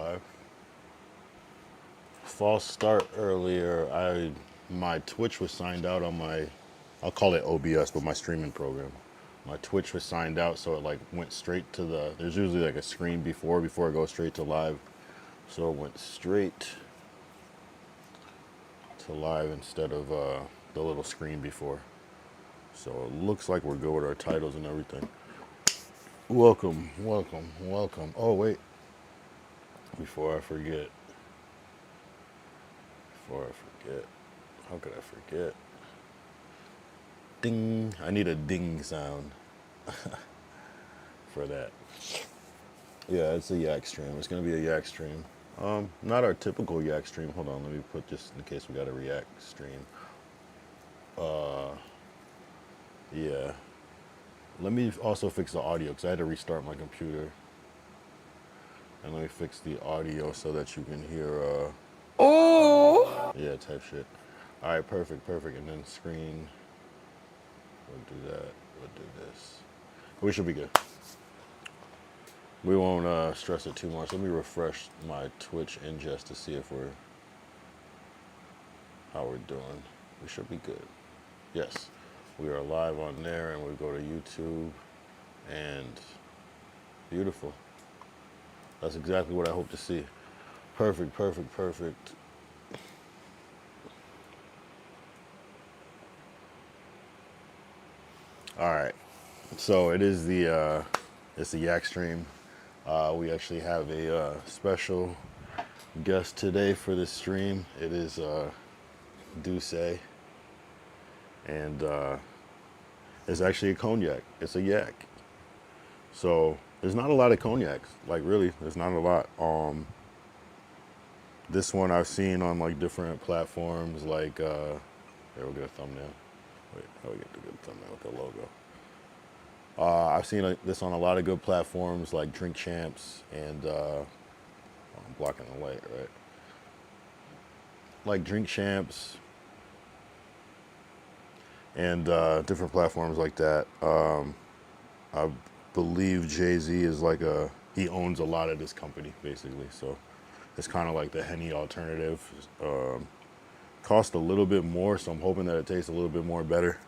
live. False start earlier. My Twitch was signed out on my, I'll call it OBS, but my streaming program. My Twitch was signed out, so it like went straight to the. There's usually like a screen before it goes straight to live, so it went straight to live instead of the little screen before. So it looks like we're good with our titles and everything. Welcome, welcome, welcome. Oh wait, before I forget. How could I forget? Ding. I need a ding sound for that. Yeah, it's a yak stream. It's going to be a yak stream. Not our typical yak stream. Hold on, let me put just in case we got a react stream. Yeah. Let me also fix the audio because I had to restart my computer. And let me fix the audio so that you can hear, oh! Yeah, type shit. All right, perfect. And then screen. We'll do that. We'll do this. We should be good. We won't stress it too much. Let me refresh my Twitch ingest to see if how we're doing. We should be good. Yes, we are live on there, and we go to YouTube, and beautiful. That's exactly what I hope to see. Perfect. All right, so it is it's the yak stream. We actually have a special guest today for this stream. It is Duce, and it's actually a cognac. It's a yak. So there's not a lot of cognacs. Like really, there's not a lot. This one I've seen on like different platforms. Like there, we'll get a thumbnail. Wait, how do we get the good thumbnail with the logo? I've seen this on a lot of good platforms like Drink Champs and I'm blocking the light, right? Like Drink Champs and different platforms like that. I believe Jay-Z is like he owns a lot of this company basically. So it's kind of like the Henny alternative. Cost a little bit more, so I'm hoping that it tastes a little bit more better.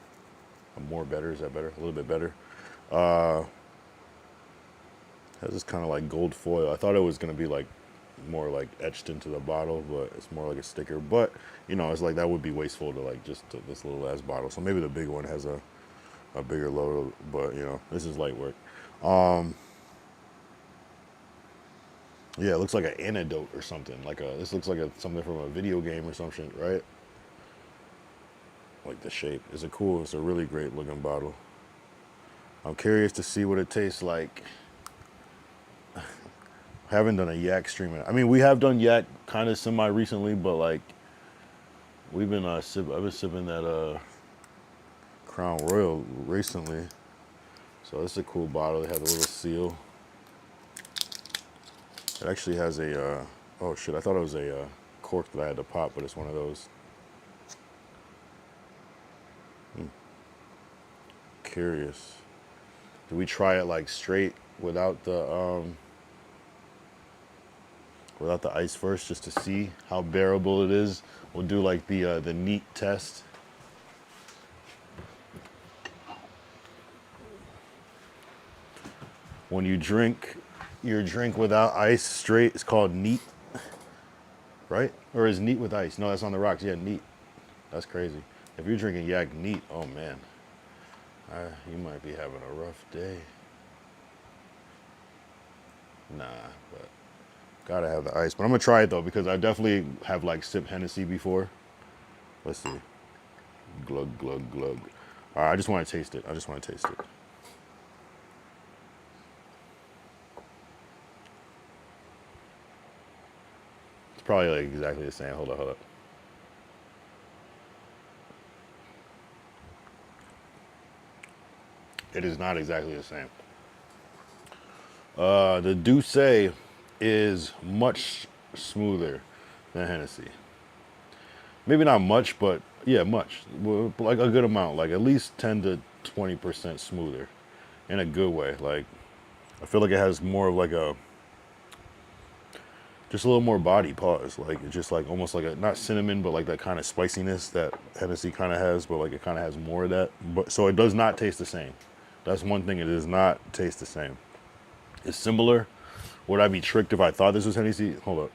More better, is that better? A little bit better. Has this kind of like gold foil. I thought it was gonna be like more like etched into the bottle, but it's more like a sticker. But you know, it's like that would be wasteful to like just this little ass bottle. So maybe the big one has a bigger logo, but you know, this is light work. Yeah, it looks like an antidote or something. This looks like something from a video game or something, right? Like the shape. It's a really great looking bottle. I'm curious to see what it tastes like. I haven't done a yak stream. I mean, we have done yak kind of semi recently, but like we've been I've been sipping that Crown Royal recently. So it's a cool bottle. They have a little seal. It actually has a, oh shit, I thought it was a cork that I had to pop, but it's one of those. Curious. Do we try it like straight without the ice first, just to see how bearable it is? We'll do like the neat test. When you drink your drink without ice straight, it's called neat, right? Or is neat with ice? No, that's on the rocks. Yeah, neat. That's crazy. If you're drinking yak neat, oh man, you might be having a rough day. Nah, but gotta have the ice. But I'm gonna try it though, because I definitely have like sipped Hennessy before. Let's see. Glug, glug, glug. All right, I just want to taste it. It's probably like exactly the same. Hold up. It is not exactly the same. The Douce is much smoother than Hennessy. Maybe not much, but yeah, much. Like a good amount, like at least 10 to 20% smoother in a good way. Like, I feel like it has more of like Just a little more body, pause. Like, it's just like almost like a, not cinnamon, but like that kind of spiciness that Hennessy kind of has, but like it kind of has more of that. But so it does not taste the same. That's one thing, it does not taste the same. It's similar. Would I be tricked if I thought this was Hennessy? Hold up.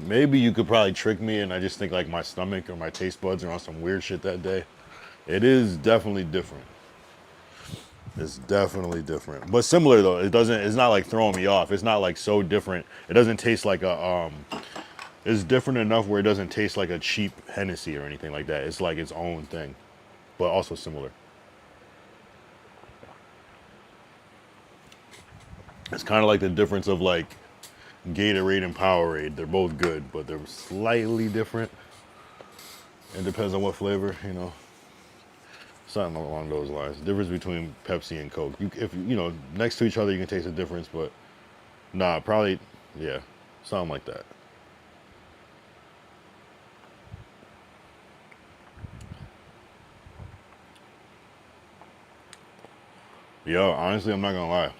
Maybe you could probably trick me and I just think like my stomach or my taste buds are on some weird shit that day. It is definitely different. It's definitely different. But similar though. It's not like throwing me off. It's not like so different. It doesn't taste like a it's different enough where it doesn't taste like a cheap Hennessy or anything like that. It's like its own thing, but also similar. It's kind of like the difference of like Gatorade and Powerade. They're both good, but they're slightly different. It depends on what flavor, you know. Something along those lines. The difference between Pepsi and Coke. If you know next to each other, you can taste the difference, but nah, probably yeah, something like that. Yo, honestly, I'm not gonna lie.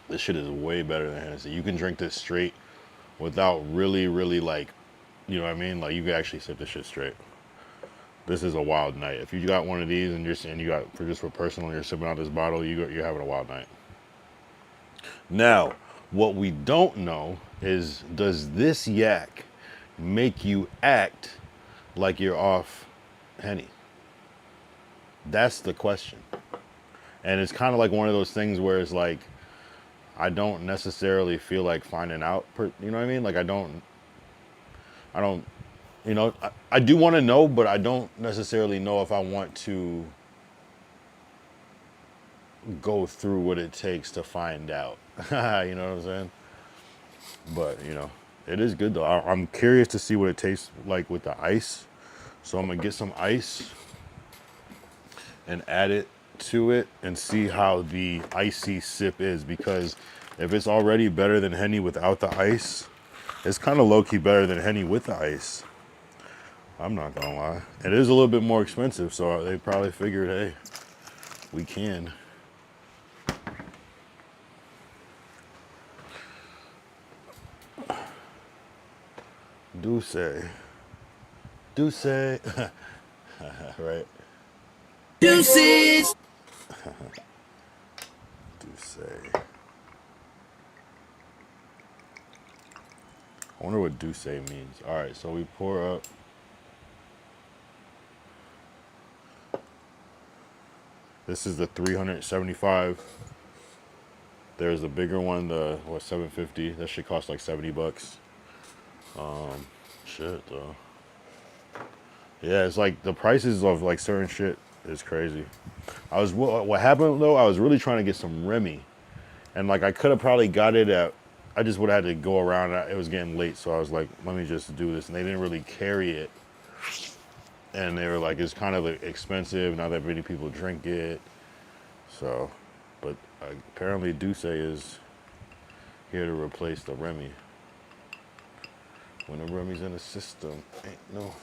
This shit is way better than Hennessy. You can drink this straight without really, really like, you know what I mean? Like you can actually sip this shit straight. This is a wild night. If you got one of these and you got for just for personal, you're sipping out this bottle, you're having a wild night. Now, what we don't know is does this yak make you act like you're off Henny? That's the question. And it's kind of like one of those things where it's like I don't necessarily feel like finding out. You know what I mean? Like I don't. You know, I do want to know, but I don't necessarily know if I want to go through what it takes to find out. You know what I'm saying? But you know, it is good though. I'm curious to see what it tastes like with the ice. So I'm gonna get some ice and add it to it and see how the icy sip is, because if it's already better than Henny without the ice, it's kind of low-key better than Henny with the ice. I'm not gonna lie. It is a little bit more expensive, so they probably figured, hey, we can. Douce. Douce. Right? Deuces. Douce. I wonder what douce means. All right, so we pour up. This is the 375. There's a bigger one, the what 750. That shit costs like $70. Shit though. Yeah, it's like the prices of like certain shit is crazy. What happened though? I was really trying to get some Remy, and like I could have probably got it at. I just would have had to go around. It was getting late, so I was like, let me just do this. And they didn't really carry it, and they were like, it's kind of expensive. Not that many people drink it, so. But apparently, Douce is here to replace the Remy. When the Remy's in the system, ain't no.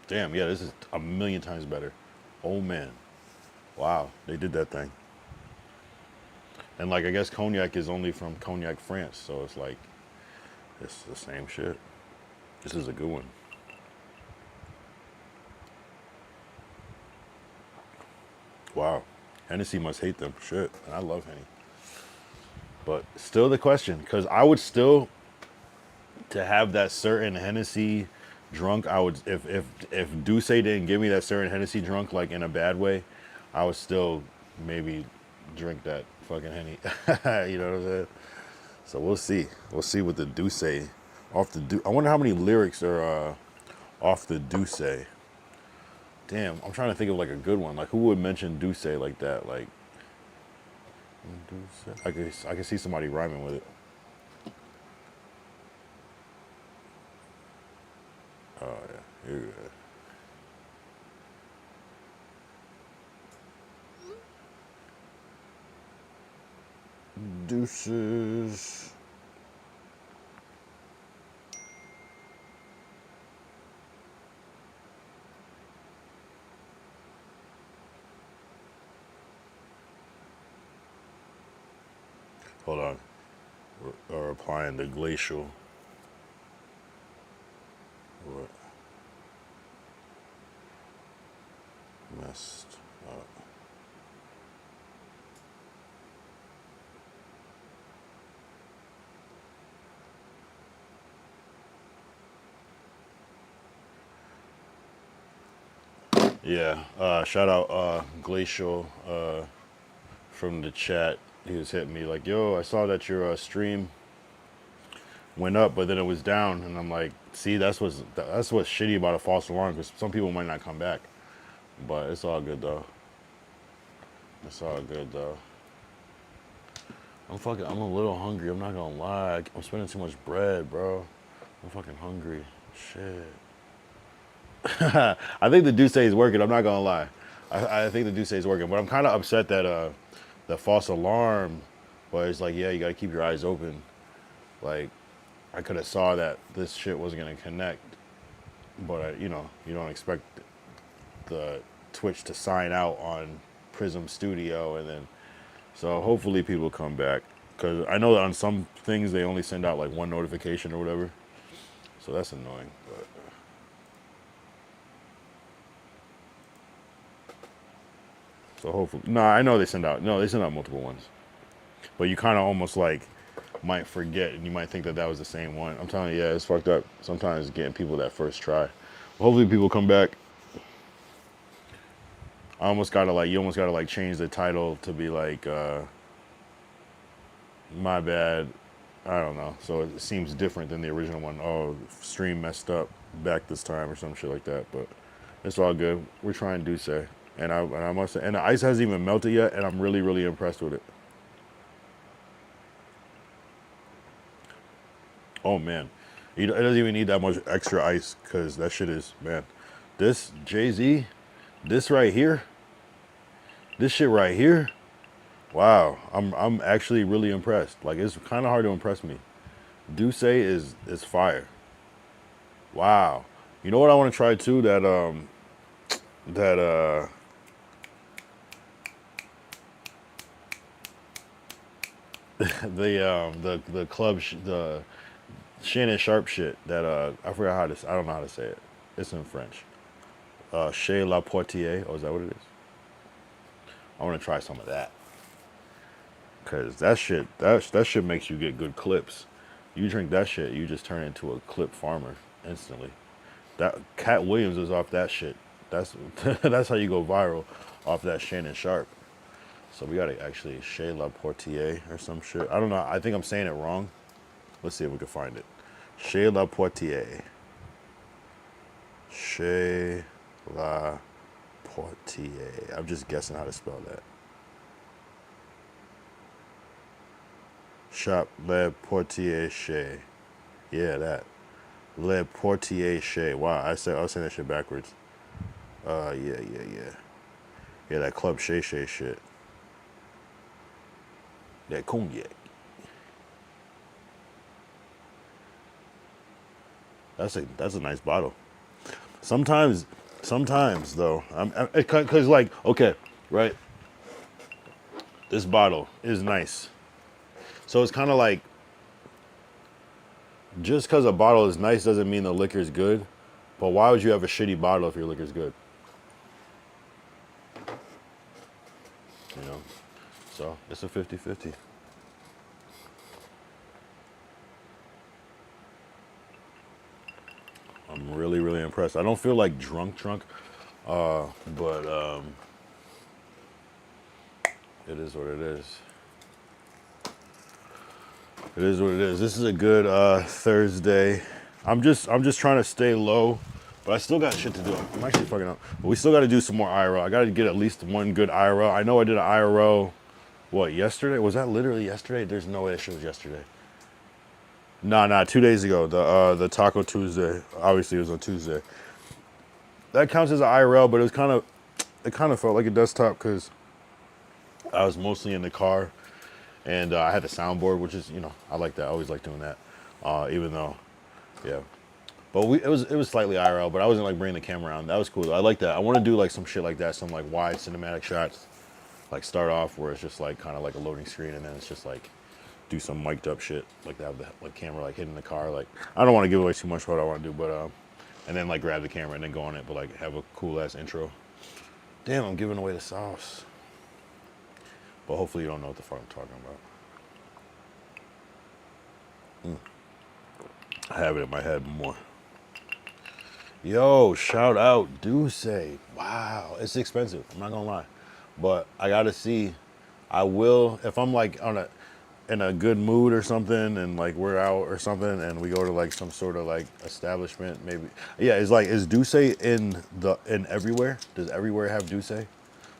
Damn, yeah, this is a million times better. Oh man, wow, they did that thing. And like, I guess cognac is only from Cognac, France, so it's like it's the same shit. This is a good one. Wow, Hennessy must hate them. Shit, and I love Henny. But still the question, because I would still, to have that certain Hennessy drunk, I would, if Douce didn't give me that certain Hennessy drunk like in a bad way, I would still maybe drink that fucking Henny. You know what I'm saying? So we'll see. We'll see what the Douce off the I wonder how many lyrics are off the Douce. Damn, I'm trying to think of like a good one. Like who would mention Douce like that? Like Douce. I could see somebody rhyming with it. Oh yeah, here we go. Deuces. Hold on. We're applying the glacial. What? Messed up. Yeah, shout out Glacial from the chat. He was hitting me like, yo, I saw that your stream went up, but then it was down. And I'm like, see, that's what's shitty about a false alarm, because some people might not come back. But it's all good, though. It's all good, though. I'm a little hungry. I'm not gonna lie. I'm spending too much bread, bro. I'm fucking hungry. Shit. I think the Duce is working. I'm not gonna lie. I think the Duce is working, but I'm kind of upset that the false alarm was like, yeah, you gotta keep your eyes open. Like, I could have saw that this shit wasn't gonna connect, but you know, you don't expect the Twitch to sign out on Prism Studio, and then so hopefully people come back, because I know that on some things they only send out like one notification or whatever, so that's annoying. But so hopefully, no, I know they send out multiple ones, but you kind of almost like might forget, and you might think that that was the same one. I'm telling you, yeah, it's fucked up sometimes getting people that first try. Hopefully people come back. You almost gotta like change the title to be like, my bad, I don't know, so it seems different than the original one. Oh, stream messed up back this time or some shit like that, but it's all good. We're trying to do. And I must say, and the ice hasn't even melted yet, and I'm really, really impressed with it. Oh man, it doesn't even need that much extra ice, because that shit is, man. This Jay-Z, this right here, this shit right here. Wow, I'm actually really impressed. Like, it's kind of hard to impress me. Duce is fire. Wow. You know what I want to try too? The club the Shannon Sharp shit that I forgot how to, I don't know how to say it. It's in French. Chez La Portier. Oh, is that what it is? I want to try some of that, cause that shit makes you get good clips. You drink that shit, you just turn into a clip farmer instantly. That Cat Williams is off that shit. That's that's how you go viral, off that Shannon Sharp. So we gotta actually Chez La Portier or some shit. I don't know. I think I'm saying it wrong. Let's see if we can find it. Chez La Portier. Chez La Portier. I'm just guessing how to spell that. Shop Le Portier Chez. Yeah, that. Le Portier Chez. Wow, I was saying that shit backwards. Yeah. Yeah, that Club Shay shit. That cognac. That's a nice bottle. Sometimes though, cause like, okay, right. This bottle is nice, so it's kind of like, just cause a bottle is nice doesn't mean the liquor is good. But why would you have a shitty bottle if your liquor is good? You know, so it's a 50-50. I'm really, really impressed. I don't feel like drunk, but it is what it is. It is what it is. This is a good Thursday. I'm just trying to stay low, but I still got shit to do. I'm actually fucking up. But we still got to do some more IRL. I got to get at least one good IRL. I know I did an IRL, what, yesterday? Was that literally yesterday? There's no way that shit was yesterday. Nah, 2 days ago. The Taco Tuesday. Obviously, it was on Tuesday. That counts as an IRL, but it kind of felt like a desktop, because I was mostly in the car, And I had the soundboard, which is, you know, I like that. I always like doing that. Even though, yeah. But it was slightly IRL, but I wasn't like bringing the camera around. That was cool though. I like that. I want to do like some shit like that, some like wide cinematic shots. Like start off where it's just like kind of like a loading screen, and then it's just like do some mic'd up shit, like to have the like camera like hitting the car. Like I don't want to give away too much what I want to do, but and then like grab the camera and then go on it, but like have a cool ass intro. Damn, I'm giving away the sauce. But hopefully you don't know what the fuck I'm talking about. I have it in my head more. Yo, shout out Duce. Wow, it's expensive. I'm not gonna lie, but I gotta see. I will if I'm like in a good mood or something, and like we're out or something, and we go to like some sort of like establishment. Maybe yeah. It's like is Duce in everywhere? Does everywhere have Duce?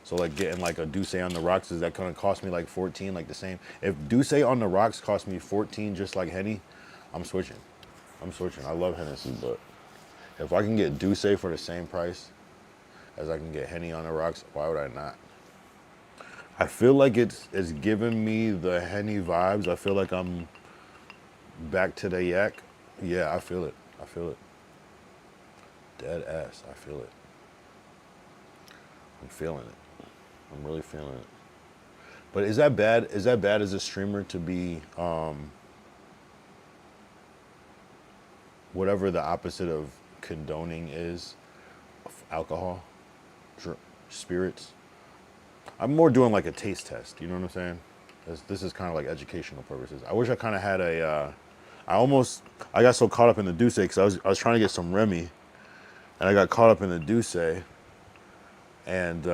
So like getting like a Duce on the rocks, is that gonna cost me like 14, like the same? If Duce on the rocks cost me 14, just like Henny, I'm switching. I'm switching. I love Hennessy, but if I can get Duce for the same price as I can get Henny on the rocks, why would I not? I feel like it's giving me the Henny vibes. I feel like I'm back to the yak. Yeah, I feel it. I feel it. Dead ass. I feel it. I'm feeling it. I'm really feeling it. But is that bad? Is that bad as a streamer to be whatever the opposite of condoning is? Alcohol, spirits. I'm more doing like a taste test. You know what I'm saying? This is kind of like educational purposes. I wish I kind of had a. I got so caught up in the Douce because I was trying to get some Remy, and I got caught up in the Douce, and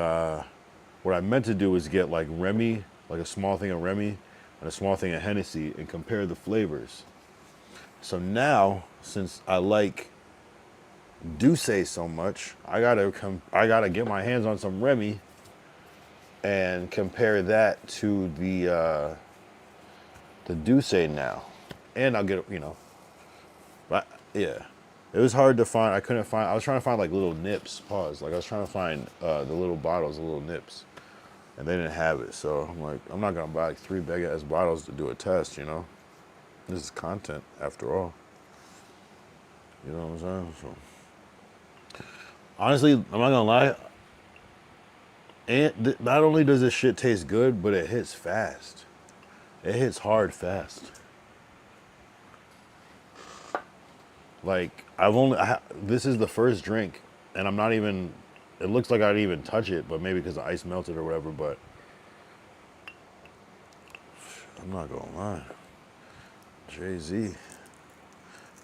what I meant to do was get like Remy, like a small thing of Remy, and a small thing of Hennessy, and compare the flavors. So now, since I like Douce so much, I gotta get my hands on some Remy and compare that to the Douce now, and I'll get but yeah, it was hard to find. I couldn't find. I was trying to find like little nips. Pause. Like I was trying to find the little bottles, the little nips, and they didn't have it. So I'm like, I'm not gonna buy like 3 big ass bottles to do a test. This is content after all. You know what I'm saying? So honestly, I'm not gonna lie. And not only does this shit taste good, but it hits fast. It hits hard fast. Like this is the first drink, and I'm not even. It looks like I'd even touch it, but maybe because the ice melted or whatever. But I'm not gonna lie, Jay-Z.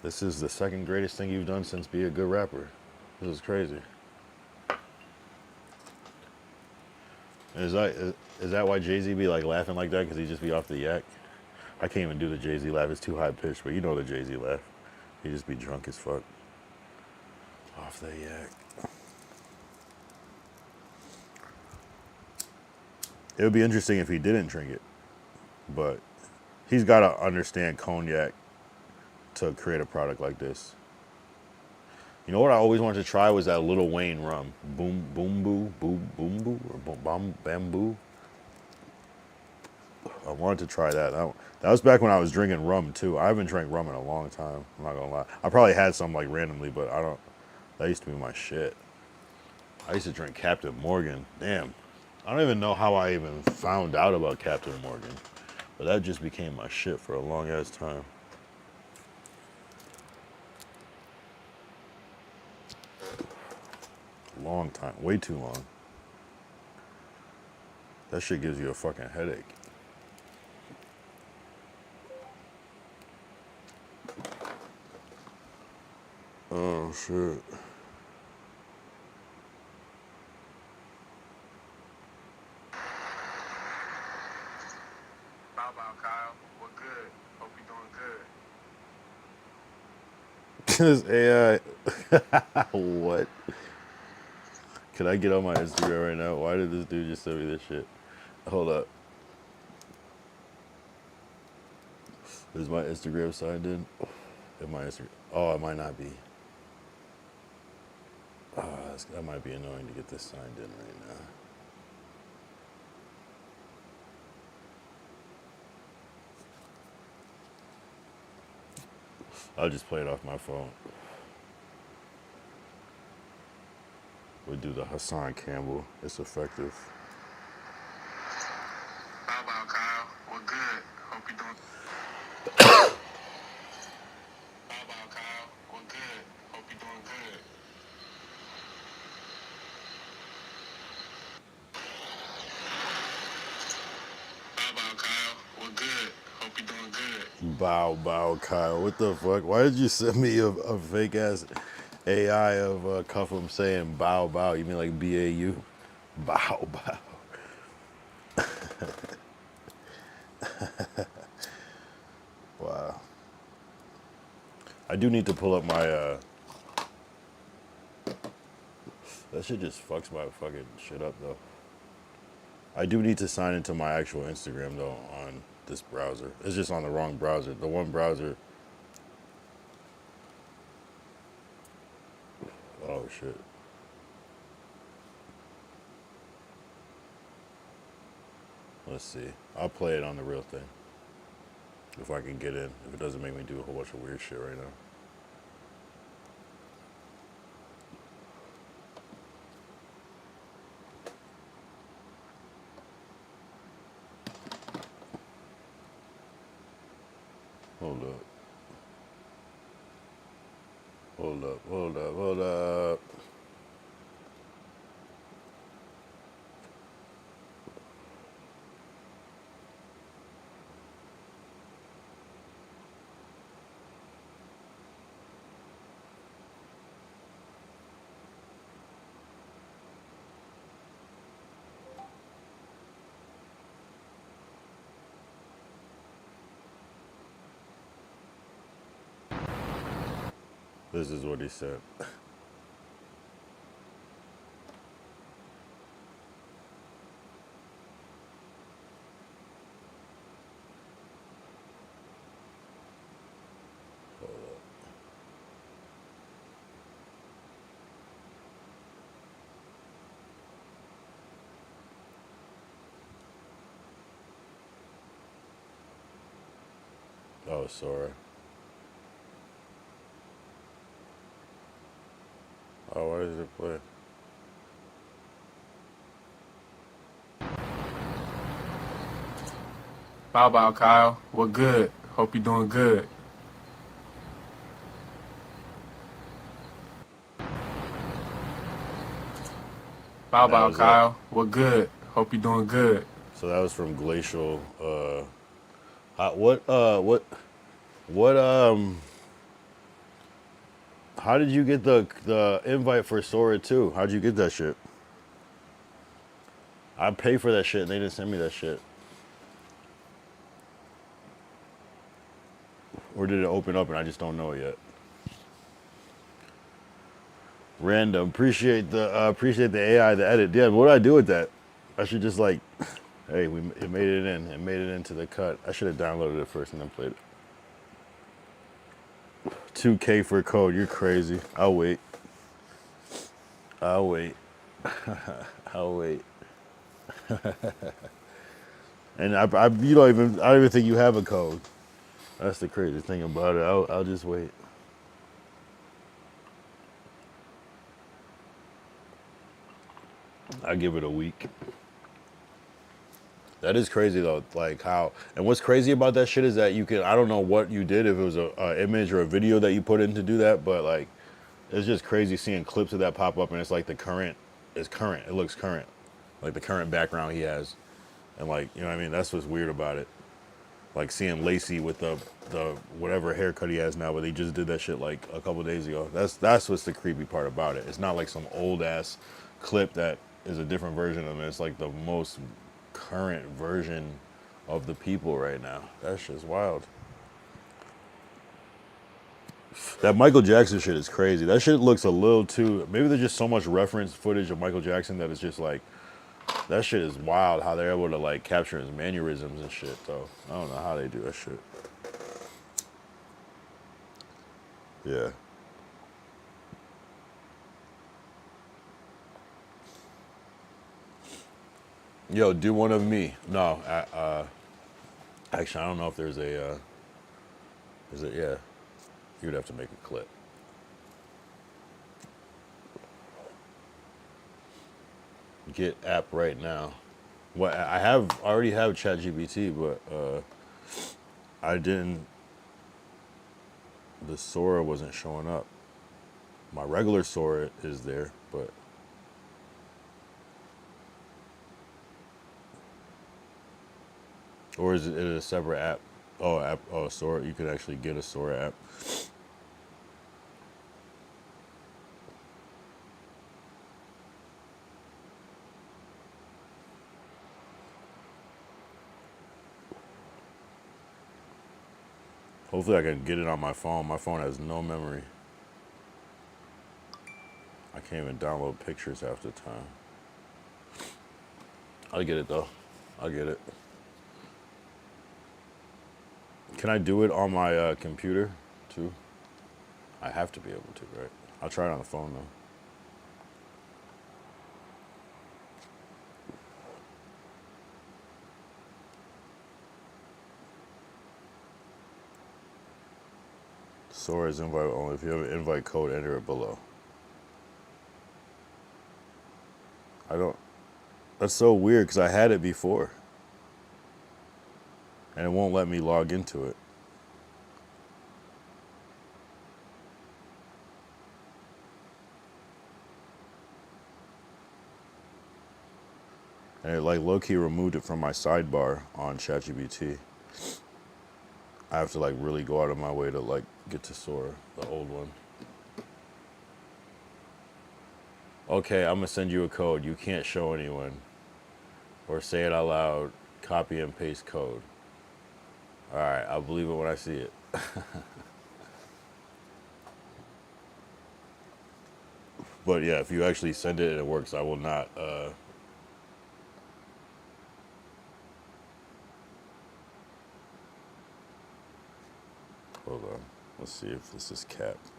This is the second greatest thing you've done since Be a Good Rapper. This is crazy. Is that why Jay-Z be like laughing like that? Because he just be off the yak? I can't even do the Jay-Z laugh. It's too high pitched, but you know the Jay-Z laugh. He just be drunk as fuck. Off the yak. It would be interesting if he didn't drink it, but he's got to understand cognac to create a product like this. You know what I always wanted to try was that Lil Wayne rum. Boom, boom, boo, boom, boom, boo, or boom, bam, bamboo. I wanted to try that. That was back when I was drinking rum too. I haven't drank rum in a long time. I'm not gonna lie. I probably had some like randomly, but I don't. That used to be my shit. I used to drink Captain Morgan. Damn. I don't even know how I even found out about Captain Morgan, but that just became my shit for a long ass time. Long time, way too long. That shit gives you a fucking headache. Oh shit. Bow bow, Kyle. What good? Hope you're doing good. This AI. What? Can I get on my Instagram right now? Why did this dude just send me this shit? Hold up. Is my Instagram signed in? Oh, it might not be. That might be annoying to get this signed in right now. I'll just play it off my phone. We'll do the Hassan Campbell. It's effective. How about Kyle? What good? Hope you doing. How about Kyle? What good? Hope you doing good. How about Kyle? What good? Hope you doing good. Bow, bow, Kyle. What the fuck? Why did you send me a fake ass AI of Cuffham saying bow, bow? You mean like BAU? Bow, bow. Wow. I do need to pull up my. That shit just fucks my fucking shit up though. I do need to sign into my actual Instagram though on this browser. It's just on the wrong browser. The one browser. Oh shit. Let's see. I'll play it on the real thing. If I can get in. If it doesn't make me do a whole bunch of weird shit right now. Hold up. Hold up, hold up, hold up. This is what he said. Oh, Sora. Oh, why does it play? How about Kyle? What good? Hope you doing good. How That about was it. Kyle? What good? Hope you doing good. So that was from Glacial. What, how did you get the invite for Sora too? How'd you get that shit? I paid for that shit and they didn't send me that shit. Or did it open up and I just don't know it yet? Random. Appreciate the AI, the edit. Yeah, what do I do with that? I should just like, hey, it made it in. It made it into the cut. I should have downloaded it first and then played it. 2K for code. You're crazy. I'll wait. I'll wait. I'll wait. And you don't even. I don't even think you have a code. That's the crazy thing about it. I'll just wait. I'll give it a week. That is crazy though, like how, and what's crazy about that shit is that you can, I don't know what you did, if it was a image or a video that you put in to do that, but like, it's just crazy seeing clips of that pop up and it's like the current is current. It looks current, like the current background he has. And like, you know what I mean? That's what's weird about it. Like seeing Lacey with the whatever haircut he has now, but he just did that shit like a couple days ago. That's what's the creepy part about it. It's not like some old ass clip that is a different version of it. It's like the most current version of the people right now. That shit's wild. That Michael Jackson shit is crazy. That shit looks a little too. Maybe there's just so much reference footage of Michael Jackson that it's just like, that shit is wild how they're able to like capture his mannerisms and shit though. I don't know how they do that shit. Yeah. Yo, do one of me. No, actually, I don't know if there's a. Is it? Yeah. You would have to make a clip. Get app right now. Well, I already have ChatGPT, but I didn't. The Sora wasn't showing up. My regular Sora is there, but or is it a separate app? Oh, app. Oh, Sora. You could actually get a Sora app. Hopefully, I can get it on my phone. My phone has no memory. I can't even download pictures half the time. I'll get it though. I'll get it. Can I do it on my computer too? I have to be able to, right? I'll try it on the phone though. Sora is invite only. If you have an invite code, enter it below. I don't. That's so weird because I had it before. And it won't let me log into it. And it like low-key removed it from my sidebar on ChatGPT. I have to like really go out of my way to like get to Sora, the old one. Okay, I'm gonna send you a code. You can't show anyone. Or say it out loud. Copy and paste code. All right, I'll believe it when I see it. But yeah, if you actually send it and it works, I will not. Hold on. Let's see if this is capped.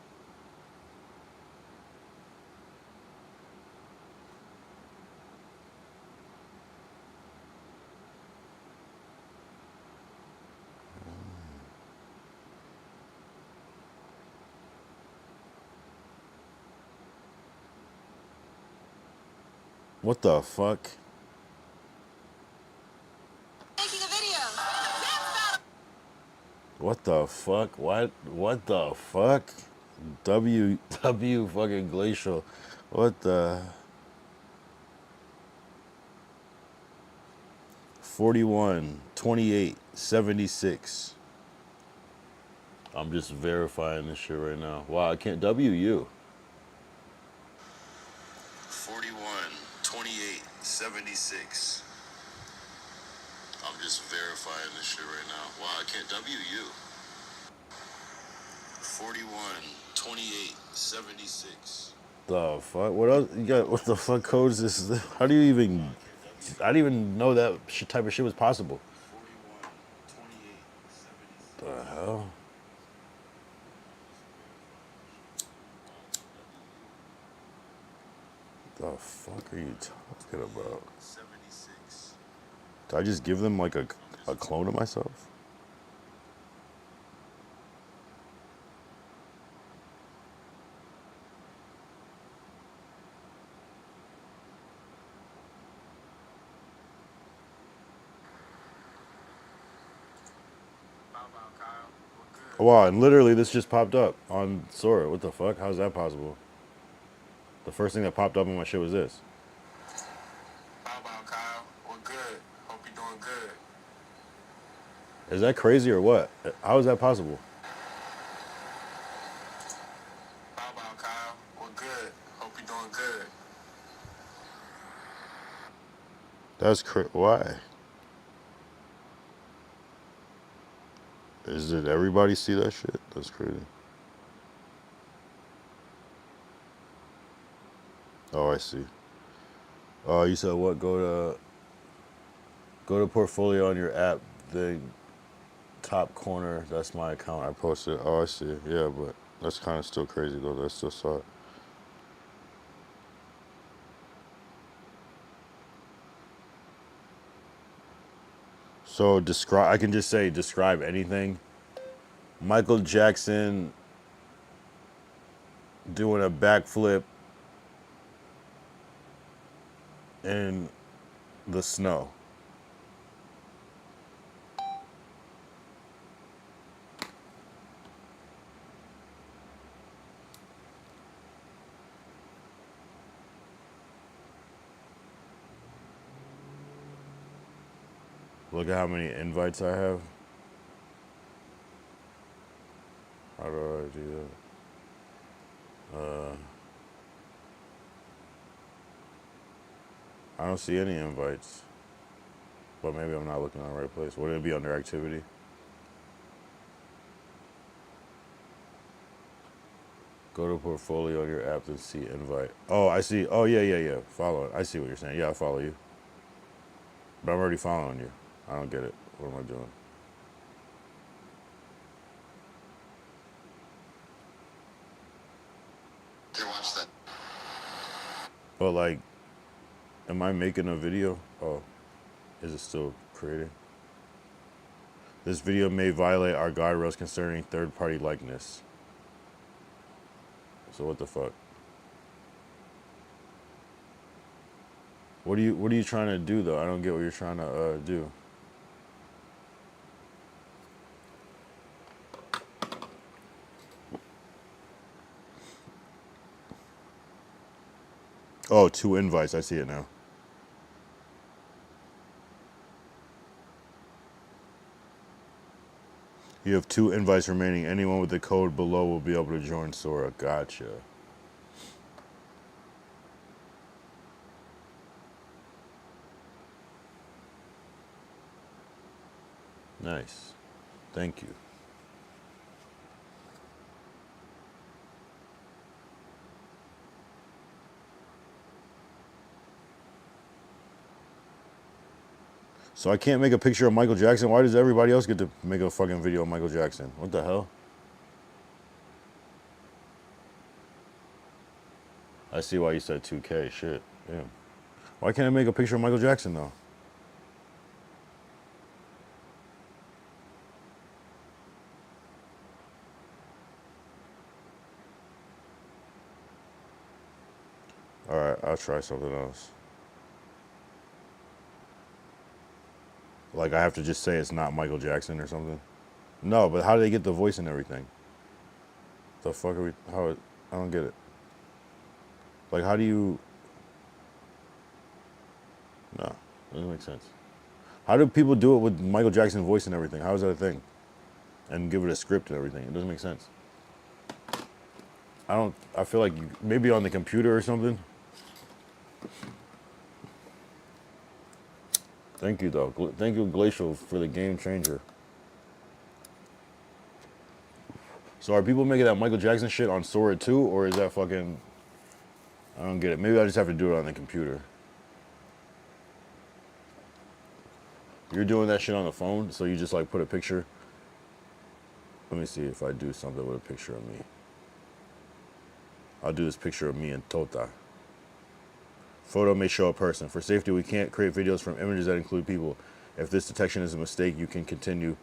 What the fuck? Making a video. What the fuck? What the fuck? W fucking glacial. What the 41 28 76. I'm just verifying this shit right now. Wow, I can't WU. 41 28 76. I'm just verifying this shit right now. Wow, I can't WU. 41 28 76. The fuck? What else? You got what the fuck codes is this? How do you even? I didn't even know that type of shit was possible. 41 28 76. The hell? The fuck are you talking about? 76. Did I just give them like a clone of myself? Wow, and literally this just popped up on Sora. What the fuck? How's that possible? The first thing that popped up on my shit was this. How about Kyle? We're good. Hope you're doing good. Is that crazy or what? How is that possible? How about Kyle? We're good. Hope you're doing good. That's crazy. Why? Did everybody see that shit? That's crazy. Oh, I see. Oh, you said what? Go to portfolio on your app. The top corner. That's my account. I posted. Oh, I see. Yeah, but that's kind of still crazy though. I still saw it. So describe. I can just say describe anything. Michael Jackson doing a backflip in the snow. Look at how many invites I have. How do I do that? I don't see any invites. But maybe I'm not looking in the right place. Would it be under activity? Go to portfolio on your app and see invite. Oh, I see. Oh, yeah. Follow it. I see what you're saying. Yeah, I follow you. But I'm already following you. I don't get it. What am I doing? Watch that. But like, am I making a video? Oh, is it still creating? This video may violate our guardrails concerning third-party likeness. So what the fuck? What are you trying to do though? I don't get what you're trying to do. Oh, 2 invites. I see it now. You have 2 invites remaining. Anyone with the code below will be able to join Sora. Gotcha. Nice. Thank you. So I can't make a picture of Michael Jackson? Why does everybody else get to make a fucking video of Michael Jackson? What the hell? I see why you said 2K. Shit. Yeah. Why can't I make a picture of Michael Jackson though? Alright, I'll try something else. Like I have to just say it's not Michael Jackson or something? No, but how do they get the voice and everything? The fuck are we, I don't get it. Like how do you, no, doesn't make sense. How do people do it with Michael Jackson voice and everything? How is that a thing? And give it a script and everything. It doesn't make sense. I feel like maybe on the computer or something. Thank you though. Thank you Glacial for the game changer. So are people making that Michael Jackson shit on Sora too, or is that fucking, I don't get it. Maybe I just have to do it on the computer. You're doing that shit on the phone, so you just like put a picture. Let me see if I do something with a picture of me. I'll do this picture of me and Tota. Photo may show a person. For safety, we can't create videos from images that include people. If this detection is a mistake, you can continue,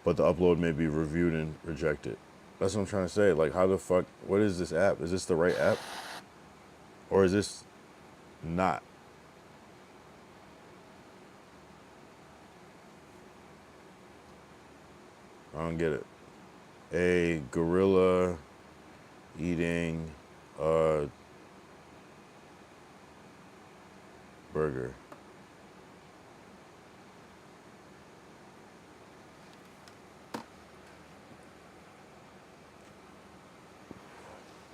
but the upload may be reviewed and rejected. That's what I'm trying to say. Like, how the fuck, what is this app? Is this the right app? Or is this not? I don't get it. A gorilla eating a burger.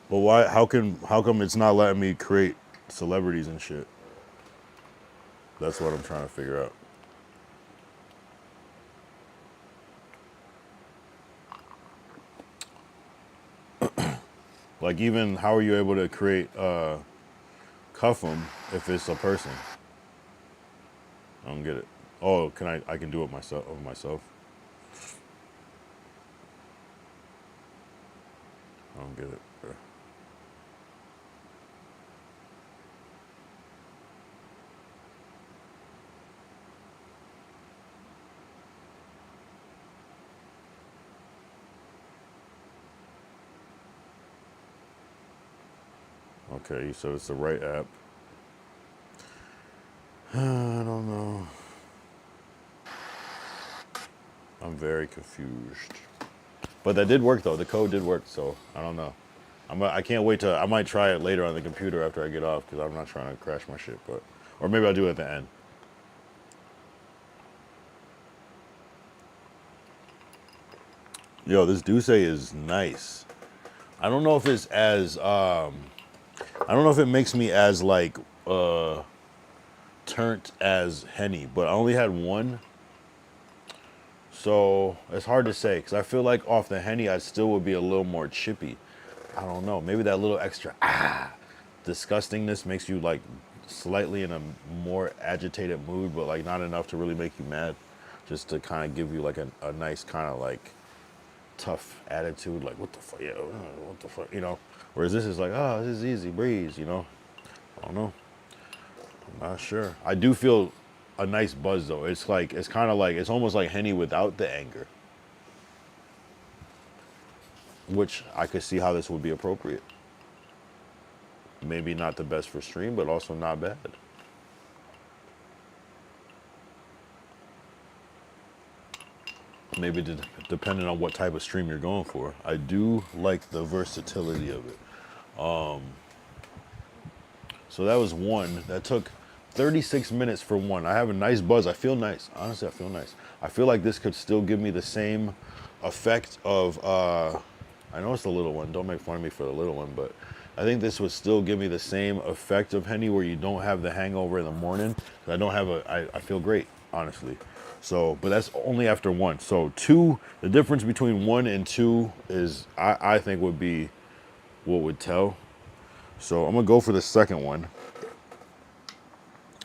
But why? How come it's not letting me create celebrities and shit? That's what I'm trying to figure out. Like even how are you able to create cuff them if it's a person? I don't get it. Oh, I can do it myself of myself. I don't get it. Okay, so it's the right app. I don't know. I'm very confused. But that did work though. The code did work, so I don't know. I can't wait to. I might try it later on the computer after I get off because I'm not trying to crash my shit. But or maybe I'll do it at the end. Yo, this Douce is nice. I don't know if it's as. I don't know if it makes me as like turnt as Henny, but I only had one. So it's hard to say because I feel like off the Henny I still would be a little more chippy. I don't know. Maybe that little extra disgustingness makes you like slightly in a more agitated mood, but like not enough to really make you mad. Just to kind of give you like a nice kind of like tough attitude, like what the fuck, yeah, what the fuck, you know. Whereas this is like, oh, this is easy breeze, you know. I don't know. I'm not sure. I do feel a nice buzz though. It's like it's kind of like it's almost like Henny without the anger, which I could see how this would be appropriate. Maybe not the best for stream, but also not bad. Maybe depending on what type of stream you're going for. I do like the versatility of it. So that was one. That took 36 minutes for one. I have a nice buzz. I feel nice. Honestly, I feel nice. I feel like this could still give me the same effect of, I know it's the little one. Don't make fun of me for the little one, but I think this would still give me the same effect of Henny where you don't have the hangover in the morning. I don't have I feel great, honestly. So, but that's only after one. So two, the difference between one and two is, I think would be what would tell. So I'm gonna go for the second one.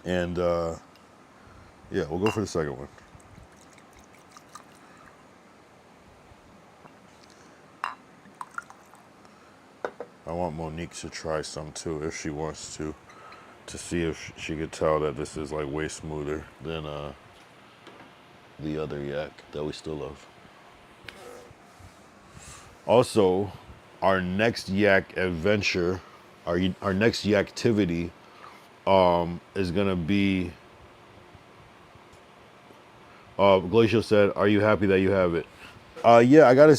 And yeah, we'll go for the second one. I want Monique to try some too if she wants to see if she could tell that this is like way smoother than the other yak that we still love. Also, our next yak adventure, our next yak activity is gonna be. Glacial said, "Are you happy that you have it?" Yeah, I gotta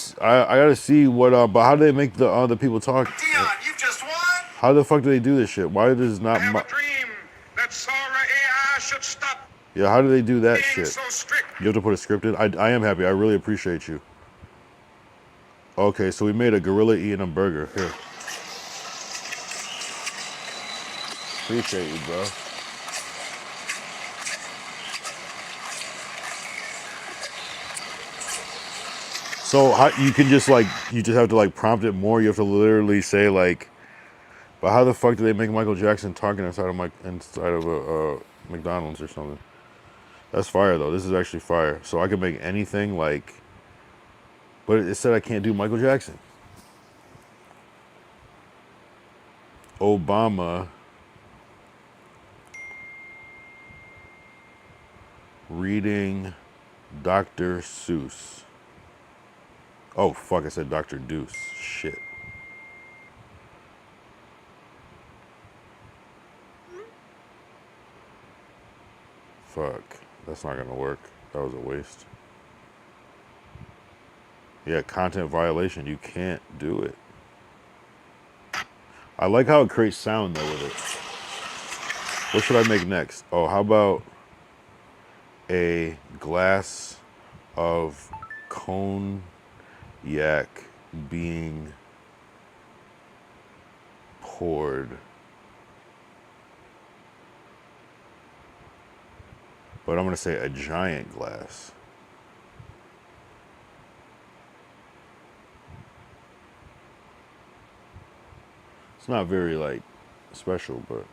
see what. But how do they make the other people talk? Dion, you just won. How the fuck do they do this shit? Why does not? I have a dream that Sora AI should stop Yeah, how do they do that being shit? so strict. You have to put a script in. I am happy. I really appreciate you. Okay, so we made a gorilla eating a burger. Here. Appreciate you, bro. So how, you can just like, you just have to like prompt it more. You have to literally say like, but how the fuck do they make Michael Jackson talking inside of a McDonald's or something? That's fire though. This is actually fire. So I can make anything like, but it said I can't do Michael Jackson. Obama reading Dr. Seuss. Oh, fuck, I said Dr. Deuce. Shit. Fuck. That's not gonna work. That was a waste. Yeah, content violation. You can't do it. I like how it creates sound, though, with it. What should I make next? Oh, how about a glass of cognac being poured, but I'm gonna say a giant glass. It's not very like special, but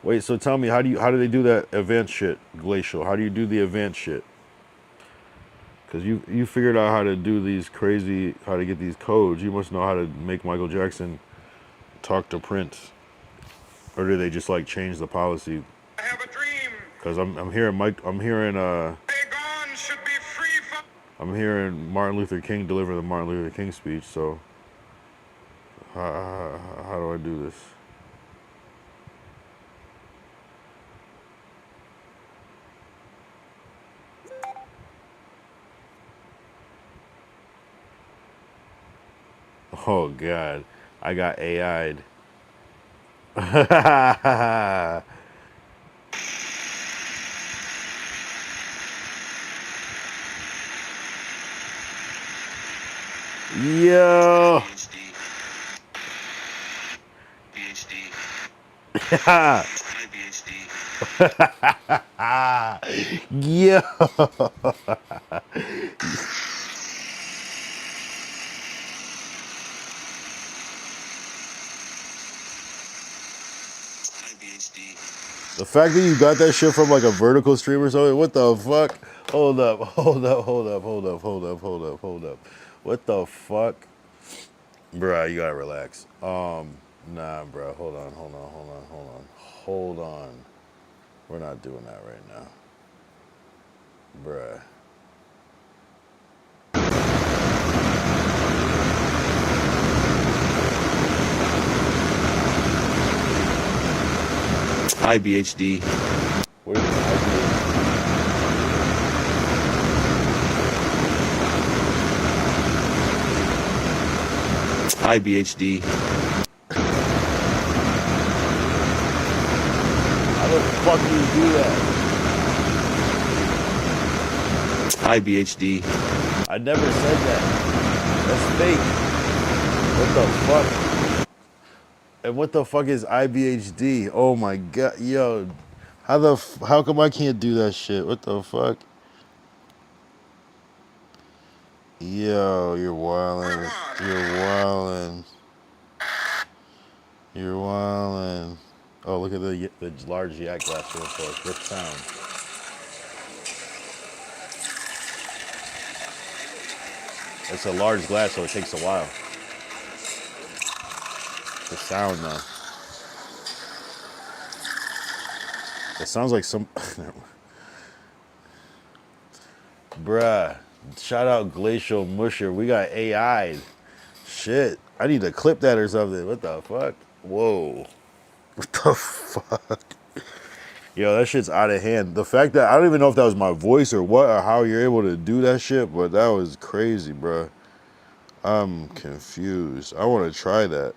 wait. So tell me, how do they do that event shit, Glacial? How do you do the event shit? Because you figured out how to do these crazy, how to get these codes. You must know how to make Michael Jackson talk to Prince, or do they just like change the policy? I have a dream. Because I'm hearing Should be free from. I'm hearing Martin Luther King deliver the Martin Luther King speech. So How do I do this? Oh God, I got AI'd. Yo. PhD. Yo. The fact that you got that shit from like a vertical stream or something, what the fuck? Hold up, hold up, hold up, hold up, hold up, hold up, hold up. What the fuck? Bruh, you gotta relax. Nah, bruh, hold on, hold on, hold on, hold on. Hold on. We're not doing that right now. Bruh. IBHD. What is IBHD? IBHD. How the fuck do you do that? IBHD. I never said that. That's fake. What the fuck? And what the fuck is IBHD? Oh my god, yo. How come I can't do that shit? What the fuck? Yo, you're wildin'. You're wildin'. You're wildin'. Oh, look at the large yak glass real quick. What sound? It's a large glass, so it takes a while. The sound though. It sounds like some. Bruh. Shout out Glacial Musher. We got AI'd. Shit. I need to clip that or something. What the fuck? Whoa. What the fuck? Yo, that shit's out of hand. The fact that I don't even know if that was my voice or what or how you're able to do that shit, but that was crazy, bruh. I'm confused. I want to try that.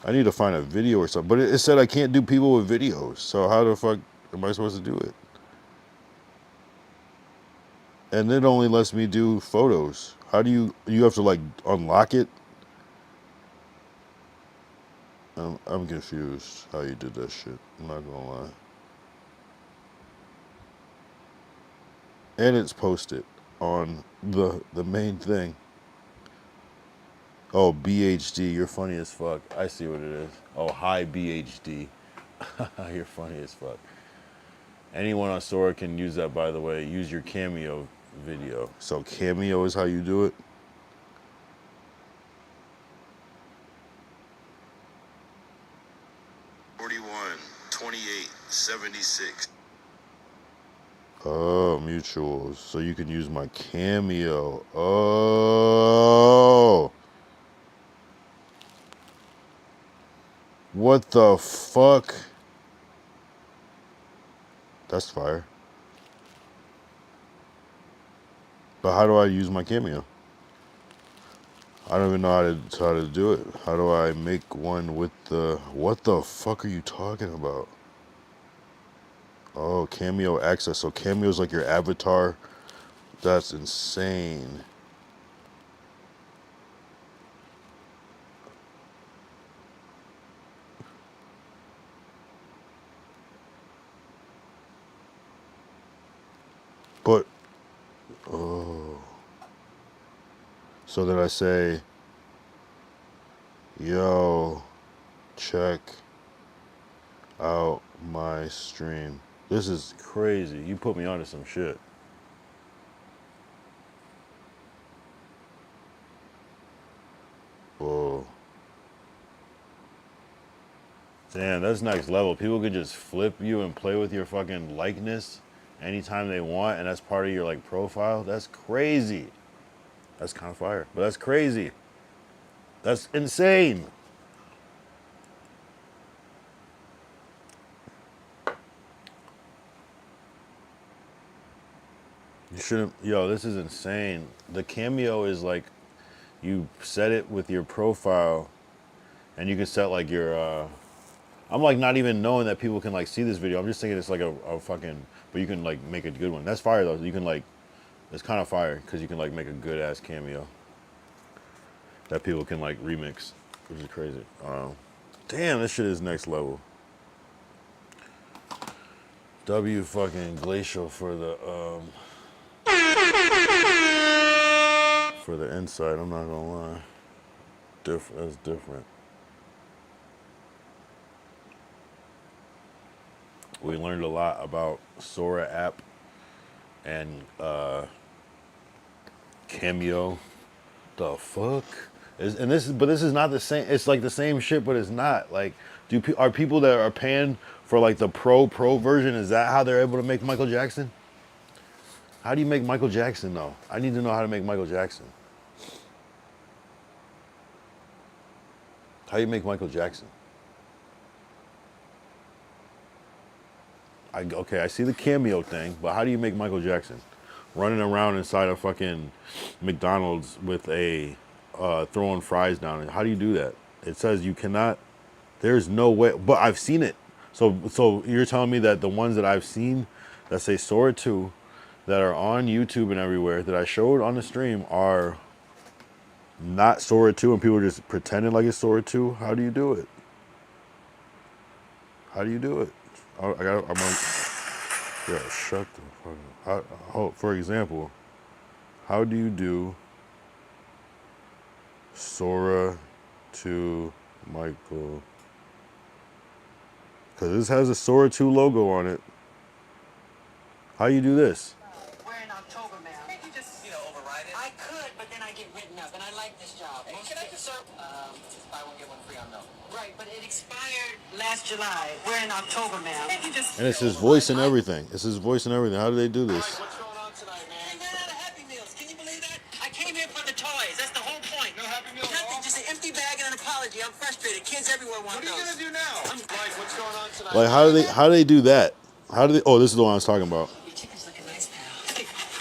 I need to find a video or something. But it said I can't do people with videos. So how the fuck am I supposed to do it? And it only lets me do photos. How do you have to like unlock it? I'm confused how you did that shit. I'm not gonna lie. And it's posted on the main thing. Oh, BHD, you're funny as fuck. I see what it is. Oh, hi BHD. You're funny as fuck. Anyone on Sora can use that, by the way. Use your cameo video. So cameo is how you do it? 41, 28, 76. Oh, mutuals. So you can use my cameo. Oh. What the fuck? That's fire. But how do I use my cameo? I don't even know how to do it. How do I make one with the... What the fuck are you talking about? Oh, cameo access. So cameo is like your avatar. That's insane. But... Oh... So then I say, yo, check out my stream. This is crazy. You put me onto some shit. Whoa. Damn, that's next level. People could just flip you and play with your fucking likeness anytime they want, and that's part of your like profile. That's crazy. That's kind of fire, but that's crazy. That's insane. You shouldn't. Yo, this is insane. The cameo is like, you set it with your profile, and you can set like your. I'm like not even knowing that people can like see this video. I'm just thinking it's like a fucking. But you can like make a good one. That's fire though. You can like. It's kind of fire because you can like make a good ass cameo that people can like remix, which is crazy. Damn, this shit is next level. W fucking glacial for the inside. I'm not gonna lie. That's different. We learned a lot about Sora app and cameo. The fuck? But this is not the same. It's like the same shit, but it's not. Like, are people that are paying for like the pro version? Is that how they're able to make Michael Jackson? How do you make Michael Jackson though? I need to know how to make Michael Jackson. How do you make Michael Jackson? Okay, I see the cameo thing, but how do you make Michael Jackson? Running around inside a fucking McDonald's with a throwing fries down. How do you do that? It says you cannot. There's no way. But I've seen it. So you're telling me that the ones that I've seen that say Sora 2 that are on YouTube and everywhere that I showed on the stream are not Sora 2 and people are just pretending like it's Sora 2? How do you do it? How do you do it? Yeah, shut the fuck up. For example, how do you do Sora to Michael? Because this has a Sora 2 logo on it. How you do this? We're in October, ma'am. Can't you just, override it? I could, but then I get written up, and I like this job. Hey, can I just serve? Buy one, get one free on milk. Right, but it expired last July. We're in October, ma'am. Can't you just... And it's his voice and everything. It's his voice and everything. How do they do this? What's going on tonight, man? I ran out of Happy Meals. Can you believe that? I came here for the toys. That's the whole point. No Happy Meals at Nothing, all? just an empty bag and an apology. I'm frustrated. Kids everywhere want What are you those. gonna do now? Mike, what's going on tonight? Like, how do they do that? How do they? Oh, this is the one I was talking about. Your chicken's looking nice, pal.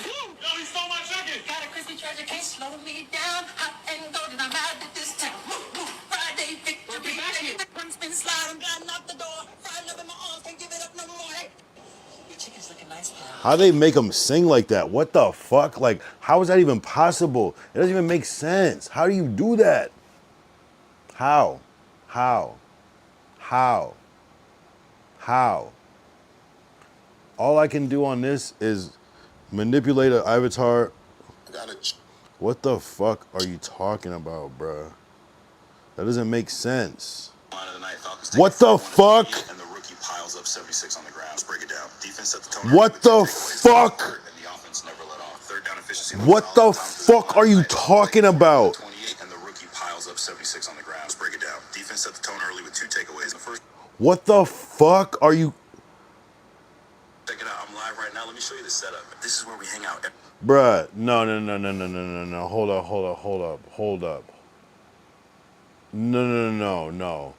Yo, he stole my chicken! Got a crispy treasure case, slow me down, hot and golden. I'm out at this town. Friday victory. One spin slide, I'm gliding out the door. Fried love in my arms, can't give it up no more. Hey, your chicken's looking nice, pal. How they make them sing like that? What the fuck? Like, how is that even possible? It doesn't even make sense. How do you do that? How? How? How? How? All I can do on this is manipulate an avatar. What the fuck are you talking about, bruh? That doesn't make sense. What the fuck? And the rookie piles up 76 on the ground. Let's break it down. Defense set the tone. What the fuck? And the offense never let off. Third down efficiency. What the fuck are you talking about? 28 and the rookie piles up 76 on the ground. Let's break it down. Defense set the tone early with 2 takeaways. The first. What the fuck are you? Check it out. I'm live right now. Let me show you the setup. This is where we hang out. Bruh, no. Hold up. No.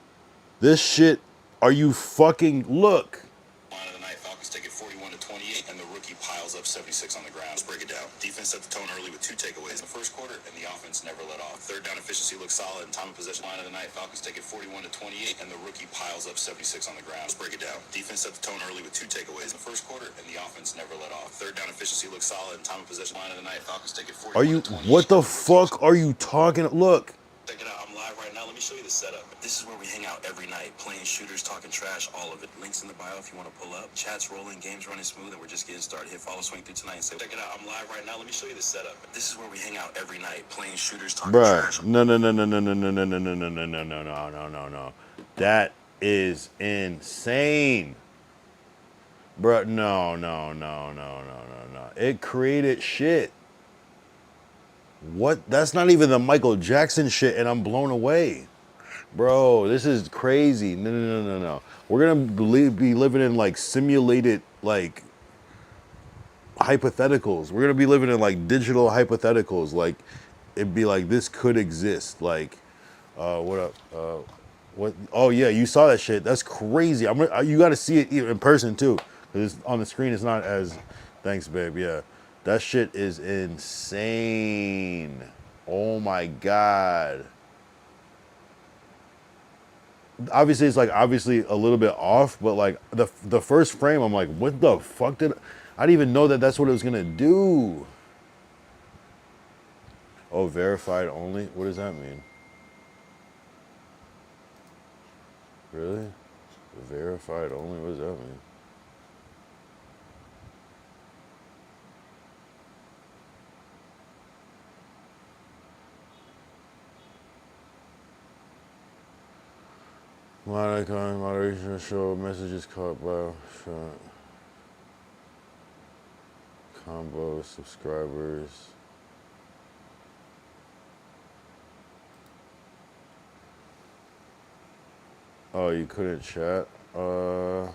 This shit, are you fucking, look. Line of the night, Falcons take it 41-28, and the rookie piles up 76 on the ground. Let's break it down. Defense set the tone early with 2 takeaways in the first quarter, and the offense never let off. Third down efficiency looks solid, and time of possession. Line of the night, Falcons take it 41-28, and the rookie piles up 76 on the ground. Let's break it down. Defense set the tone early with 2 takeaways in the first quarter, and the offense never let off. Third down efficiency looks solid, and time of possession. Line of the night, Falcons take it 41-28. Are you, what the fuck are you talking, look. Check it out. I'm live right now. Let me show you the setup. This is where we hang out every night, playing shooters, talking trash, all of it. Links in the bio if you want to pull up. Chats rolling, games running smooth, and we're just getting started. Hit follow, swing through tonight, and say, check it out. I'm live right now. Let me show you the setup. This is where we hang out every night, playing shooters, talking trash. Bruh, no. That is insane. Bruh, no. It created shit. What? That's not even the Michael Jackson shit, and I'm blown away. Bro, this is crazy. No. We're gonna be living in like simulated like hypotheticals. We're gonna be living in like digital hypotheticals. Like it'd be like this could exist. Like What up? What? Oh yeah, you saw that shit. That's crazy. You got to see it in person too, because on the screen it's not as. Thanks, babe. Yeah, that shit is insane. Oh my god. Obviously, it's like obviously a little bit off, but like the first frame, I'm like, what the fuck I didn't even know that that's what it was gonna do. Oh, verified only? What does that mean? Really? Verified only? What does that mean? Mod icon, moderation show, messages caught by shot. Combo, subscribers. Oh, you couldn't chat? I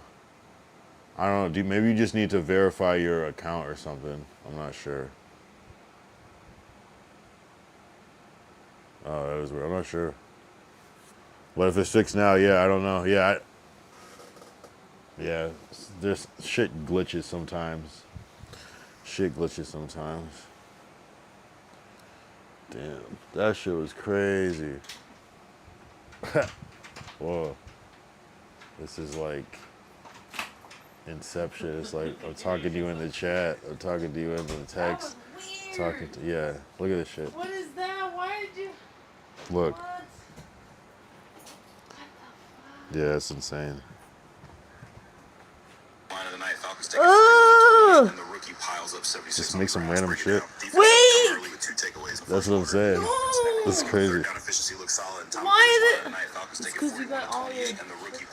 don't know. Maybe you just need to verify your account or something. I'm not sure. Oh, that was weird. I'm not sure. But if it's fixed now, yeah, I don't know. Yeah, yeah. There's shit glitches sometimes. Shit glitches sometimes. Damn, that shit was crazy. Whoa. This is like Inception. It's like I'm talking to you in the chat. I'm talking to you in the text. Talking to yeah. Look at this shit. What is that? Why did you? Look. What? Yeah, it's insane. Line of the night, Falcons take it 41-28, and the rookie piles up 76. Just make some random shit. Wait! That's what I'm saying. That's crazy. Why is it? It's because you got all your.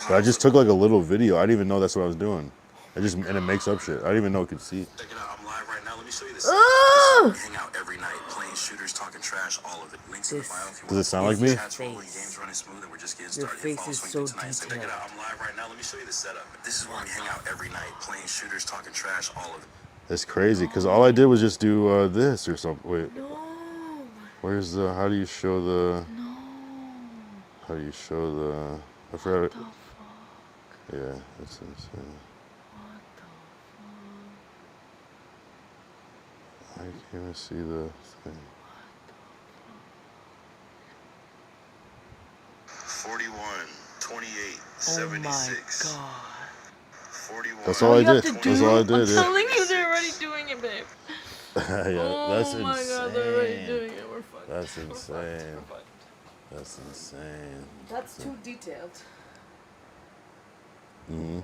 But I just took like a little video. I didn't even know that's what I was doing. And it makes up shit. I didn't even know it could see. Check it out. I'm live right now. Let me show you this. Oh! We hang out every night, playing shooters, talking trash, all of it. Links in the bio if you want. Does it sound like me? Chats rolling, games running smooth, and we're just getting Your started. face Follow is Swing so Through tonight. Check it detailed. out. I'm live right now. Let me show you the setup. This is where we hang out every night, playing shooters, talking trash, all of it. It's crazy because all I did was just do this or something. Wait, No. where's the? How do you show the? No. How do you show the? I forgot. What the fuck? Yeah, it's insane. What the fuck? I can't even see the thing. 41, 28, Oh 76. my god. 41. That's all I You have did. to do- That's all I I'm did. Yeah. telling you, they're already doing it, babe. Yeah, Oh that's my insane. god, they're already doing it. We're fucked. That's We're fucked. insane. We're fucked. That's insane. That's too detailed. Hmm.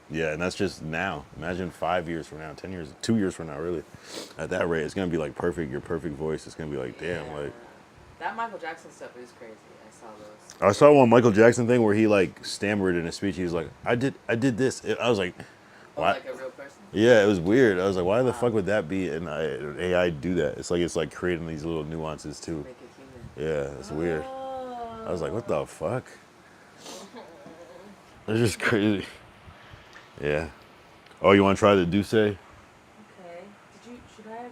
Yeah, and that's just now. Imagine 5 years from now, 10 years, 2 years from now, really. At that rate, it's gonna be like perfect. Your perfect voice. It's gonna be like, damn, like. That Michael Jackson stuff is crazy. I saw those. I saw one Michael Jackson thing where he like stammered in a speech. He was like, I did this. I was like, Oh, why? like a real person? Yeah, it was weird. I was like, why the fuck would that be? And AI do that. It's like creating these little nuances too. Make it human. Yeah, it's weird. Oh. I was like, what the fuck? It's just crazy. Yeah. Oh, you want to try the Douce? Okay. Should I have?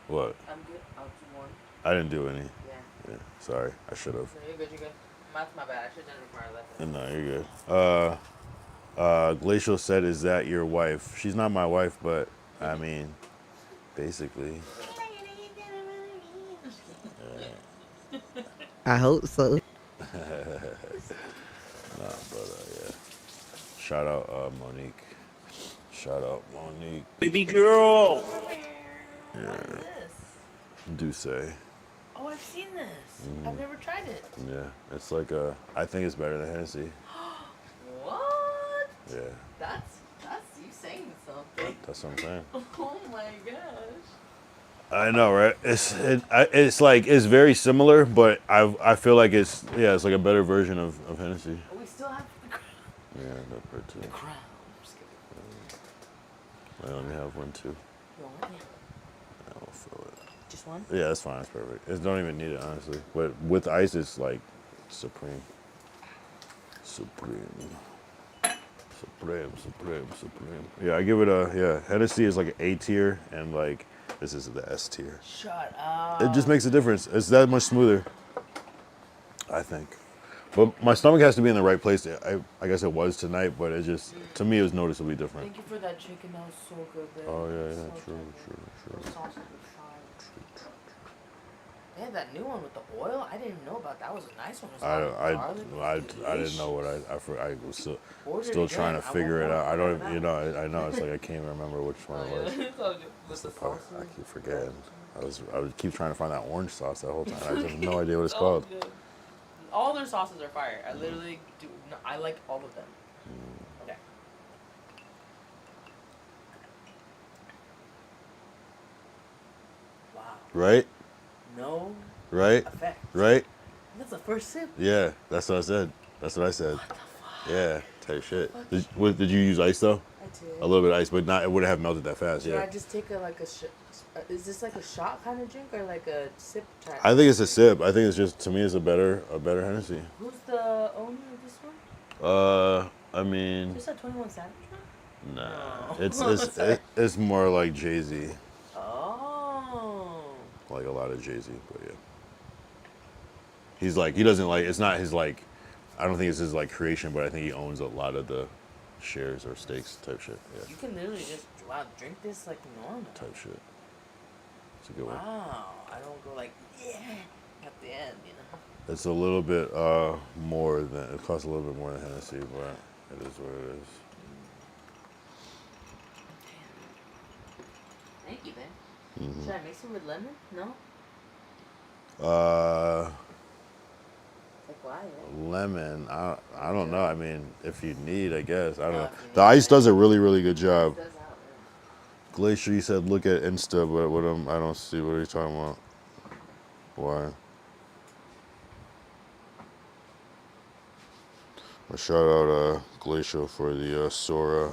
What? I'm good. I'll do one. I didn't do any. Yeah. Yeah, sorry. I should have. No, you're good, you're good. That's my bad. I should have done it before I left. No, you're good. Glacial said, is that your wife? She's not my wife, but I mean, basically. I hope so. Nah, but yeah. Shout out Monique. Shout out Monique. Baby girl. Yeah. This? Douce. Oh, I've seen this. I've never tried it. Yeah. It's like I think it's better than Hennessy. What? Yeah. That's you saying something. That's what I'm saying. Oh my gosh. I know, right? It's like it's very similar, but I feel like it's like a better version of Hennessy. We still have the crown. Yeah, that part too. The crown. I'm just kidding. Well, let me have one too. You want one? Yeah. I'll fill it. Just one? Yeah, that's fine. That's perfect. It don't even need it, honestly. But with ice, it's like supreme. Supreme. Yeah, I give it Hennessy is like an A tier, and like this is the S tier. Shut up. It just makes a difference. It's that much smoother. I think. But my stomach has to be in the right place. I guess it was tonight, but it just, to me, it was noticeably different. Thank you for that chicken. That was so good, babe. Oh, yeah, So true. Those sauces were fire. They had that new one with the oil. I didn't know about that. That was a nice one. It was I didn't know what I was Ordered still again. trying to I figure won't it out. I don't, order you know, I know it's like I can't remember which one it was. It's all good. With the Fuck, sauces. I keep forgetting. I would keep trying to find that orange sauce that whole time. I just have no idea what it's all called. good. All their sauces are fire. I literally do. No, I like all of them. Okay. Wow. Right? No Right? effect. Right? That's the first sip. Yeah, that's what I said. That's what I said. What the fuck? Yeah, type shit. Did you use ice though? I did. A little bit of ice, but not. It wouldn't have melted that fast. Should Yeah. I just take is this like a shot kind of drink or like a sip type? I think it's a sip. I think it's just, to me, it's a better Hennessy. Who's the owner of this one? I mean, Just a 21 Savage one? nah. No. It's more like Jay-Z, Oh. like a lot of Jay-Z, but yeah. He's like, he doesn't like. It's not his like. I don't think it's his like creation, but I think he owns a lot of the shares or stakes type shit. Yeah, You can literally just drink this like normal. type shit. It's a good one. Wow. I don't go like, yeah, at the end, you know? It's a little bit more than, it costs a little bit more than Hennessy, but it is what it is. Thank you, babe. Mm-hmm. Should I mix it with lemon? No? Like why? Right? Lemon. I don't know. I mean, if you need, I guess. I don't know. if you The need, ice does a really, really good job. It does out, Glacier, you said look at Insta, but what I don't see. What are you talking about? Why? A shout out Glacier for the Sora.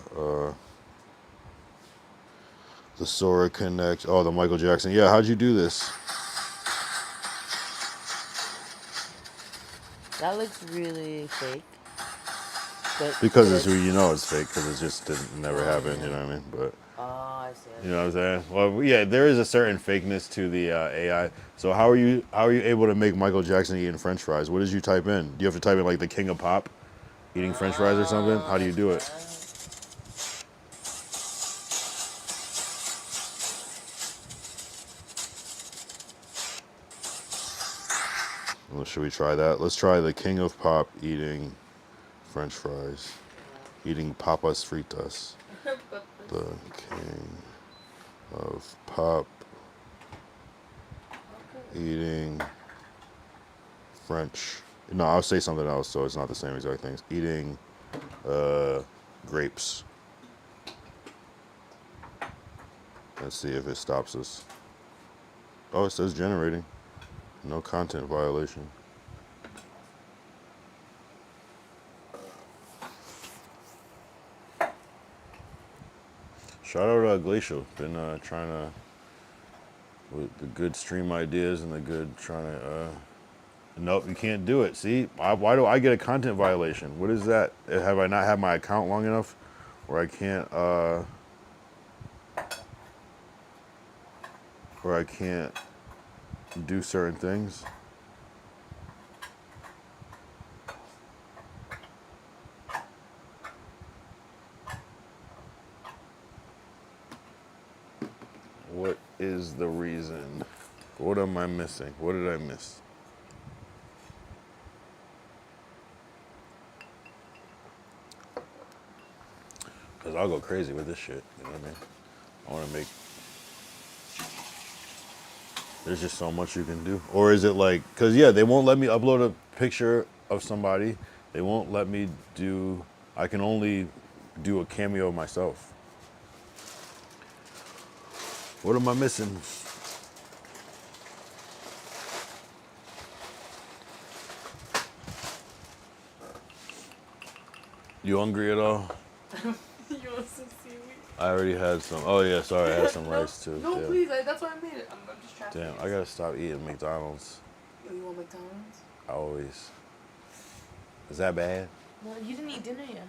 The Sora Connect. Oh, the Michael Jackson. Yeah, how'd you do this? That looks really fake. But Because it's, you know, it's fake because it just never happened. You know what I mean? But. Oh, I see. You know what I'm saying? Well, yeah, there is a certain fakeness to the AI. So how are you able to make Michael Jackson eating French fries? What did you type in? Do you have to type in like the King of Pop eating French fries or something? How do you do it? Well, should we try that? Let's try the King of Pop eating French fries, eating papas fritas. The King of Pop eating French. No, I'll say something else so it's not the same exact things. Eating grapes. Let's see if it stops us. Oh, it says generating. No content violation. Shout out Glacial. Been trying to, with the good stream ideas and the good trying to, nope, you can't do it. See, why do I get a content violation? What is that? Have I not had my account long enough where I can't, do certain things? What is the reason? What am I missing? What did I miss? Because I'll go crazy with this shit. You know what I mean? I want to make... There's just so much you can do. Or is it like... Because, yeah, they won't let me upload a picture of somebody. They won't let me do... I can only do a cameo of myself. What am I missing? You hungry at all? You want some seaweed? I already had some. Oh yeah, sorry, I had some rice too. No, Damn. please. That's why I made it. I'm just trying Damn, to. I gotta stop eating McDonald's. Oh, you want McDonald's? Always. Is that bad? No, you didn't eat dinner yet,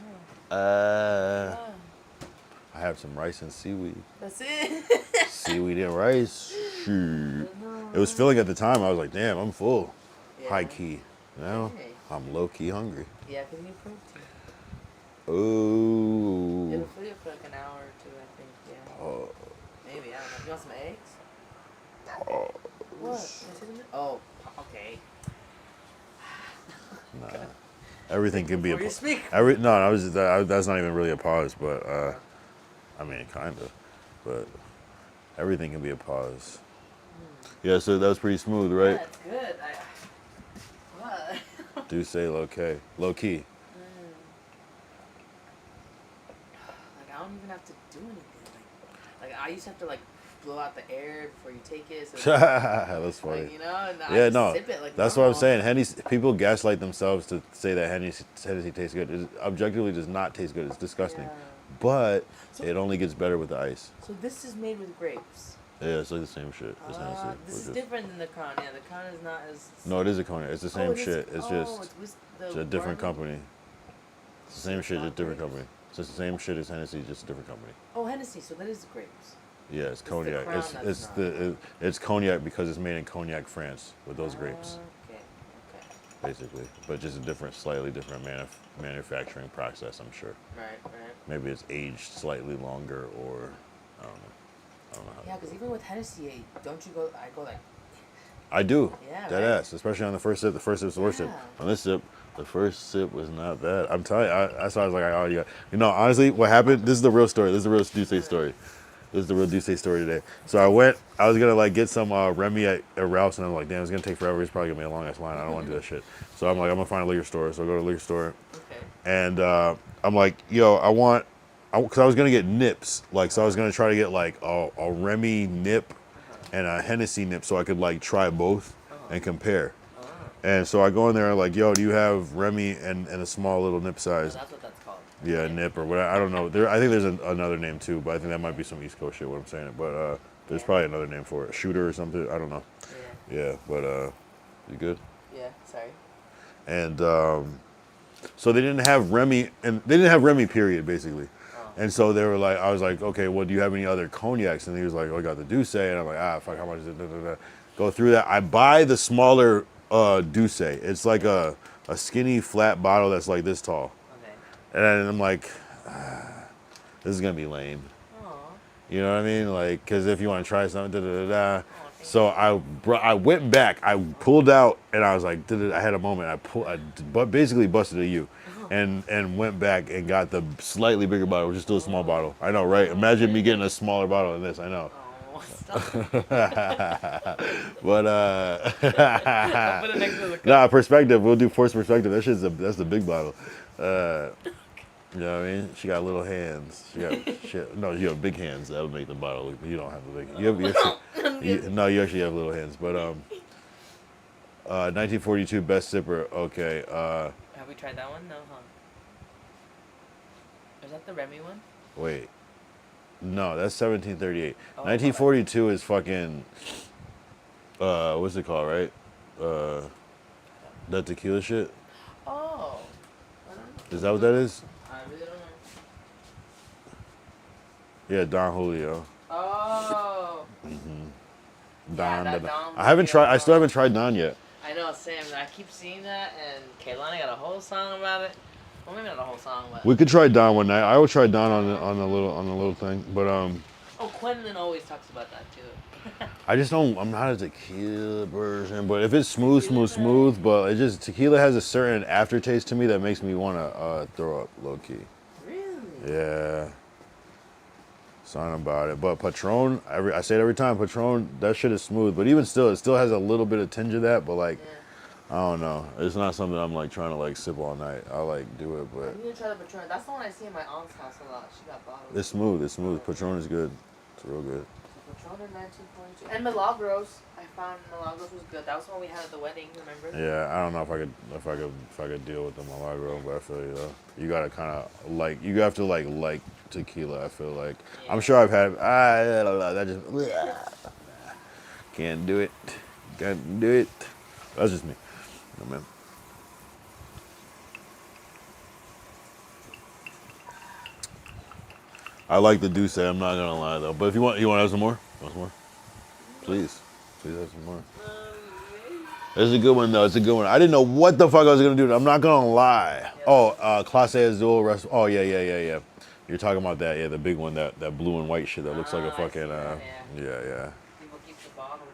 huh? Uh, Yeah. I have some rice and seaweed. That's it. Seaweed and rice. Shoot. It was filling at the time. I was like, damn, I'm full. Yeah. High key. You Now Hey. I'm low key hungry. Yeah, because you need protein. Oh. It'll fill you for like an hour or two, I think. Yeah. Maybe, I don't know. You want some eggs? What? Oh, okay. Nah. Everything can be a Before you speak. that's not even really a pause, but I mean kind of. But everything can be a pause. Yeah, so that was pretty smooth, right? Yeah, it's good. What? Do say low key. Low key. Like, I don't even have to do anything. Like I used to have to, like, blow out the air before you take it. So That's funny. like, you know, and I Yeah, just no. sip it like That's what I'm normal. saying. People gaslight themselves to say that Hennessy tastes good. It objectively does not taste good. It's disgusting. Yeah. But So- it only gets better with the ice. So this is made with grapes. Yeah, it's like the same shit. It's Hennessy. This is Just- different than the Crown. Yeah, the Crown is not as... No, it is a cognac. It's the same it is- shit. It's just with the it's a different bourbon? company. It's the same shit, not just different grapes. company. It's just the same shit as Hennessy, just a different company. Oh, Hennessy. So that is the grapes. Yeah, it's the cognac. Crown It's that's not. it's cognac because it's made in Cognac, France, with those grapes, Okay. basically. But just a slightly different manufacturing process, I'm sure. Right, right. Maybe it's aged slightly longer, or I don't know. I don't know how. Yeah, because even with Hennessy, don't you go... I go like... I do. Yeah, Dead right? ass, especially on the first sip. The first sip's the worst sip. Yeah. On this sip, the first sip was not bad. I'm telling you, that's why I was like, oh, yeah. You know, honestly, what happened? This is the real story. This is the real Duce story. This is the real Duce story today. So I was gonna like get some Remy at Ralph's, and I'm like, damn, it's gonna take forever. It's probably gonna be a long ass line. I don't want to do that shit. So I'm like, I'm gonna find a liquor store. So I go to the liquor store, Okay. and I'm like, yo, because I was gonna get nips. Like, so I was gonna try to get like a Remy nip and a Hennessy nip, so I could like try both and compare. And so I go in there and like, yo, do you have Remy and a small little nip So size? that's what that's called. Yeah, nip or whatever. I don't know. I think there's another name too, but I think that might be some East Coast shit. What I'm saying it, but there's probably another name for it, shooter or something. I don't know. Yeah. Yeah, but you good? Yeah, sorry. And so they didn't have Remy, and they didn't have Remy, period, basically. And so they were like, I was like, okay, well, do you have any other cognacs? And he was like, oh, I got the Douce, and I'm like, fuck, how much is it? Da, da, da. Go through that. I buy the smaller Douce. It's like a skinny flat bottle that's like this tall. Okay. And I'm like, this is gonna be lame. Aw. You know what I mean? Like, because if you want to try something, da da da da. So I went back. I pulled out, and I was like, I had a moment. But basically busted a U, and went back and got the slightly bigger bottle, which is still a small bottle. I know, right? Imagine me getting a smaller bottle than this. I know. Oh, stop. But Put it next to the cup. nah, perspective. We'll do forced perspective. That's the big bottle. You know what I mean? She got little hands. No, you have big hands. That'll make the bottle look. You don't have the big. You actually have little hands. But 1942 best sipper. Okay. Have we tried that one? No, huh? Is that the Remy one? Wait. No, that's 1738. Oh, 1942 is fucking. What's it called? Right. That tequila shit. Oh. Is that what that is? I really don't know. Yeah, Don Julio. Oh. Don. that Don. Don I haven't tried. I Julio. still haven't tried Don yet. I know, Sam. I keep seeing that, and Kaylani got a whole song about it. Well, maybe not a whole song, but... We could try Don one night. I would try Don on the little thing, but Oh, Quentin always talks about that, too. I just don't. I'm not a tequila person, but if it's smooth, but it just tequila has a certain aftertaste to me that makes me want to throw up low key. Really? Yeah. Something about it, but Patron. I say it every time. Patron, that shit is smooth, but even still, it still has a little bit of tinge of that. But like, Yeah. I don't know. It's not something I'm like trying to like sip all night. I like do it, I but need to try the Patron. That's the one I see in my aunt's house a lot. She got bottles. it's smooth. It's smooth. Patron is good. It's real good. Patron in 1942. And Milagros. I found Milagros was good. That was the one we had at the wedding, remember? Yeah, I don't know if I could deal with the Milagro, but I feel you though. You gotta kind of like, you have to like tequila. I feel like Yeah. I'm sure I've had that just can't do it. Can't do it. That's just me. No, man. I like the Douce. I'm not gonna lie though. But if you want to have some more? Want some more? Please have some more. It's a good one though. It's a good one. I didn't know what the fuck I was gonna do. I'm not gonna lie. Oh, Clase Azul rest. Oh yeah. You're talking about that? Yeah, the big one, that blue and white shit that looks like a fucking. Yeah. People keep the bottles.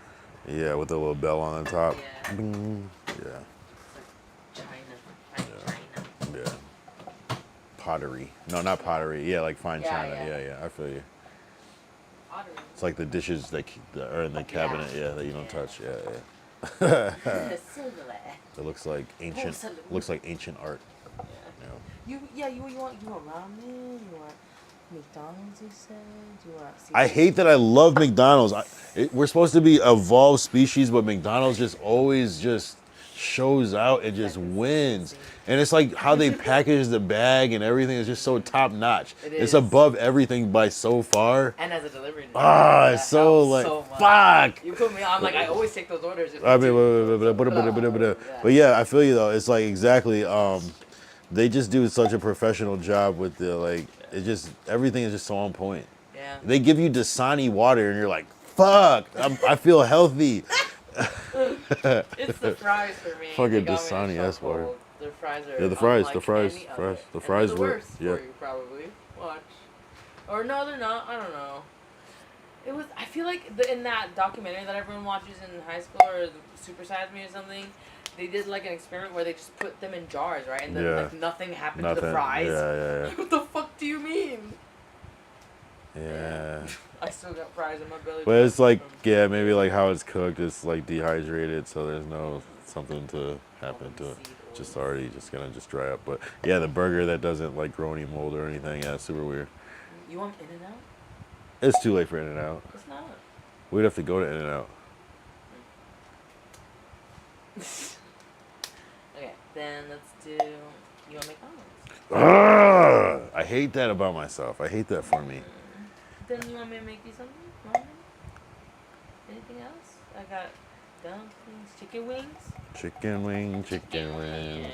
Yeah, with the little bell on the top. Yeah. Bing. Yeah. It's like China. Yeah. Pottery. No, not pottery. Yeah, like fine china. Yeah. Yeah. I feel you. Pottery. It's like the dishes that are in the cabinet. Yeah, that you don't touch. Yeah. Silver. It looks like ancient. Looks like ancient art. You want ramen? You want McDonald's? You said you want. I hate that I love McDonald's. We're supposed to be evolved species, but McDonald's just always just shows out and just wins. And it's like how they package the bag and everything is just so top notch. It's above everything by so far. And as a delivery. It's so like so fuck. You put me on. I'm like, I always take those orders. I mean, but yeah, I feel you though. It's like exactly. They just do such a professional job with the like. It just everything is just so on point. Yeah. They give you Dasani water and you're like, fuck, I feel healthy. It's the fries for me. Fucking Dasani ass water. The fries are. Yeah, the fries the were. worst Yeah. for you, probably. Watch. Or no, they're not. I don't know. It was. I feel like in that documentary that everyone watches in high school or Super Size Me or something, they did like an experiment where they just put them in jars, right? And then like nothing happened to the fries. Yeah. What the fuck do you mean? Yeah. I still got fries in my belly. But it's like, yeah, maybe like how it's cooked, it's like dehydrated, so there's no something to happen to it. Just already just gonna just dry up. But yeah, the burger that doesn't like grow any mold or anything, yeah, it's super weird. You want In-N-Out? It's too late for In-N-Out. It's not. We'd have to go to In-N-Out. Okay, then let's do. You want McDonald's? I hate that about myself. I hate that for me. Then you want me to make you something? Ramen? Anything else? I got dumplings, chicken wings. Chicken wing. Yeah,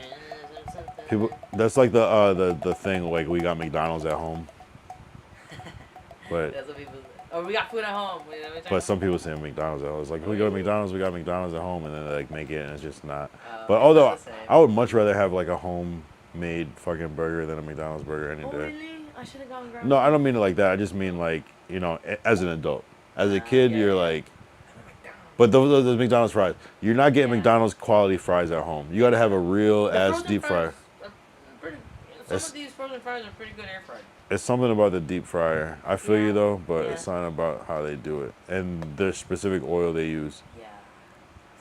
something. People, that's like the thing. Like we got McDonald's at home, but That's what people say. Oh, we got food at home. but some people say McDonald's. I was like, we go to McDonald's. We got McDonald's at home, and then they like make it, and it's just not. But it's although not the same. I would much rather have like a homemade fucking burger than a McDonald's burger any Oh, day. really? I should have gone grab. No, I don't mean it like that. I just mean like, you know, as an adult. As a kid, yeah, you're yeah. like, but those McDonald's fries, you're not getting McDonald's quality fries at home. You got to have a real The ass frozen deep fryer. fries are pretty, some of these frozen fries are pretty good air fried. It's something about the deep fryer. I feel you though, but Yeah. it's something about how they do it and the specific oil they use. Yeah,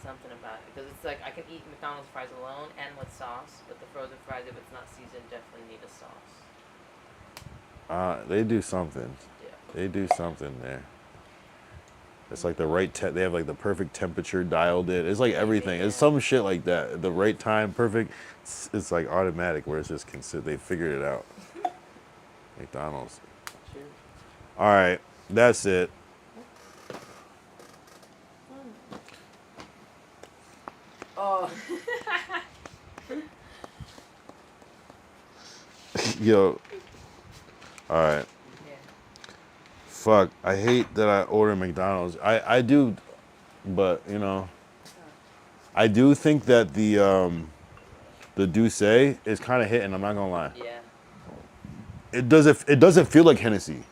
something about it because it's like I can eat McDonald's fries alone and with sauce, but the frozen fries, if it's not seasoned, definitely need a sauce. They do something. Yeah. They do something there. It's like the right they have like the perfect temperature dialed in. It's like everything. It's some shit like that. The right time, perfect. It's like automatic where it's just they figured it out. McDonald's. Sure. All right, that's it. Oh. Yo. All right. Yeah. Fuck. I hate that I order McDonald's. I do, but you know, I do think that the Douce is kind of hitting. I'm not gonna lie. Yeah. It doesn't feel like Hennessy.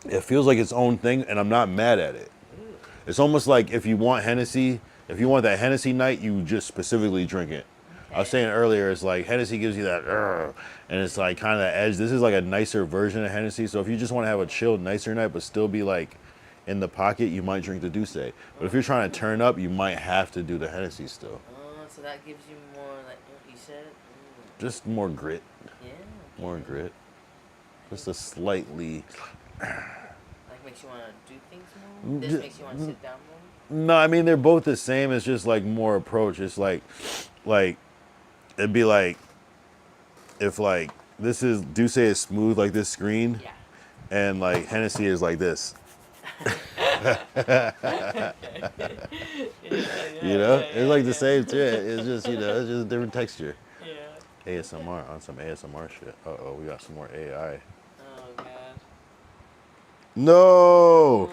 It feels like its own thing, and I'm not mad at it. It's almost like if you want Hennessy, if you want that Hennessy night, you just specifically drink it. I was saying earlier, it's like Hennessy gives you that, and it's like kind of that edge. This is like a nicer version of Hennessy. So if you just want to have a chilled, nicer night, but still be like in the pocket, you might drink the Douce. But if you're trying to turn up, you might have to do the Hennessy still. So that gives you more, like what you said. Just more grit. Yeah. More grit. Just a slightly. Like makes you want to do things more. This makes you want to sit down more. No, I mean they're both the same. It's just like more approach. It's like it'd be like if like this is Douce is smooth like this screen, Yeah. and like Hennessy is like this. You know, it's like the same shit. It's just it's just a different texture. Yeah. ASMR on some ASMR shit. Uh-oh, we got some more AI. Oh god. No.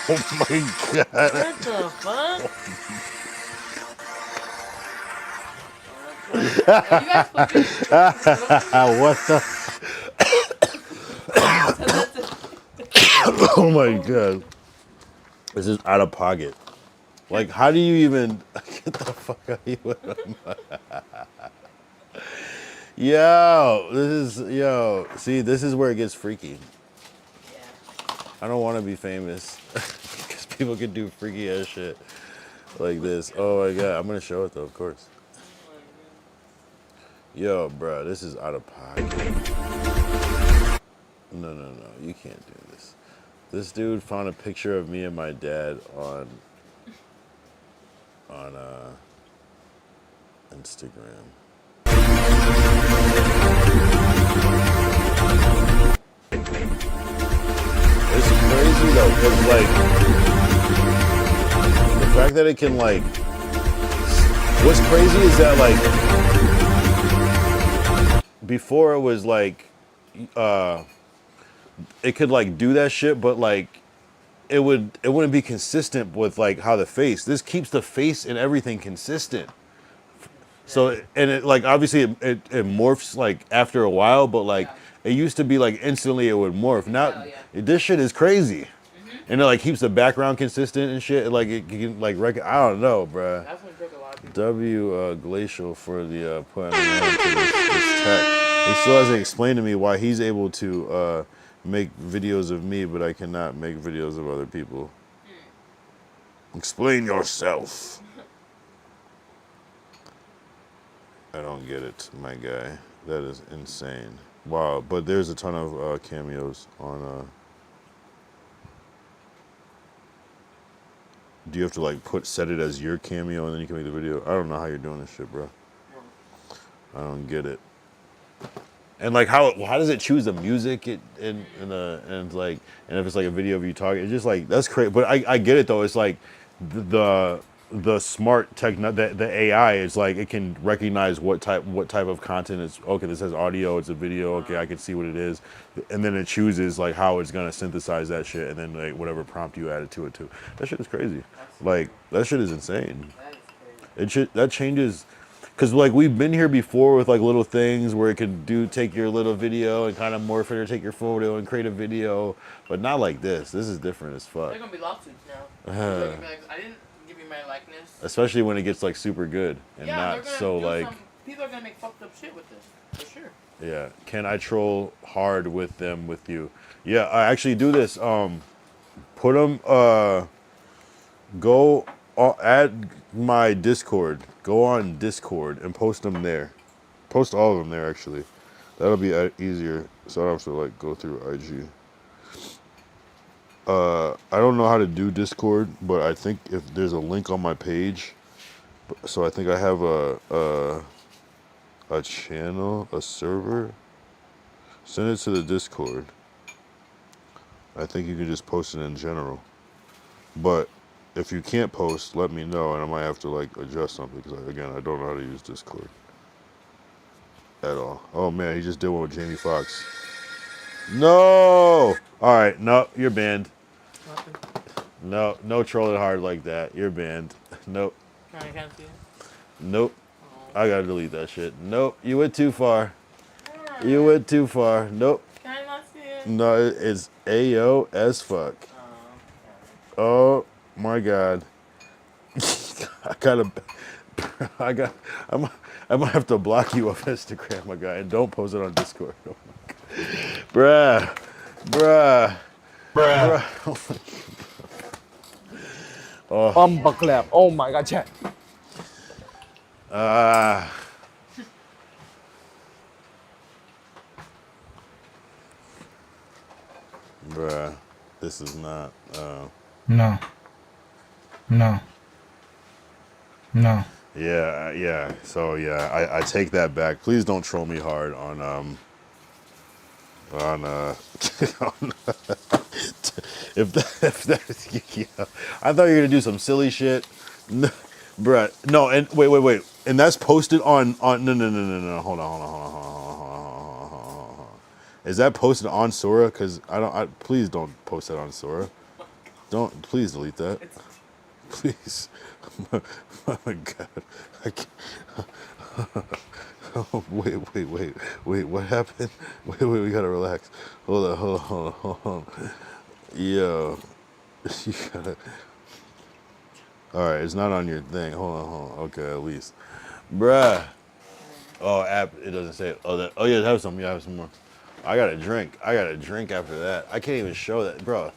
my god. What the fuck? You guys put this. What the? Oh my god. This is out of pocket. Like, how do you even get the fuck out of here? Yo, see, this is where it gets freaky. Yeah. I don't want to be famous because people can do freaky ass shit like this. Oh my god, I'm gonna show it though, of course. Yo, bro, this is out of pocket. No, you can't do this. This dude found a picture of me and my dad on Instagram. It's crazy though, because like the fact that it can like, what's crazy is that like before it was like it could like do that shit, but like it wouldn't be consistent with like how the face. This keeps the face and everything consistent. So and it like obviously it morphs like after a while, but like it used to be like instantly it would morph. Now this shit is crazy, and it like keeps the background consistent and shit. Like it can like I don't know, bruh. That's what took a lot of people. Glacial for the putting this tech. He still hasn't explained to me why he's able to make videos of me, but I cannot make videos of other people. Explain yourself. I don't get it, my guy. That is insane. Wow, but there's a ton of cameos on. Do you have to like set it as your cameo and then you can make the video? I don't know how you're doing this shit, bro. I don't get it. And like how does it choose the music and if it's like a video of you talking, it's just like that's crazy. But I get it though. It's like the smart the AI is like it can recognize what type of content is. Okay, this has audio, it's a video. Okay, I can see what it is, and then it chooses like how it's gonna synthesize that shit, and then like whatever prompt you added to it too. That shit is crazy. Like that shit is insane. That changes. Because like we've been here before with like little things where it can take your little video and kind of morph it or take your photo and create a video, but not like this. This is different as fuck. They're gonna be lawsuits now. They're gonna be like, I didn't give you my likeness. Especially when it gets like super good and not so like. People are gonna make fucked up shit with this, for sure. Yeah. Can I troll hard with you? Yeah, I actually do this. Put them. Go add my Discord. Go on Discord and post them there. Post all of them there, actually. That'll be easier, so I don't have to like go through IG. I don't know how to do Discord, but I think if there's a link on my page, so I think I have a channel, a server. Send it to the Discord. I think you can just post it in general, but if you can't post, let me know, and I might have to like adjust something because again, I don't know how to use Discord at all. Oh man, he just did one with Jamie Foxx. No. All right, no, you're banned. No trolling hard like that. You're banned. Nope. I can't see it. Nope. I gotta delete that shit. Nope. You went too far. You went too far. Nope. Can I not see it? No, it's AO as fuck. Oh my god. I might have to block you off Instagram, my guy, and don't post it on Discord. Oh my god. Bruh. Bumper clap. Oh my god, chat. Bruh. This is not. No. Yeah. So yeah, I take that back. Please don't troll me hard on if that yeah. I thought you were gonna do some silly shit. No, bruh. No, and wait. And that's posted on no. Hold on. Is that posted on Sora? Cause please don't post that on Sora. Don't please delete that. It's Please. Oh my God. I can't. Oh, wait. What happened? Wait. We gotta relax. Hold on. Yo, you gotta. All right, it's not on your thing. Hold on. Okay, at least, bruh. Oh, app. It doesn't say. Oh, that. Oh yeah, have some. Yeah, have some more. I got a drink. After that. I can't even show that, bro.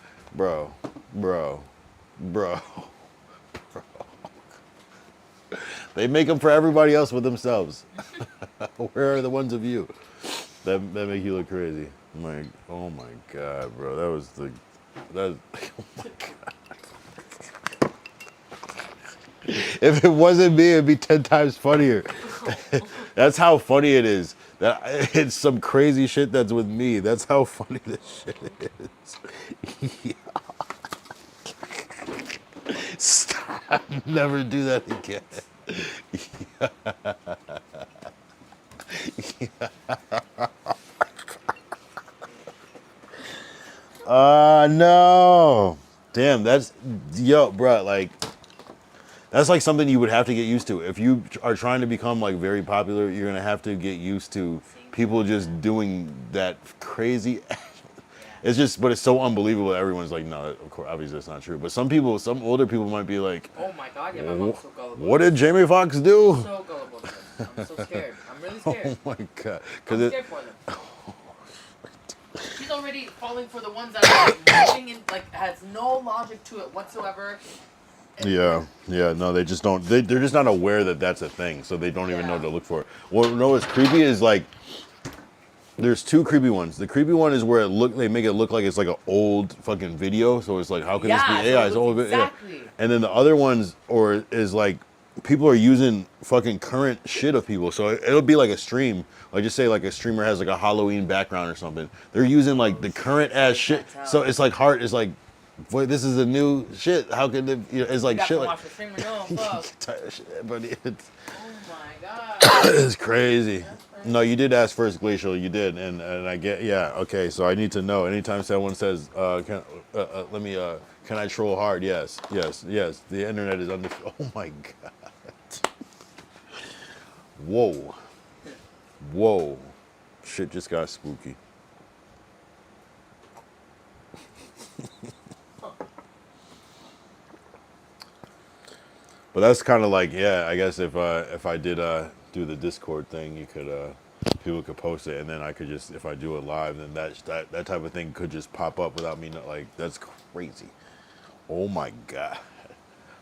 They make them for everybody else with themselves. Where are the ones of you that make you look crazy? Oh my God, bro. That was the that. Oh my God. If it wasn't me, it'd be 10 times funnier. That's how funny it is. That it's some crazy shit that's with me. That's how funny this shit is. Stop. Never do that again. No. Damn, that's yo, bro. Like, that's like something you would have to get used to. If you are trying to become like very popular, you're gonna have to get used to people just doing that crazy. It's just, but it's so unbelievable. Everyone's like, no, of course, obviously that's not true. But some people, some older people might be like, oh my God, yeah, my mom's so gullible. what did Jamie Foxx do? So gullible to them. I'm so scared. I'm really Oh scared. my God, I'm because scared for them. She's already falling for the ones that are moving in, like, has no logic to it whatsoever. Yeah, no, they just don't. They're just not aware that that's a thing, so they don't even know to look for it. Well, no, what's creepy is like, there's two creepy ones. The creepy one is where they make it look like it's like an old fucking video, so it's like, how can this be AI? So It's old. exactly. Yeah. And then the other ones, is like, people are using fucking current shit of people, so it'll be like a stream. Like, just say like a streamer has like a Halloween background or something. They're using like the current ass shit, so it's like hard. It's like, boy, this is the new shit. How can it? You know, it's like shit. Like, but it's, oh my God. it's crazy. No, you did ask first, Glacial. You did, and I get, yeah, okay. So I need to know. Anytime someone says, can I troll hard? Yes. The internet is under. Oh my God. Whoa. Shit just got spooky. But that's kind of like, yeah, I guess if I did do the Discord thing, you could people could post it, and then I could just, if I do it live, then that type of thing could just pop up without me like, that's crazy. Oh my God.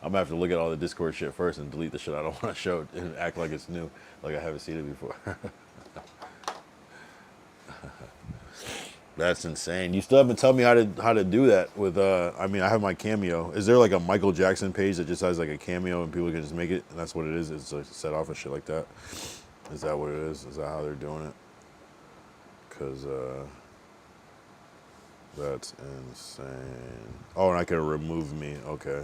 I'm gonna have to look at all the Discord shit first and delete the shit I don't want to show and act like it's new, like I haven't seen it before. That's insane. You still haven't told me how to do that with I mean, I have my cameo. Is there like a Michael Jackson page that just has like a cameo and people can just make it and that's what it is? It's like set off and shit like that. Is that what it is? Is that how they're doing it? Cause that's insane. Oh, and I can remove me. Okay.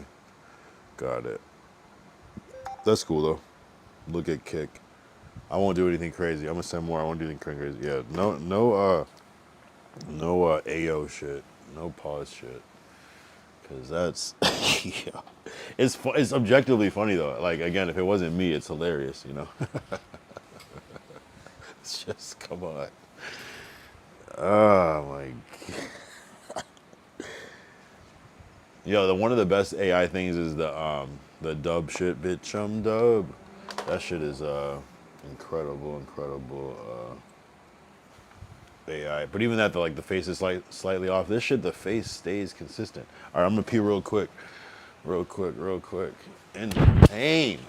Got it. That's cool though. Look at Kick. I won't do anything crazy. I'm gonna send more. I won't do anything crazy. Yeah. No AO shit. No pause shit. Cause that's yeah. It's objectively funny though. Like, again, if it wasn't me, it's hilarious, you know. It's just, come on. Oh my God. Yo, one of the best AI things is the dub shit, bitch. Dub. That shit is incredible. AI. But even that, the face is slightly off. This shit, the face stays consistent. All right, I'm gonna pee real quick. Insane.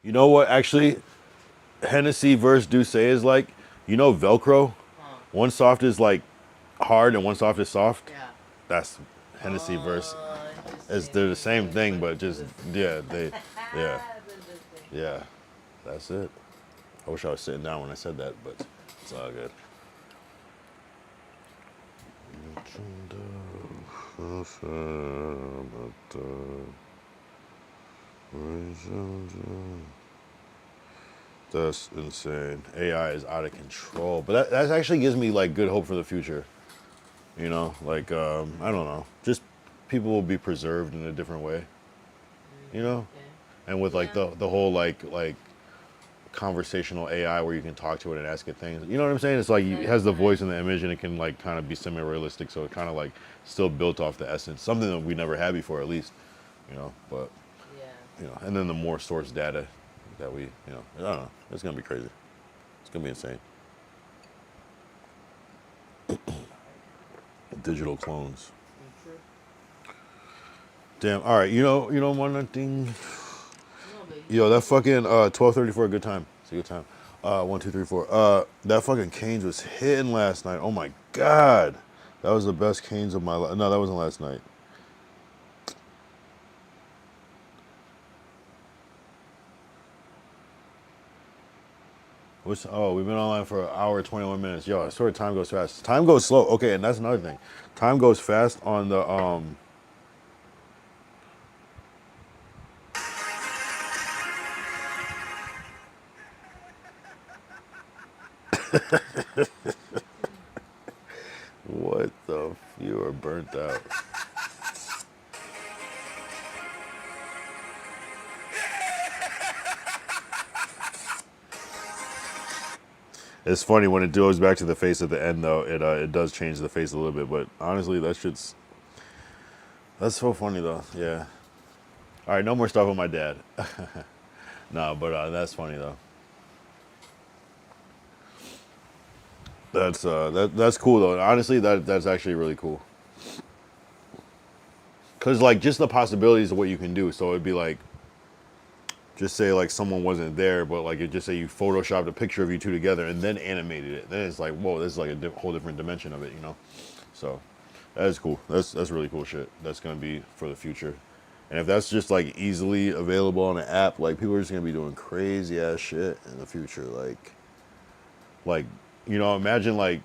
You know what? Actually, Hennessy versus Douce is like, you know, Velcro. One soft is like hard and one soft is soft. Yeah. That's Hennessy versus. They're the same thing, but just yeah, yeah. That's it. I wish I was sitting down when I said that, but it's all good. That's insane. AI is out of control, but that actually gives me like good hope for the future. You know, like I don't know, just people will be preserved in a different way. You know, and with like the whole like conversational AI where you can talk to it and ask it things. You know what I'm saying? It's like it has the voice and the image, and it can like kind of be semi-realistic, so it kind of like still built off the essence, something that we never had before, at least. You know, but you know, and then the more source data that we, you know, I don't know, it's gonna be crazy. It's gonna be insane. Digital clones. Damn. All right. You know one thing. Yo, that fucking 12:34 a good time. It's a good time. 1, 2, 3, 4. That fucking Canes was hitting last night. Oh my god, that was the best Canes of my life. No, that wasn't last night. We've been online for 1 hour 21 minutes. Yo, I swear time goes fast. Time goes slow. Okay, and that's another thing. Time goes fast on the What the you are burnt out. It's funny when it goes back to the face at the end, though. It does change the face a little bit, but honestly, that's so funny though. Yeah. All right, no more stuff with my dad. No, but that's funny though. That's cool though. Honestly, that's actually really cool. Cause like just the possibilities of what you can do. So it'd be like, just say like someone wasn't there, but like it just say you photoshopped a picture of you two together and then animated it. Then it's like, whoa, this is like a whole different dimension of it, you know. So that is cool. That's really cool shit. That's gonna be for the future. And if that's just like easily available on an app, like people are just gonna be doing crazy ass shit in the future. Like, you know, imagine like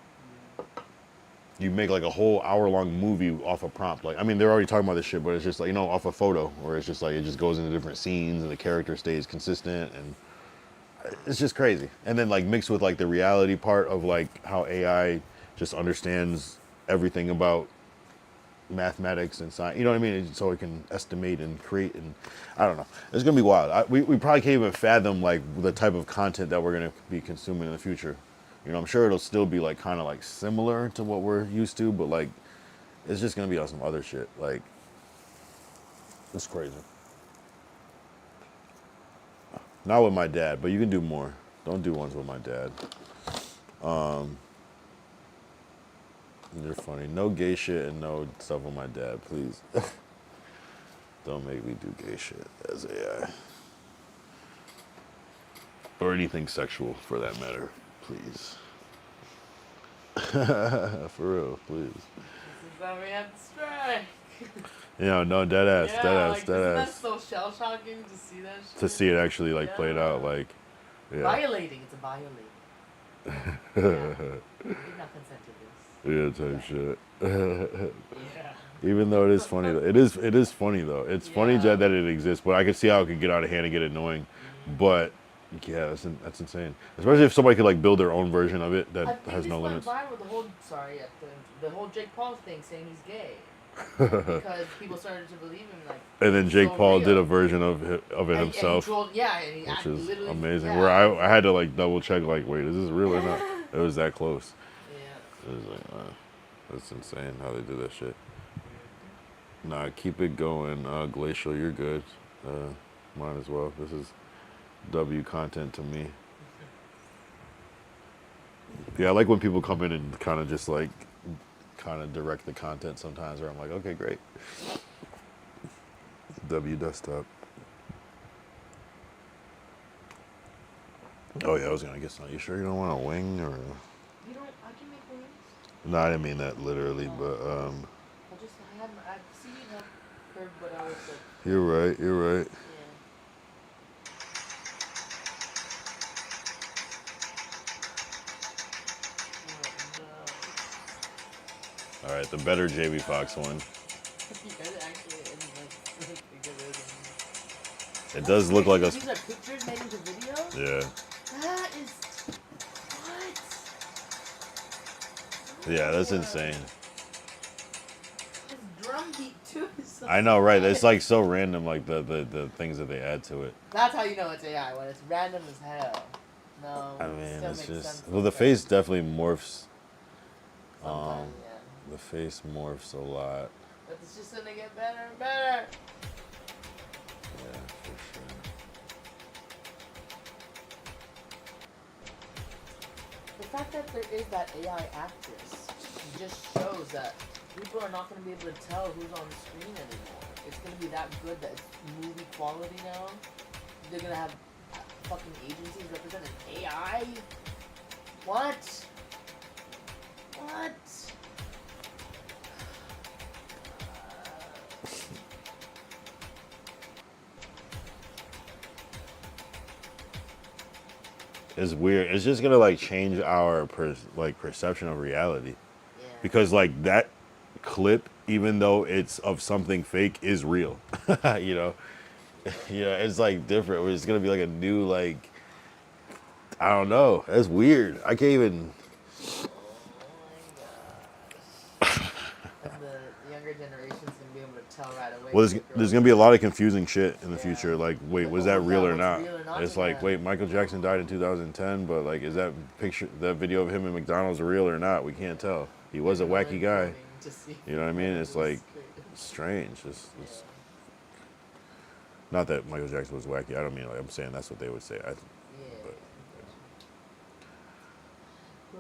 you make like a whole hour-long movie off a prompt. Like, I mean, they're already talking about this shit, but it's just like, you know, off a photo, where it's just like it just goes into different scenes and the character stays consistent, and it's just crazy. And then like mixed with like the reality part of like how AI just understands everything about mathematics and science. You know what I mean? So it can estimate and create, and I don't know. It's gonna be wild. We probably can't even fathom like the type of content that we're gonna be consuming in the future. You know, I'm sure it'll still be like kind of like similar to what we're used to, but like it's just gonna be on some other shit. Like it's crazy. Not with my dad, but you can do more. Don't do ones with my dad. You're funny. No gay shit and no stuff with my dad, please. Don't make me do gay shit as AI. Or anything sexual for that matter. Please. For real, please. This is how we have to strike. Yeah, no, dead ass, Yeah, dead ass, like, dead isn't ass. that so shell shocking to see that shit? To see it actually like played out, like, yeah. Violating, it's a violating. Yeah. You did not consent to this. Yeah, type shit. Yeah. Even though it is funny, though. It is funny though. It's funny that it exists, but I can see how it could get out of hand and get annoying. But yeah, that's insane. Especially if somebody could like build their own version of it that has no limits. I think this went viral, the whole Jake Paul thing saying he's gay. Because people started to believe him, like. And then Jake Paul real. did a version of it himself, and he which is amazing. Yeah. Where I had to like double check, like, wait, is this real or not? It was that close. Yeah. It was like, that's insane how they do that shit. Nah, keep it going. Glacial, you're good. Mine as well. This is W content to me. Yeah, I like when people come in and kind of just like, kind of direct the content sometimes, where I'm like, okay, great. W desktop. Oh yeah, I was gonna get some. You sure you don't want a wing or? You don't. I can make wings. No, I didn't mean that literally, but I've seen you have heard what I was like. you're right. You're right. Yeah. All right, the better JB Fox one. You guys actually It does look like a. These are pictures made into videos? Yeah. That is what? Yeah, that's insane. This drum beat too is so I know, right? It's like so random, like the things that they add to it. That's how you know it's AI, when it's random as hell. No. I mean, still it's makes just sense well, the sometimes. face definitely morphs. Sometimes, yeah. The face morphs a lot. But it's just gonna get better and better. Yeah, for sure. The fact that there is that AI actress just shows that people are not going to be able to tell who's on screen anymore. It's going to be that good that it's movie quality now. They're going to have fucking agencies representing AI? What? What? It's weird. It's just gonna like change our perception of reality, Yeah. because like that clip, even though it's of something fake, is real. You know, yeah, it's like different. It's gonna be like a new like. I don't know. That's weird. I can't even. And the younger generation's gonna be able to tell right away. Well, if the there's girl- gonna be a lot of confusing shit in the Yeah. future. Like, wait, Like, was oh, that yeah, real or what's not? real or not It's to like, that? wait, Michael Jackson died in 2010, but like, is that picture, that video of him in McDonald's real or not? We can't tell. He was a They're wacky guy. encoding to see You know what I mean? what It's was like created. strange. It's Yeah. not that Michael Jackson was wacky. I don't mean like I'm saying that's what they would say. Yeah. But,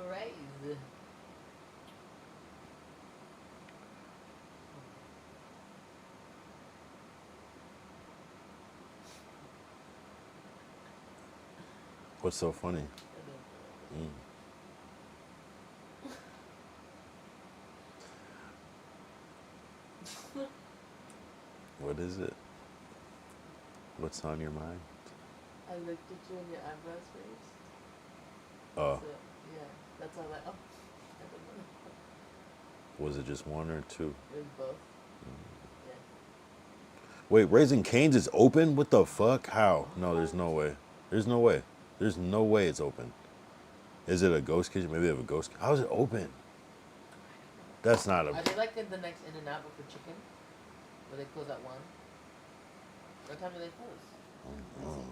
Crazy. what's so funny? Mm. What is it? What's on your mind? I looked at you and your eyebrows raised. Oh, So, yeah, that's all I. Oh, I don't know. was it just one or two? It was both. Yeah. Wait, Raising Cane's is open? What the fuck? How? No, there's no way. There's no way. There's no way it's open. Is it a ghost kitchen? Maybe they have a ghost. How is it open? That's not Are a. they like in the next In and Out but for chicken? Where they close at 1? What time do they close? Oh,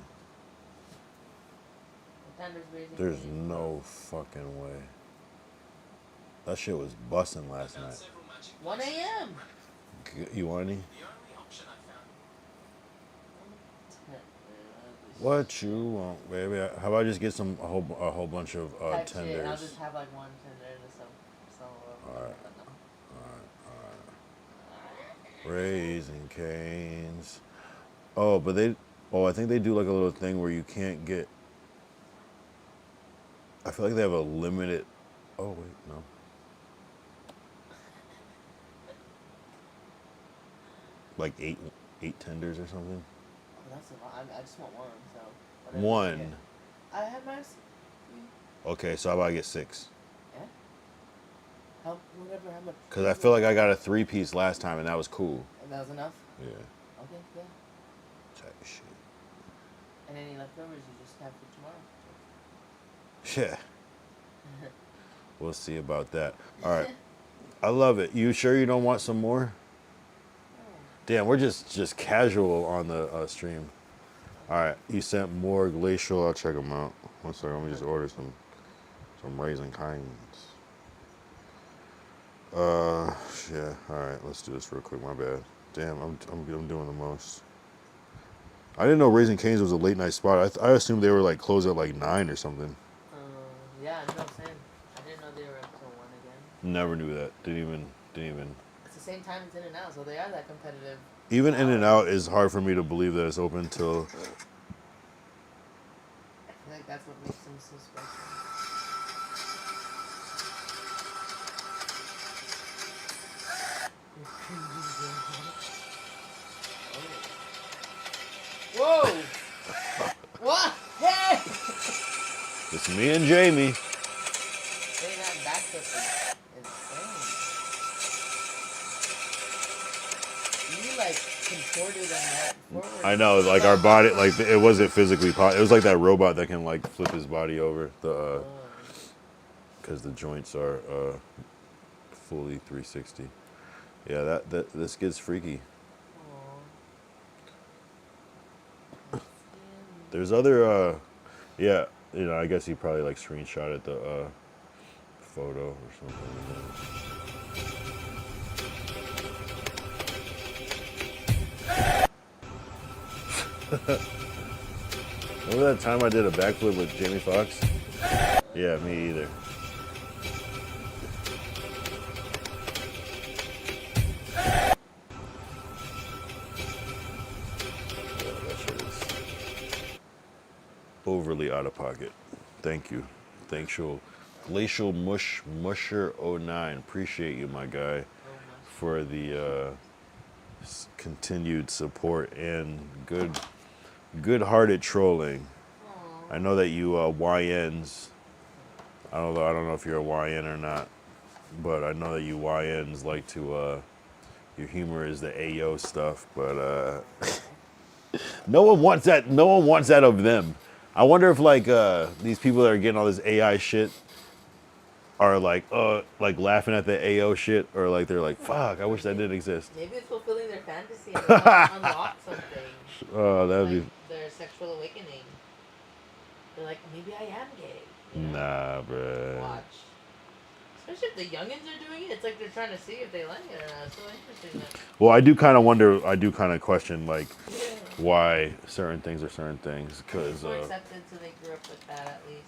What time does Raising there's Cane's no fucking way. That shit was busting last night. 1 a.m. You want any? What you want, baby? How about I just get a whole bunch of Type shit, and I'll tenders? just have like one tender and some Alright. Raising Cane's. Oh, but I think they do like a little thing where you can't get. I feel like they have a limited. Oh wait, no. Like eight tenders or something. Oh, that's a lot. I just want one, so. whatever I One. get. I had my. Okay, so how about I get 6? Yeah. How much? Cause I feel like I got a 3-piece last time and that was cool. And that was enough? Yeah. Okay, yeah. Type shit. And any leftovers you just have for tomorrow. Yeah. We'll see about that. All right. I love it. You sure you don't want some more? Damn, we're just casual on the stream. All right. You sent more glacial. I'll check them out. One second. Let me just order some Raising Cane's. Yeah. All right. Let's do this real quick. My bad. Damn, I'm doing the most. I didn't know Raising Cane's was a late night spot. I assumed they were like closed at like 9 or something. Yeah, I know what I'm saying. I didn't know they were up till 1 again. Never knew that. Didn't even. It's the same time as In and Out, so they are that competitive. Even In and Out is hard for me to believe that it's open till. I feel like that's what makes him so special. Whoa! What? Hey! It's me and Jamie. Hey, that backflip is insane. You like contorted and went forward. I know, like our body, like it wasn't physically possible. It was like that robot that can like flip his body over the, because the joints are fully 360. Yeah, that this gets freaky. There's other, yeah, you know, I guess he probably like screenshotted the photo or something. Remember that time I did a backflip with Jamie Foxx? Yeah, me either. That shit is overly out of pocket. Thank you. Thanks, Glacial Musher 09. Appreciate you, my guy, for the continued support and good-hearted trolling. I know that you YNs, I don't know if you're a YN or not, but I know that you YNs like to, your humor is the Ayo stuff, but no one wants that of them. I wonder if like these people that are getting all this AI shit are like laughing at the Ayo shit, or like they're like, fuck, I wish that didn't exist. Maybe it's fulfilling their fantasy and unlock something. Oh, that'd like be their sexual awakening. They're like, maybe I am gay. nah, bruh. Watch. Especially if the youngins are doing it, it's like they're trying to see if they like it or not. It's so interesting. Well, I do kind of wonder. I do kind of question like why certain things are certain things, because more accepted, so they grew up with that at least.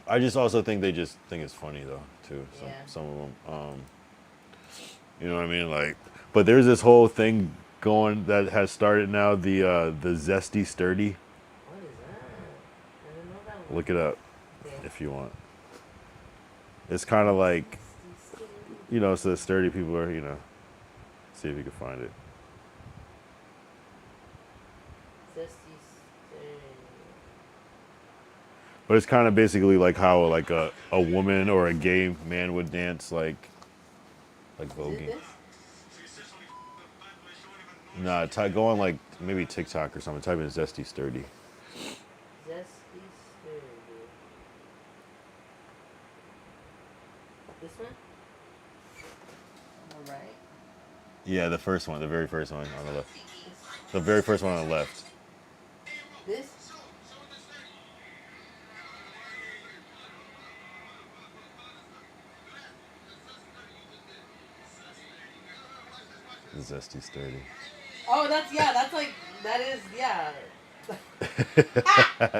I just also think they just think it's funny though too. Some of them, you know what I mean? Like, but there's this whole thing going that has started now. The Zesty Sturdy. What is that? I didn't know that one. Look it up if you want. It's kind of like, you know, so the sturdy people are, you know, see if you can find it. Zesty Sturdy. But it's kind of basically like how like a woman or a gay man would dance, like voguing. Nah, go on like maybe TikTok or something. Type in Zesty Sturdy. Zesty Sturdy. This one? All right. Yeah, the first one, the very first one on the left. The very first one on the left. This? The Zesty Sturdy. Oh, that's like, that is, yeah.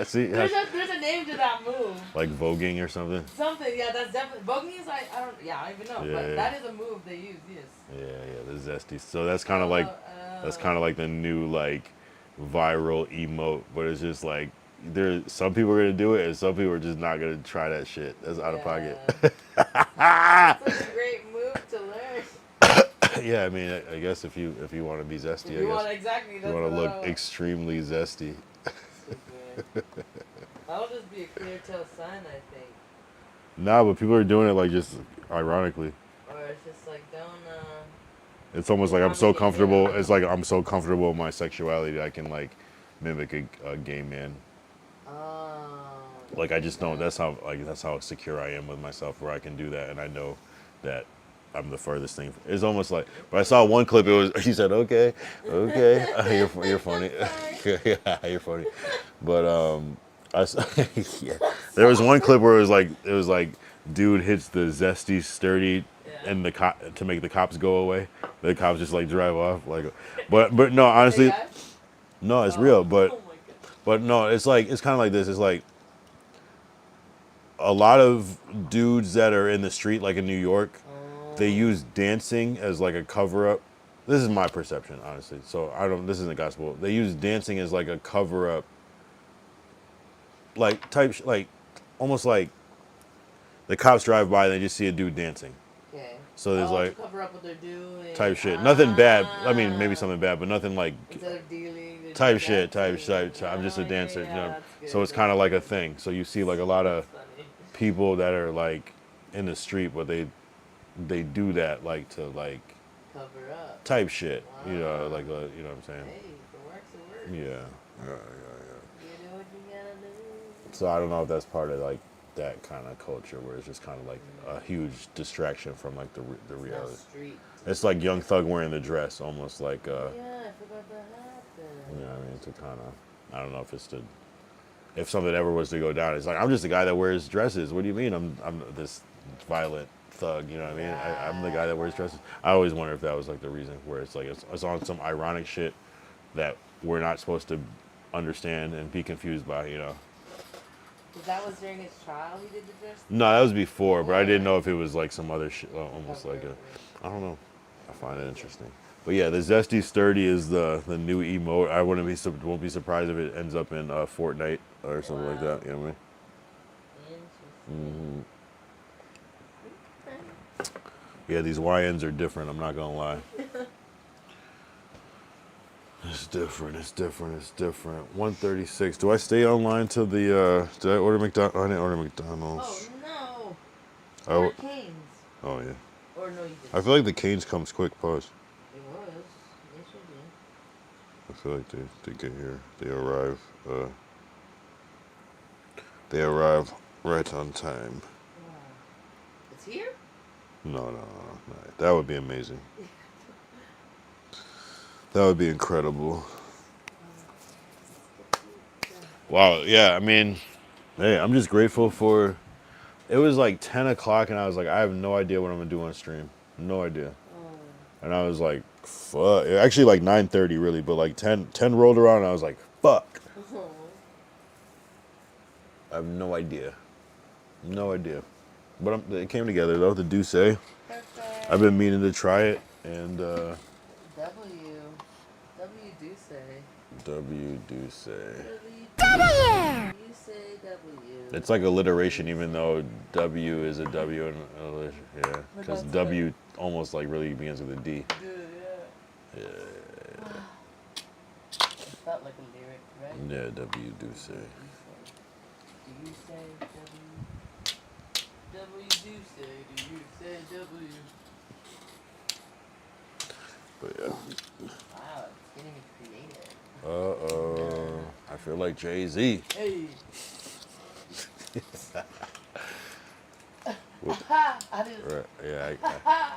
See, There's a name to that move. like voguing or something. Something, yeah, that's definitely, voguing is like, I don't even know, Yeah, but yeah. that is a move they use, yes. Yeah, the Zesty. So that's kind of like the new like viral emote, but it's just like some people are gonna do it and some people are just not gonna try that shit. That's out of pocket. That's like a great move to learn. Yeah, I mean, I guess if you want to be zesty, You want I guess exactly. you want to look extremely zesty. That'll just be a clear tell sign, I think. Nah, but people are doing it like just ironically. Or it's just like It's almost like I'm so comfortable. It's like I'm so comfortable with my sexuality I can like mimic a gay man. Like I just know that's how secure I am with myself, where I can do that, and I know that I'm the furthest thing. It's almost like, but I saw one clip. It was he said, "Okay, you're funny, yeah, you're funny," but yeah. There was one clip where it was like dude hits the Zesty Sturdy and the cop to make the cops go away. The cops just like drive off like, but no, honestly, no, it's real. But no, it's kind of like this. It's like a lot of dudes that are in the street, like in New York, they use dancing as like a cover up. This is my perception, honestly. So this isn't gospel. They use dancing as like a cover up, like almost like the cops drive by and they just see a dude dancing. Okay. So there's like to cover up what they're doing. type shit. Nothing bad. I mean, maybe something bad, but nothing like Instead of dealing. They're type just shit. dancing. I'm just a dancer. Yeah, You know. that's good, So it's that's kind of like a good. thing. So you see like a lot of Funny. people that are like in the street, but they do that like to like Cover up. type shit. You know, Wow. like you know what I'm saying? Hey, if it works, it works. Yeah. Yeah. You do what you gotta do. So I don't know if that's part of like that kind of culture where it's just kind of like a huge distraction from like the It's not reality. street. It's like Young Thug wearing the dress, almost like Yeah, I forgot that happened. you know what I mean, to kind of I don't know if it's to if something ever was to go down. It's like I'm just a guy that wears dresses. What do you mean I'm this violent thug? You know what I mean? I'm the guy that wears dresses. I always wonder if that was like the reason where it's like it's on some ironic shit that we're not supposed to understand and be confused by. You know. Because that was during his trial he did the dress? No, that was before, but I didn't know if it was like some other shit, almost like a, I don't know. I find it interesting. But yeah, the Zesty Sturdy is the new emote. I won't be surprised if it ends up in Fortnite or something like that. You know what I mean? Yeah, these YNs are different. I'm not gonna lie. It's different. It's different. It's different. 136. Do I stay online to the? Did I order McDonald? I didn't order McDonald's. Oh, no. Oh, Or Canes. oh yeah. Or no, you didn't. I feel like the Canes comes quick. Pause. It was. Yes, it did. I feel like they get here. They arrive right on time. Wow. It's here? No. That would be amazing. That would be incredible. Wow. Yeah. I mean, hey, I'm just grateful for. It was like 10 o'clock, and I was like, I have no idea what I'm gonna do on stream. No idea. And I was like, fuck. Actually, like 9:30, really, but like 10 rolled around, and I was like, fuck. I have no idea. No idea. But it came together, though, the Douce. Perfect. I've been meaning to try it, and W do say. W Douce. You say W. It's like alliteration, even though W is a W in English. Yeah, because W almost like really begins with a D. Yeah. It felt like a lyric, right? Yeah, W Douce. Do you say W? W do say. Do you say W? But yeah. Wow, it's getting me creative. Uh-oh. I feel like Jay-Z. Hey. I didn't. Right. Yeah,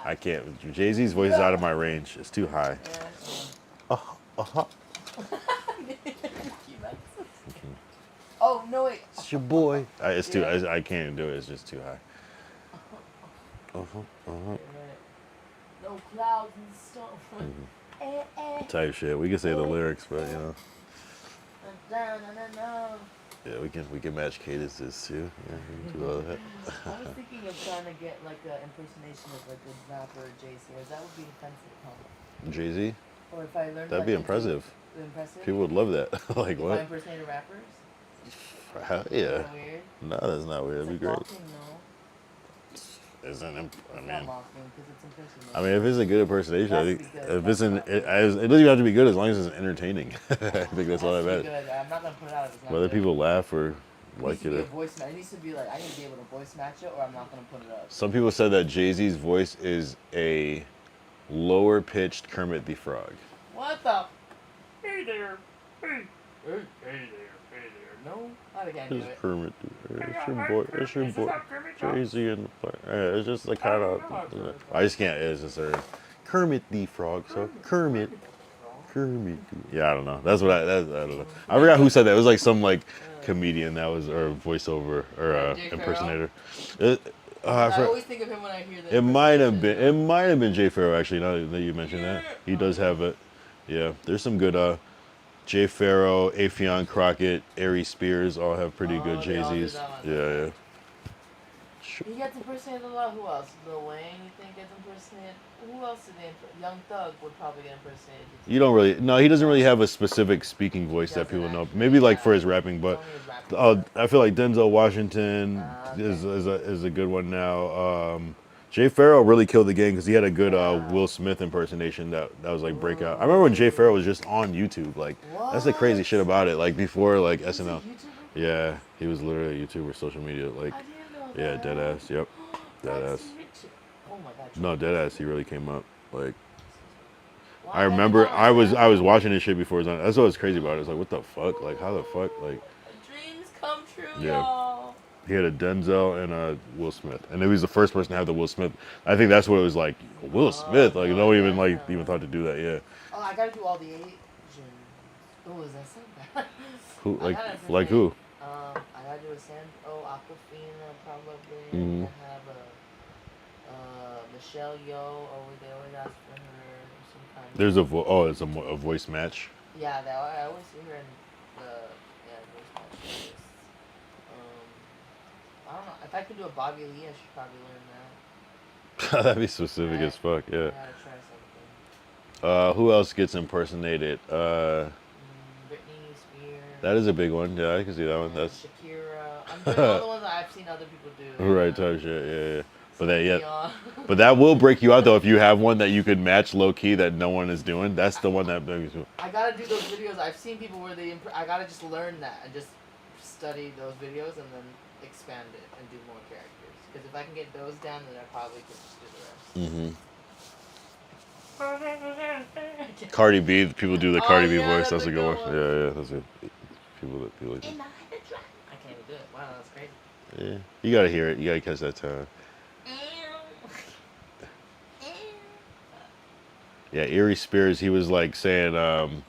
I can't. Jay-Z's voice is out of my range. It's too high. Oh no wait. It's your boy. It's too. I can't do it. It's just too high. No clouds and storm. Type shit. We can say the lyrics, but you know. No. Yeah, we can match cadences too. Yeah, we can do all that. I was thinking of trying to get like an impersonation of like a rapper Jay-Z, or that would be offensive, huh? Jay-Z. Or if I learned. That'd be impressive. Impressive. People would love that. Like If I what? impersonated rappers. Hell, yeah. Is that weird? No, that's not weird. That'd be great. Mocking, no. Isn't it? I It's not mean. mocking because it's impersonation. I mean, if it's a good impersonation, I It has think to be good. if it's it doesn't even have to be good as long as it's entertaining. I think that's all that It has to be matters. good. I'm not gonna put it out if it's not Whether good. people laugh or It needs like to be a it. voice match. It needs to be like I need to be able to voice match it, or I'm not gonna put it up. Some people said that Jay-Z's voice is a lower pitched Kermit the Frog. What the? Hey there. Hey there. Hey there. No, I can't do It's it. Kermit. It's your boy. It's your boy. Jay-Z and it's just the kind of. I just can't. It's just a Kermit the Frog. So Kermit. Yeah, I don't know. That's what I don't know. I forgot who said that. It was like some like comedian that was or voiceover or Jay impersonator. I always think of him when I hear that. It might have been. It might have been Jay Farrow actually. Now that you mentioned that, he does have it. Yeah, there's some good. Jay Farrow, Afion Crockett, Ari Spears all have pretty good they all do Jay-Z's. that one. Yeah. He gets impersonated a lot. Who else? Lil Wayne, you think gets impersonated? Who else did they? Young Thug would probably get impersonated. You don't really. No, he doesn't really have a specific speaking voice that people know. Maybe like for his rapping, but Oh, I feel like Denzel Washington is a good one now. Jay Farrell really killed the game because he had a good Will Smith impersonation that was like breakout. I remember when Jay Farrell was just on YouTube. Like that's the crazy shit about it. Like before like SNL. Yeah, he was literally a YouTuber, social media. Like I didn't know yeah, that. dead ass. Yep, dead ass. Oh my god. No, dead ass. He really came up. Like Wow, I remember I was watching this shit before it was on. That's what was crazy about it. It's like what the fuck? Like how the fuck? Like Dreams come true, Yeah. y'all. he had a Denzel and a Will Smith, and he was the first person to have the Will Smith. I think that's what it was like. Will Smith, like no one even thought to do that. Yeah, Oh, I gotta do all the Asian. Oh, is that so bad? who I gotta like say, who? I gotta do a Aquafina probably. Mhm. I have a Michelle Yeoh. They always ask for her some kind of. There's it's a voice match. Yeah, I always see her in the voice matches. I don't know if I could do a Bobby Lee. I should probably learn that. That'd be specific as fuck. I Yeah. gotta try something. Who else gets impersonated? Britney Spears. That is a big one. Yeah, I can see that one. That's Shakira. I'm doing all the ones that I've seen other people do. right type shit. Yeah, yeah. But that Leon. but that will break you out though if you have one that you could match low key that no one is doing. That's the one that brings you. I gotta do those videos. I've seen people where I gotta just learn that and just study those videos and then expand it and do more characters. Because if I can get those down, then I probably could just do the rest. Cardi B, people do the Cardi B voice. That's a good one. one. Yeah, that's it. People like that. I can't even do it. Wow, that's crazy. Yeah, you gotta hear it. You gotta catch that tone. Yeah, Eerie Spears. He was like saying,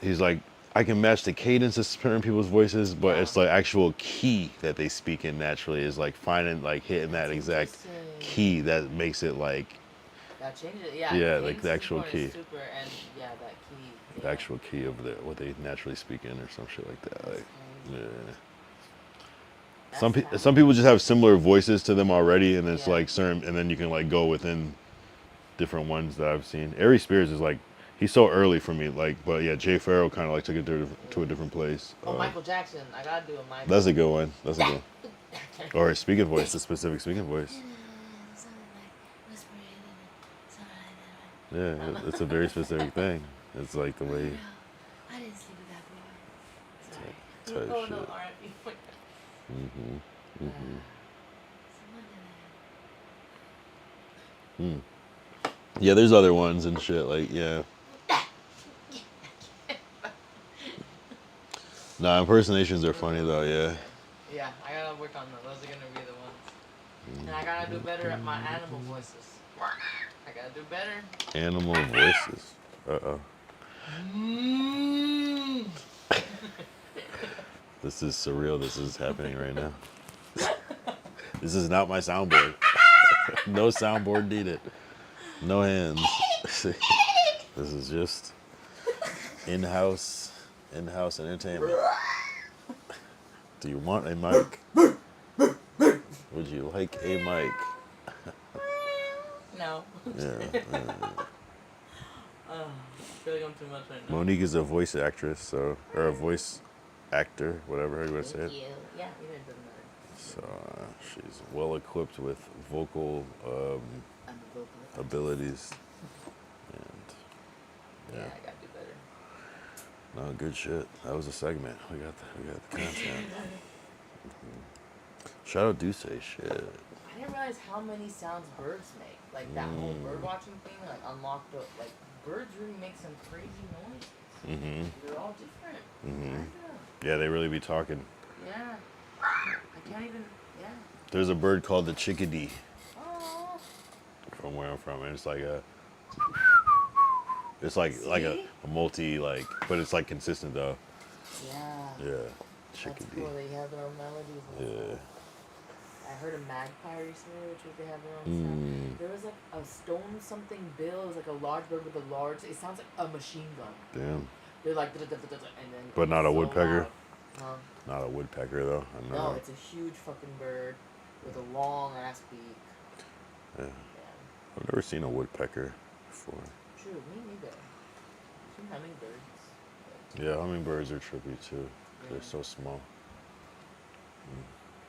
he's like, I can match the cadence of certain people's voices, but it's like actual key that they speak in naturally is like finding like hitting that exact key that makes it like That changes it. Yeah. Yeah, cadence like the is actual important, key. Super, and yeah, that key. the actual key of what they naturally speak in or some shit like that. Like, yeah. Some people just have similar voices to them already, and it's like certain, and then you can like go within different ones that I've seen. Ari Spears is like he's so early for me, like, but yeah, Jay Farrell kind of like took it to a different place. Oh, Michael Jackson, I gotta do a Michael. That's a good one. That's a good one. Or speaking voice, the specific speaking voice. Yeah, it's a very specific thing. It's like the way. I didn't sleep with that boy. Sorry. Type Oh shit. no, R&B. Yeah, there's other ones and shit. Like, yeah. Nah, impersonations are funny though. Yeah. Yeah, I gotta work on those. Those are gonna be the ones. And I gotta do better at my animal voices. I gotta do better. Animal voices. This is surreal. This is happening right now. This is not my soundboard. No soundboard needed. No hands. This is just in-house entertainment. Do you want a mic? Would you like a mic? No. Yeah. I feel like I'm too much right now. Monique is a voice actress, or a voice actor, whatever you want to say it. Yeah, it doesn't matter. So she's well equipped with vocal I'm a vocalist. abilities, and Yeah, I gotta do better. no, good shit. That was a segment. We got the content. Shout out Duce shit. I didn't realize how many sounds birds make. Like that whole bird watching thing, like unlocked up. Like birds really make some crazy noises. They're all different. Yeah, they really be talking. Yeah. I can't even. Yeah. There's a bird called the chickadee Oh. from where I'm from, and it's like a multi but it's like consistent though. Yeah. Yeah, That's chickadee. cool. They have their own melodies. And Yeah. stuff. I heard a magpie recently, which they have their own sound. There was like a stone something bill. It was like a large bird with a large. It sounds like a machine gun. Damn. They're like and then. But not a it's so woodpecker? loud. Huh? Not a woodpecker though. I No, know. it's a huge fucking bird with a long ass beak. Yeah. Yeah. I've never seen a woodpecker before. True, me neither. Some hummingbirds. Yeah, hummingbirds are trippy too. They're so small.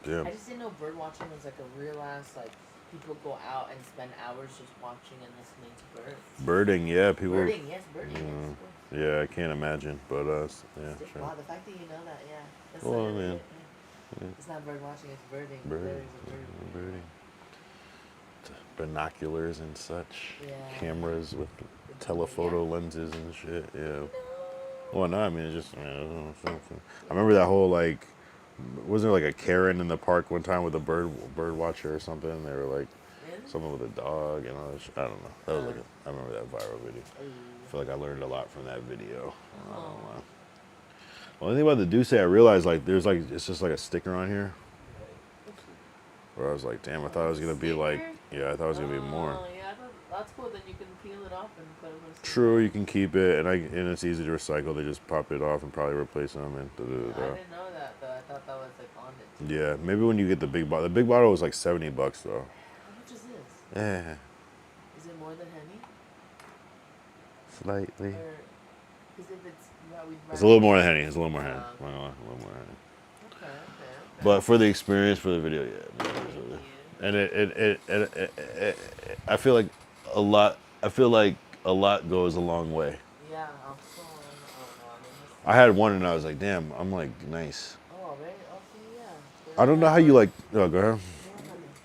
Damn. I just didn't know bird watching was like a real ass like people go out and spend hours just watching and listening to birds. Birding, yeah, people. Birding, yes, birding, yes. Of course. Yeah, I can't imagine, but yeah, sure. Wow, the fact that you know that, yeah. That's Well, so man. yeah. It's not bird watching, it's birding. Birding. Birding. Binoculars and such. Yeah. Cameras with telephoto lenses and shit. Yeah. Well, no, I mean, it's just. I remember that whole like, wasn't there like a Karen in the park one time with a bird watcher or something? They were like, something with a dog and all that shit. I don't know. That was like I remember that viral video. I feel like I learned a lot from that video. I don't know. Well, the thing about the Douce, I realized like there's like it's just like a sticker on here. Where I was like, damn, I thought it was gonna be like, yeah, I thought it was gonna be more. Oh, yeah, that's cool. Then you can peel it off and put it on. True, you can keep it, and it's easy to recycle. They just pop it off and probably replace them. And I didn't know that though. I thought that was like on it. Yeah, maybe when you get the big bottle. The big bottle was like $70 though. How much is this? Yeah, Is it more than Henny? slightly. Because if it's It's a little more than Henny. It's a little more Henny. A little more Henny. Okay. But for the experience, for the video, yeah. And I feel like a lot. I feel like a lot goes a long way. Yeah, I'm so. I had one and I was like, damn. I'm like, nice. Oh, right. Okay, yeah. I don't know how you like. Oh, go ahead.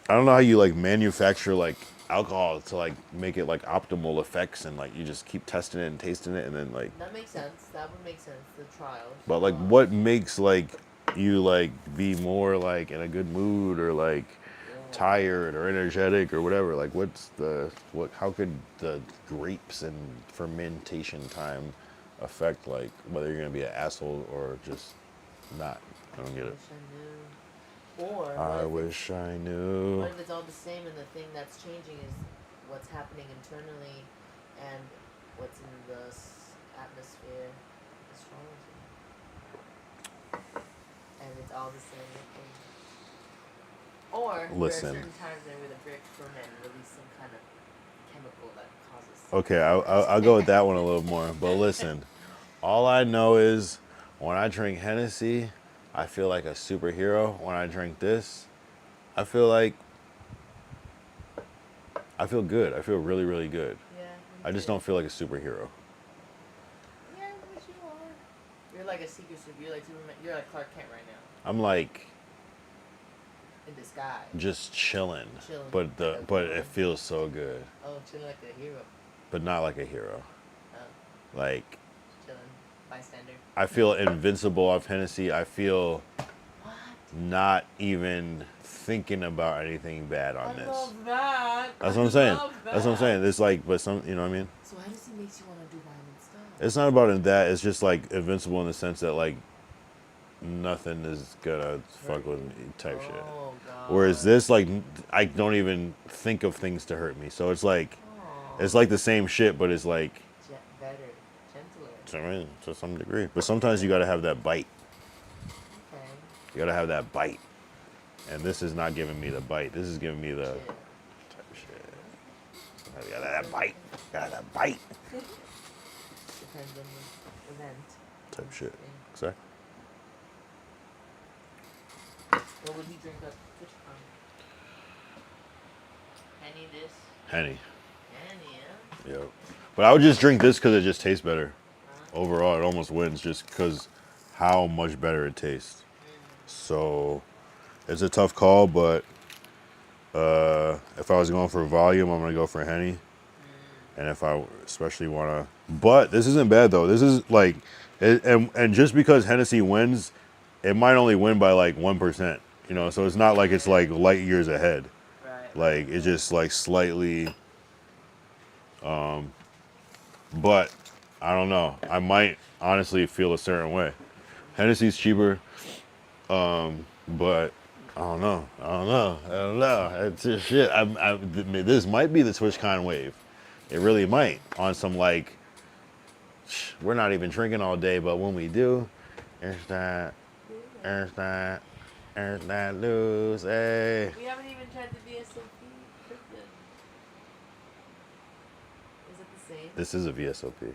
I don't know how you like manufacture like alcohol to like make it like optimal effects and like you just keep testing it and tasting it and then like. That makes sense. That would make sense. The trials. But like, what makes like you like be more like in a good mood or like tired or energetic or whatever? Like, how could the grapes and fermentation time affect like whether you're gonna be an asshole or just not? I don't get it. Or I wish I knew. What if it's all the same and the thing that's changing is what's happening internally and what's in the atmosphere, astrology, and it's all the same thing. Or Listen. there are certain times where the bricks ferment and release some kind of chemical that causes. Okay, I'll go with that one a little more. But listen, all I know is when I drink Hennessy, I feel like a superhero. When I drink this, I feel good. I feel really, really good. Yeah. I just don't feel like a superhero. Yeah, but you are. You're like a secret super. You're like Superman. You're like Clark Kent right now. I'm like in disguise. just chilling. Chilling. But it feels so good. Oh, chilling like a hero. But not like a hero. Oh, Like chilling. Bystander. I feel invincible off Hennessy. I feel not even thinking about anything bad on this. Love that. That's what I'm saying. Love That's what I'm saying. It's like, but some, you know what I mean? So Hennessy makes you want to do violent stuff. It's not about that. It's just like invincible in the sense that like nothing is gonna fuck with me type shit. Oh, God. Whereas this, like, I don't even think of things to hurt me. So it's like the same shit, but it's like Better, gentler. I mean, to some degree. But sometimes you gotta have that bite. Okay. You gotta have that bite. And this is not giving me the bite. This is giving me the Shit. type shit. You gotta have that bite. Gotta have that bite. Depends on the event. Type shit. Yeah. Exactly. What would he drink up TwitchCon? Henny this? Henny. Henny, yeah? Yep. But I would just drink this because it just tastes better. Overall, it almost wins just because how much better it tastes. So it's a tough call, but if I was going for volume, I'm going to go for Henny. And if I especially want to... But this isn't bad, though. This is like... And just because Hennessy wins, it might only win by like 1%. You know, so it's not like it's like light years ahead. Right. Like, it's just like slightly... But I don't know. I might honestly feel a certain way. Hennessy's cheaper, but I don't know. It's just shit. This might be the TwitchCon wave. It really might. On some like, we're not even drinking all day, but when we do, there's that lose. Hey. We haven't even tried the VSOP cryptid. Is it the same? This is a VSOP.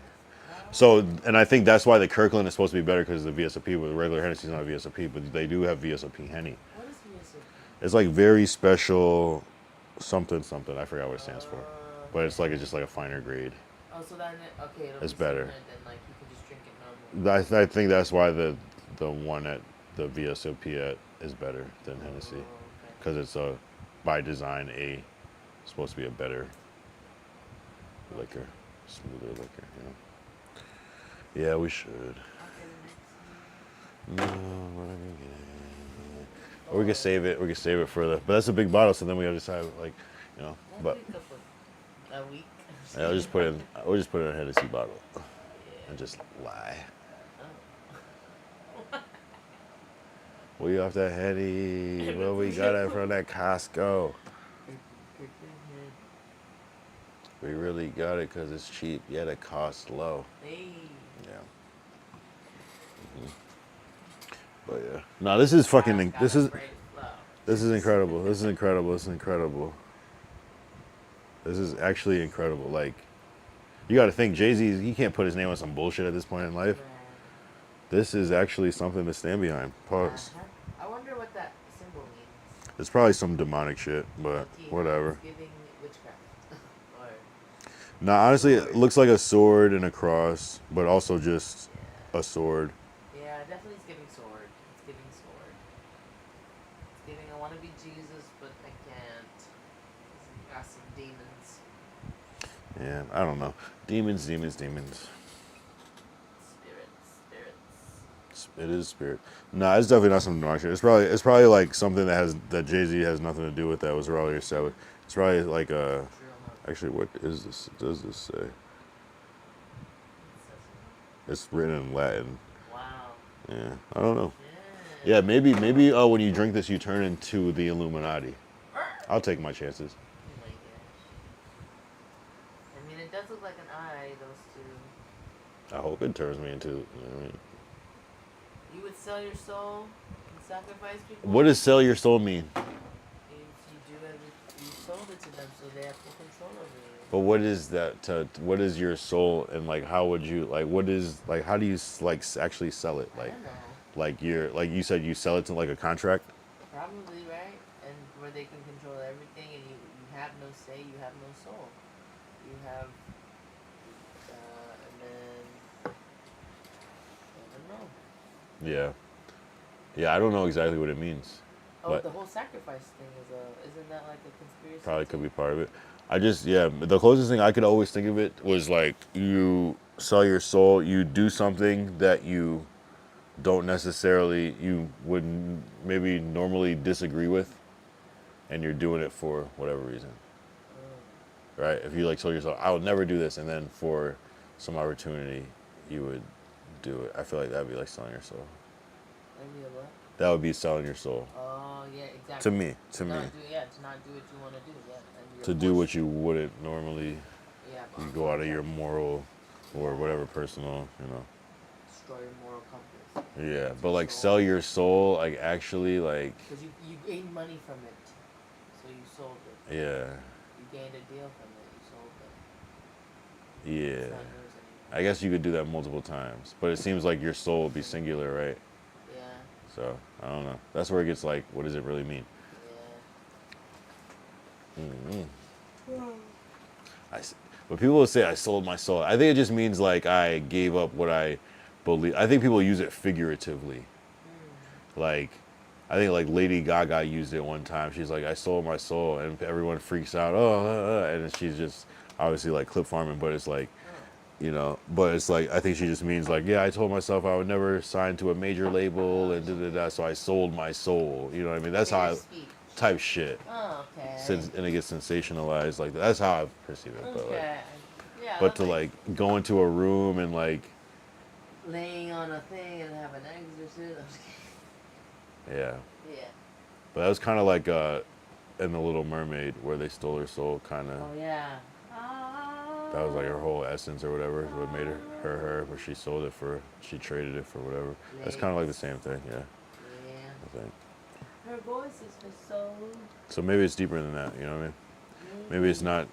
Oh, So, and I think that's why the Kirkland is supposed to be better because the VSOP, but the regular Hennessy is not VSOP, but they do have VSOP Henny. What is VSOP? It's like very special something something. I forgot what it stands for, but it's just like a finer grade. Oh, so then okay, it'll It's be better. sweeter than like you can just drink it normally. I think that's why the one at the VSOP at is better than Hennessy, Okay. because it's by design supposed to be a better liquor, smoother liquor. You know. Yeah, we should. No, we're not gonna get it. Or we could save it. We could save it for the. But that's a big bottle, so then we have to decide, like, you know. But A week. yeah, I'll just put it. We'll just put it in a Hennessy bottle, and just lie. We off that Henny. Well, we got it from that Costco. We really got it because it's cheap, yet it costs low. Hey. Yeah. But yeah. No, this is fucking. This is incredible. This is incredible. This is incredible. This is actually incredible. Like, you got to think, Jay-Z, he can't put his name on some bullshit at this point in life. This is actually something to stand behind. Pause. I wonder what that symbol means. It's probably some demonic shit, but whatever. Giving witchcraft. Or No, honestly, it looks like a sword and a cross, but also just a sword. yeah, definitely it's giving sword. It's giving sword. It's giving I want to be Jesus, but I can't. Got some demons. Yeah, I don't know. Demons, demons, demons. Spirits. It is spirit. No, it's definitely not some demonic shit. It's probably like something that Jay-Z has nothing to do with that was earlier said. It's probably like a. Actually, what is this? Does this say? It's written in Latin. Wow. Yeah, I don't know. Yeah, maybe when you drink this, you turn into the Illuminati. I'll take my chances. Oh my gosh. I mean, it does look like an eye, those two. I hope it turns me into. You know what I mean? You would sell your soul and sacrifice people? What does sell your soul mean? You sold it to them, so they have full control over you. But what is that? What is your soul, and like how would you like? What is like? How do you like actually sell it? I Like, don't know. like you said, you sell it to like a contract. Probably, right? And where they can control everything, and you have no say, you have no soul. You have, and then, I don't know. Yeah. Yeah, I don't know exactly what it means. Oh, But the whole sacrifice thing isn't that like a conspiracy? probably could too? be part of it. The closest thing I could always think of it was like you sell your soul, you do something that you don't necessarily, you would maybe normally disagree with, and you're doing it for whatever reason. Right? If you like told yourself, I would never do this, and then for some opportunity, you would do it. I feel like that'd be like selling your soul. Maybe a what? That would be selling your soul. Oh, yeah, exactly. To me. To not do what you want to do, yeah. And you're To do what forced- you wouldn't normally. Yeah, You go out of your moral or whatever personal, destroy your moral compass. Yeah, but like sell your soul, like actually, like, Because you gained money from it, so you sold it. yeah, You gained a deal from it, you sold it. yeah. It's not yours anymore. I guess you could do that multiple times, but it seems like your soul would be singular, right? Yeah, So I don't know. That's where it gets like, what does it really mean? yeah. But people will say I sold my soul. I think it just means like I gave up what I believe. I think people use it figuratively. Like, I think like Lady Gaga used it one time. She's like, I sold my soul, and everyone freaks out. And she's just obviously like clip farming, but it's like, but it's like, I think she just means like, yeah, I told myself I would never sign to a major label and da-da-da, so I sold my soul. You know what I mean? That's how I, type shit. Oh, okay. And it gets sensationalized like that. That's how I perceive it. But, like, Okay. Yeah. but to like go into a room and like, laying on a thing and have an exorcism. yeah. Yeah. But that was kind of like in The Little Mermaid where they stole her soul, kind of. Oh yeah. That was like her whole essence or whatever. What made her, where she sold it for, she traded it for whatever. That's kind of like the same thing, yeah. Yeah. I think. Her voice is her soul. So maybe it's deeper than that, you know what I mean? Maybe it's not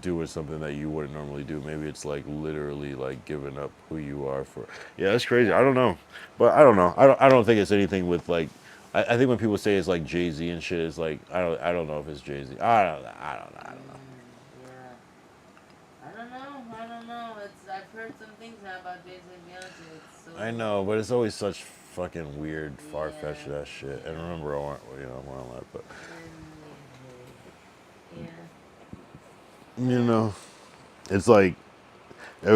doing something that you wouldn't normally do. Maybe it's like literally like giving up who you are for. Yeah, that's crazy. I don't know, but I don't know. I don't think it's anything with like. I think when people say it's like Jay-Z and shit, it's like I don't know if it's Jay-Z. I don't know. Yeah. I don't know. I've heard some things now about Jay-Z and Beyonce. It's so I know, but it's always such fucking weird, far-fetched that shit. And remember, all that, but Yeah. you know, it's like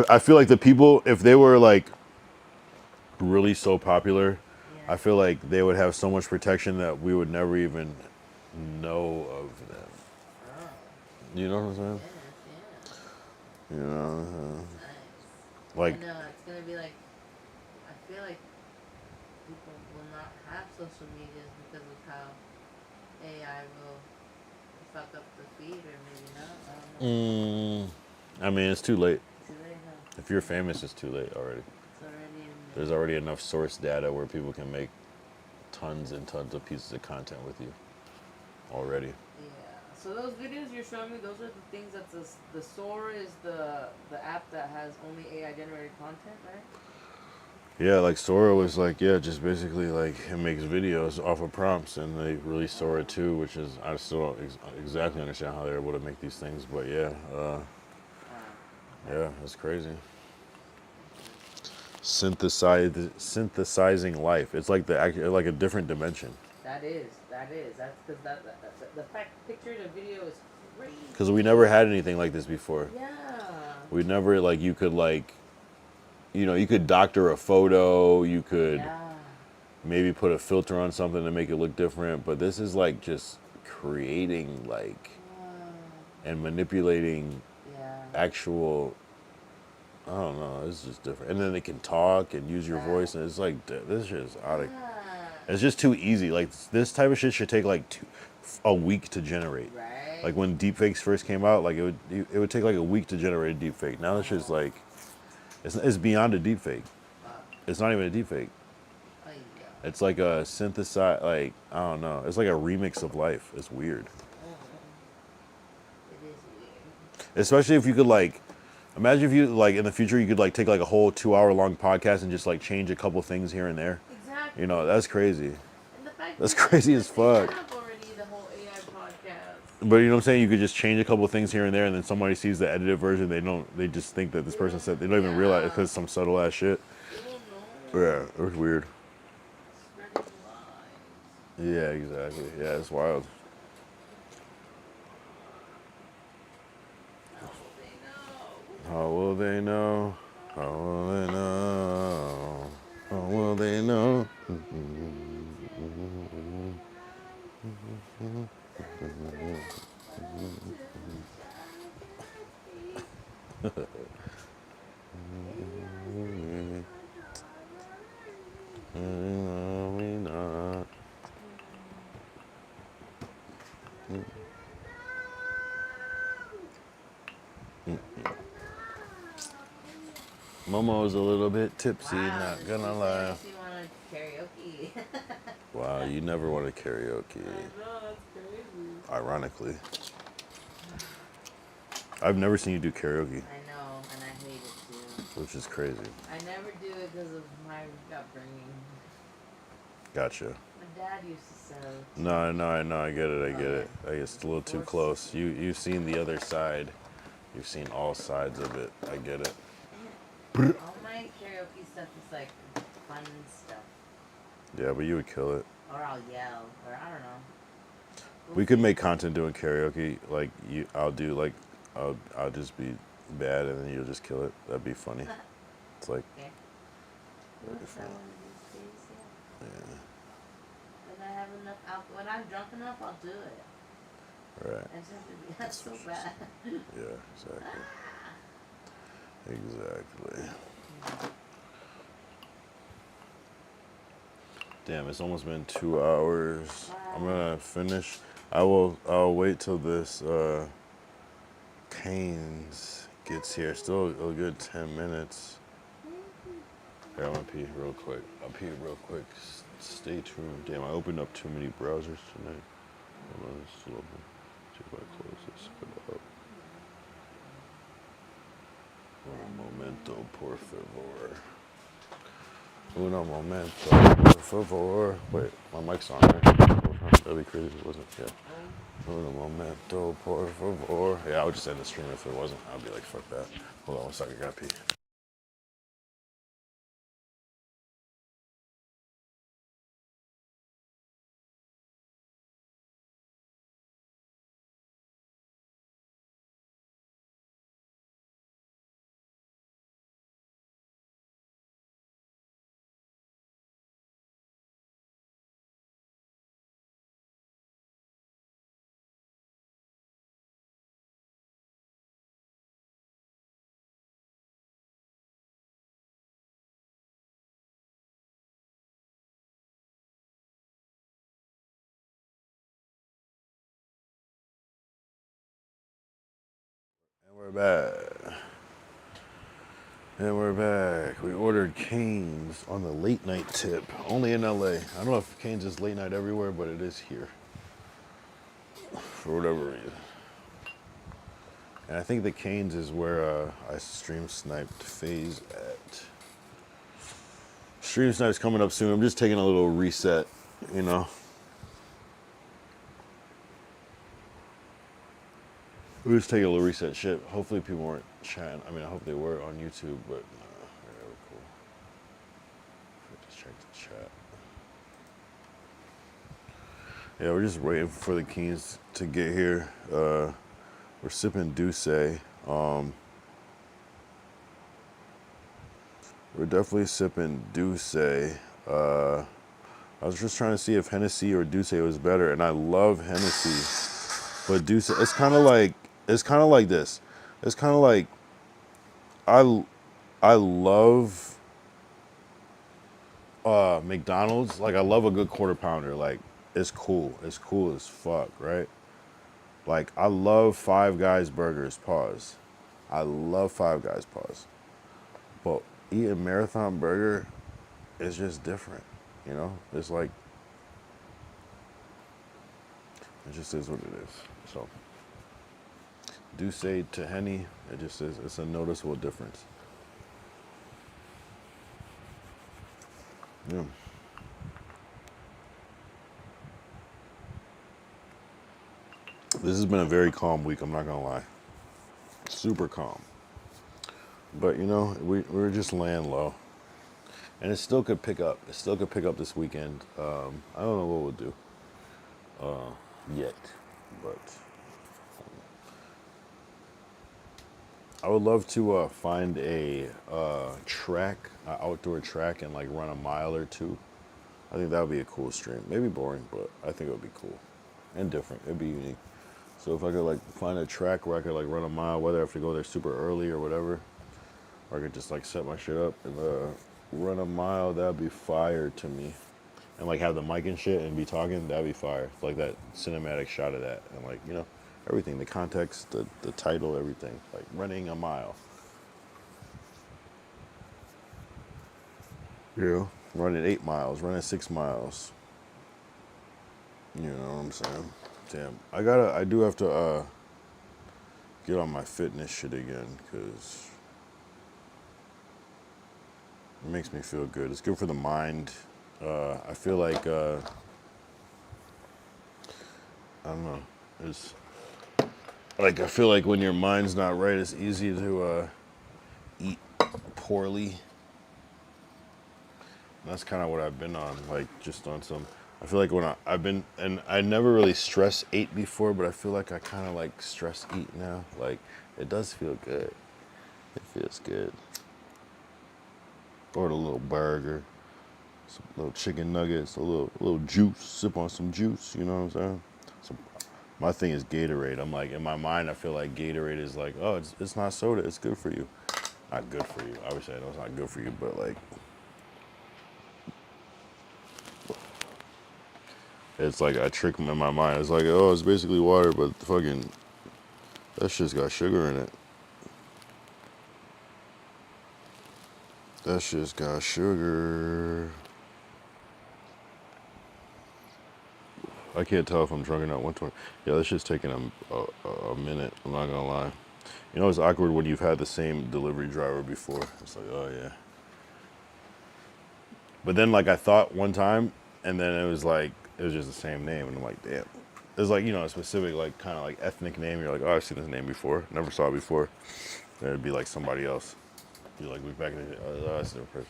I feel like the people, if they were like really so popular, I feel like they would have so much protection that we would never even know of them. You know what I'm saying? Yeah. You know, Nice. like I know, it's gonna be like, I feel like people will not have social medias because of how AI will fuck up the feed, or maybe not. I don't know. I mean, it's too late. Too late, huh? If you're famous, it's too late already. It's already in There's already enough source data where people can make tons and tons of pieces of content with you already. Yeah. So those videos you're showing me, those are the things that the Sora is the app that has only AI generated content, right? Yeah, like Sora was like, yeah, just basically like it makes videos off of prompts, and they released Sora 2, which is I still don't exactly understand how they're able to make these things, but yeah, yeah, that's crazy. Synthesizing life. It's like like a different dimension. That is. That's because the fact picture and video is crazy. Because we never had anything like this before. Yeah. We never like you could like, you could doctor a photo. You could maybe put a filter on something to make it look different. But this is like just creating like and manipulating actual. I don't know. It's just different. And then they can talk and use your voice, and it's like this shit is out of. It's just too easy. Like this type of shit should take like a week to generate. Right. Like when deepfakes first came out, like it would take like a week to generate a deepfake. Now it's just like it's beyond a deepfake. It's not even a deepfake. It's like a synthesize. Like I don't know. It's like a remix of life. It's weird. It is weird. Especially if you could like. Imagine if you like in the future you could like take like a whole 2-hour long podcast and just like change a couple things here and there. Exactly. You know, that's crazy. And the fact That's crazy as fuck. have already the whole AI podcast. But you know what I'm saying? You could just change a couple things here and there, and then somebody sees the edited version. They just think that this person said. They don't even realize it because some subtle ass shit. Yeah, it was weird. Yeah, exactly. Yeah, it's wild. How will they know? How will they know? How will they know? Momo's a little bit tipsy, not gonna lie. She wanted karaoke. Wow, you never wanted karaoke. I know, that's crazy. Ironically. I've never seen you do karaoke. I know, and I hate it too. Which is crazy. I never do it because of my upbringing. Gotcha. My dad used to sell. No, I get it. It's a little too close. You've seen the other side. You've seen all sides of it. I get it. All my karaoke stuff is like fun stuff. Yeah, but you would kill it. Or I'll yell, or I don't know. We could make content doing karaoke. Like I'll just be bad and then you'll just kill it. That'd be funny. It's like. Okay. That'd be fun. Yeah. When I have enough alcohol, when I'm drunk enough, I'll do it. Right. That's so bad. Yeah, exactly. Exactly. Damn, it's almost been 2 hours. I'm gonna finish. I'll wait till this Canes gets here. Still a good 10 minutes. Here, I'm gonna pee real quick. I'll pee real quick. Stay tuned. Damn, I opened up too many browsers tonight. Hold on, it's still open. See if I close this up. Un momento, por favor. Uno momento, por favor. Wait, my mic's on, right? That'd be crazy if it wasn't. Yeah. Uno momento, por favor. Yeah, I would just end the stream if it wasn't. I'd be like, fuck that. Hold on one second, I gotta pee. And we're back. And we're back. We ordered Cane's on the late night tip, only in LA. I don't know if Cane's is late night everywhere, but it is here for whatever reason. And I think the Cane's is where I stream sniped Phase at. Stream snipe's coming up soon. I'm just taking a little reset, you know. We're just taking a little reset shit. Hopefully people weren't chatting. I mean, I hope they were on YouTube, but they were cool. Just check the chat. Yeah, we're just waiting for the Cane's to get here. We're sipping Douce. We're definitely sipping Douce. I was just trying to see if Hennessy or Douce was better, and I love Hennessy, but Douce, it's kind of like this. It's kind of like I love McDonald's. Like I love a good quarter pounder. Like it's cool. It's cool as fuck, right? Like I love Five Guys burgers. Pause. I love Five Guys. Pause. But eating Marathon burger is just different, you know? It's like, it just is what it is. So, Douce to Henny, it just is, it's a noticeable difference. Yeah. This has been a very calm week, I'm not gonna lie. Super calm. But you know, we're just laying low. And it still could pick up. It still could pick up this weekend. I don't know what we'll do yet, but I would love to find a track, an outdoor track, and like run a mile or two. I think that would be a cool stream. Maybe boring, but I think it would be cool and different. It'd be unique. So if I could like find a track where I could like run a mile, whether I have to go there super early or whatever, or I could just like set my shit up and run a mile, that'd be fire to me. And like have the mic and shit and be talking, that'd be fire. Like that cinematic shot of that. And like, you know, everything, the context, the title, everything. Like running a mile. You know, running 8 miles, running 6 miles. You know what I'm saying? Damn. I do have to get on my fitness shit again, because it makes me feel good. It's good for the mind. I feel like, I don't know, it's like, I feel like when your mind's not right, it's easy to eat poorly. And that's kind of what I've been on, like just on some, I feel like when I've been, and I never really stress ate before, but I feel like I kind of like stress eat now. Like, it does feel good. It feels good. Order a little burger, some little chicken nuggets, a little juice, sip on some juice, you know what I'm saying? My thing is Gatorade. I'm like, in my mind, I feel like Gatorade is like, oh, it's not soda, it's good for you. Not good for you. Obviously, I know it's not good for you, but like, it's like I trick them in my mind. It's like, oh, it's basically water, but fucking, that shit's got sugar in it. That shit's got sugar. I can't tell if I'm drunk or not. 120. Yeah, this shit's taking a minute. I'm not gonna lie. You know, it's awkward when you've had the same delivery driver before. It's like, oh yeah. But then, like, I thought one time, and then it was just the same name, and I'm like, damn. It's like, you know, a specific, like, kind of like ethnic name. You're like, oh, I've seen this name before. Never saw it before. Then it'd be like somebody else. You're like, look back in the day. Oh, that's a different person.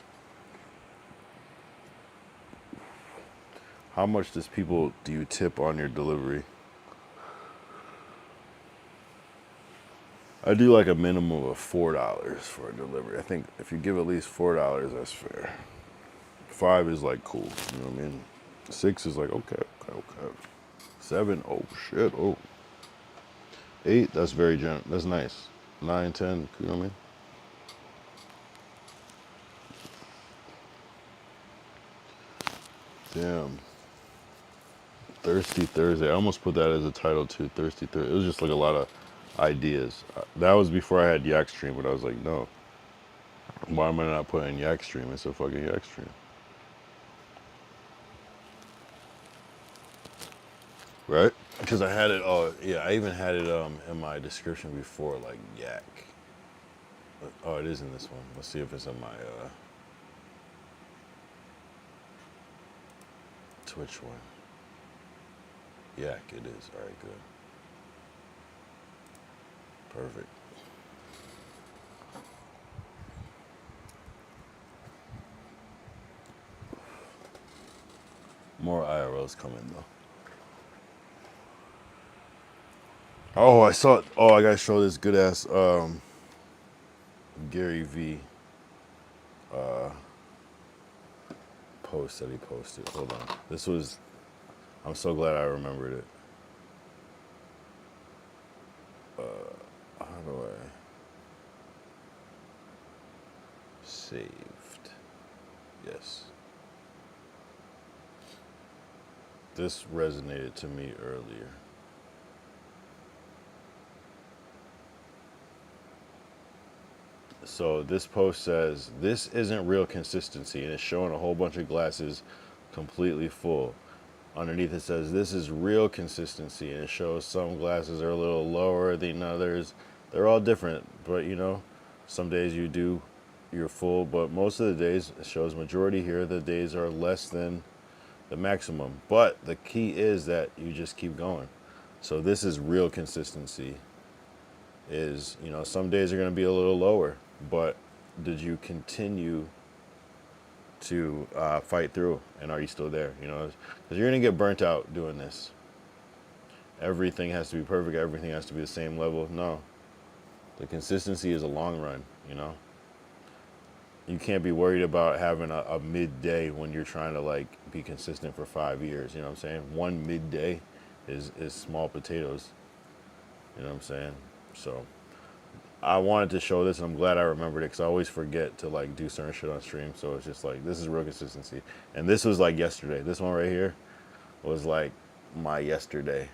How much do you tip on your delivery? I do like a minimum of $4 for a delivery. I think if you give at least $4, that's fair. 5 is like cool, you know what I mean? 6 is like okay. 7, oh shit, oh. 8, that's very generous. That's nice. 9, 10, you know what I mean? Damn. Thirsty Thursday. I almost put that as a title too. Thirsty Thursday. It was just like a lot of ideas. That was before I had Yak Stream, but I was like, no. Why am I not putting Yak Stream? It's a fucking Yak Stream. Right? Because I had it. Oh yeah, I even had it in my description before, like Yak. Oh, it is in this one. Let's see if it's in my Twitch one. Yak, it is. All right, good. Perfect. More IRLs coming though. Oh, I saw. Oh, I gotta show this good ass Gary V post that he posted. Hold on. This was. I'm so glad I remembered it. How do I? Saved. Yes. This resonated to me earlier. So this post says, this isn't real consistency, and it's showing a whole bunch of glasses completely full. Underneath it says, this is real consistency, and it shows some glasses are a little lower than others. They're all different, but you know, some days you're full, but most of the days, it shows majority here, the days are less than the maximum. But the key is that you just keep going. So this is real consistency. Is, you know, some days are going to be a little lower, but did you continue to fight through, and are you still there? You know, because you're going to get burnt out doing this. Everything has to be perfect. Everything has to be the same level. No, the consistency is a long run. You know, you can't be worried about having a midday when you're trying to like be consistent for 5 years. You know what I'm saying? One midday is small potatoes. You know what I'm saying? So I wanted to show this, and I'm glad I remembered it, because I always forget to like do certain shit on stream. So it's just like, this is real consistency. And this was like yesterday. This one right here was like my yesterday,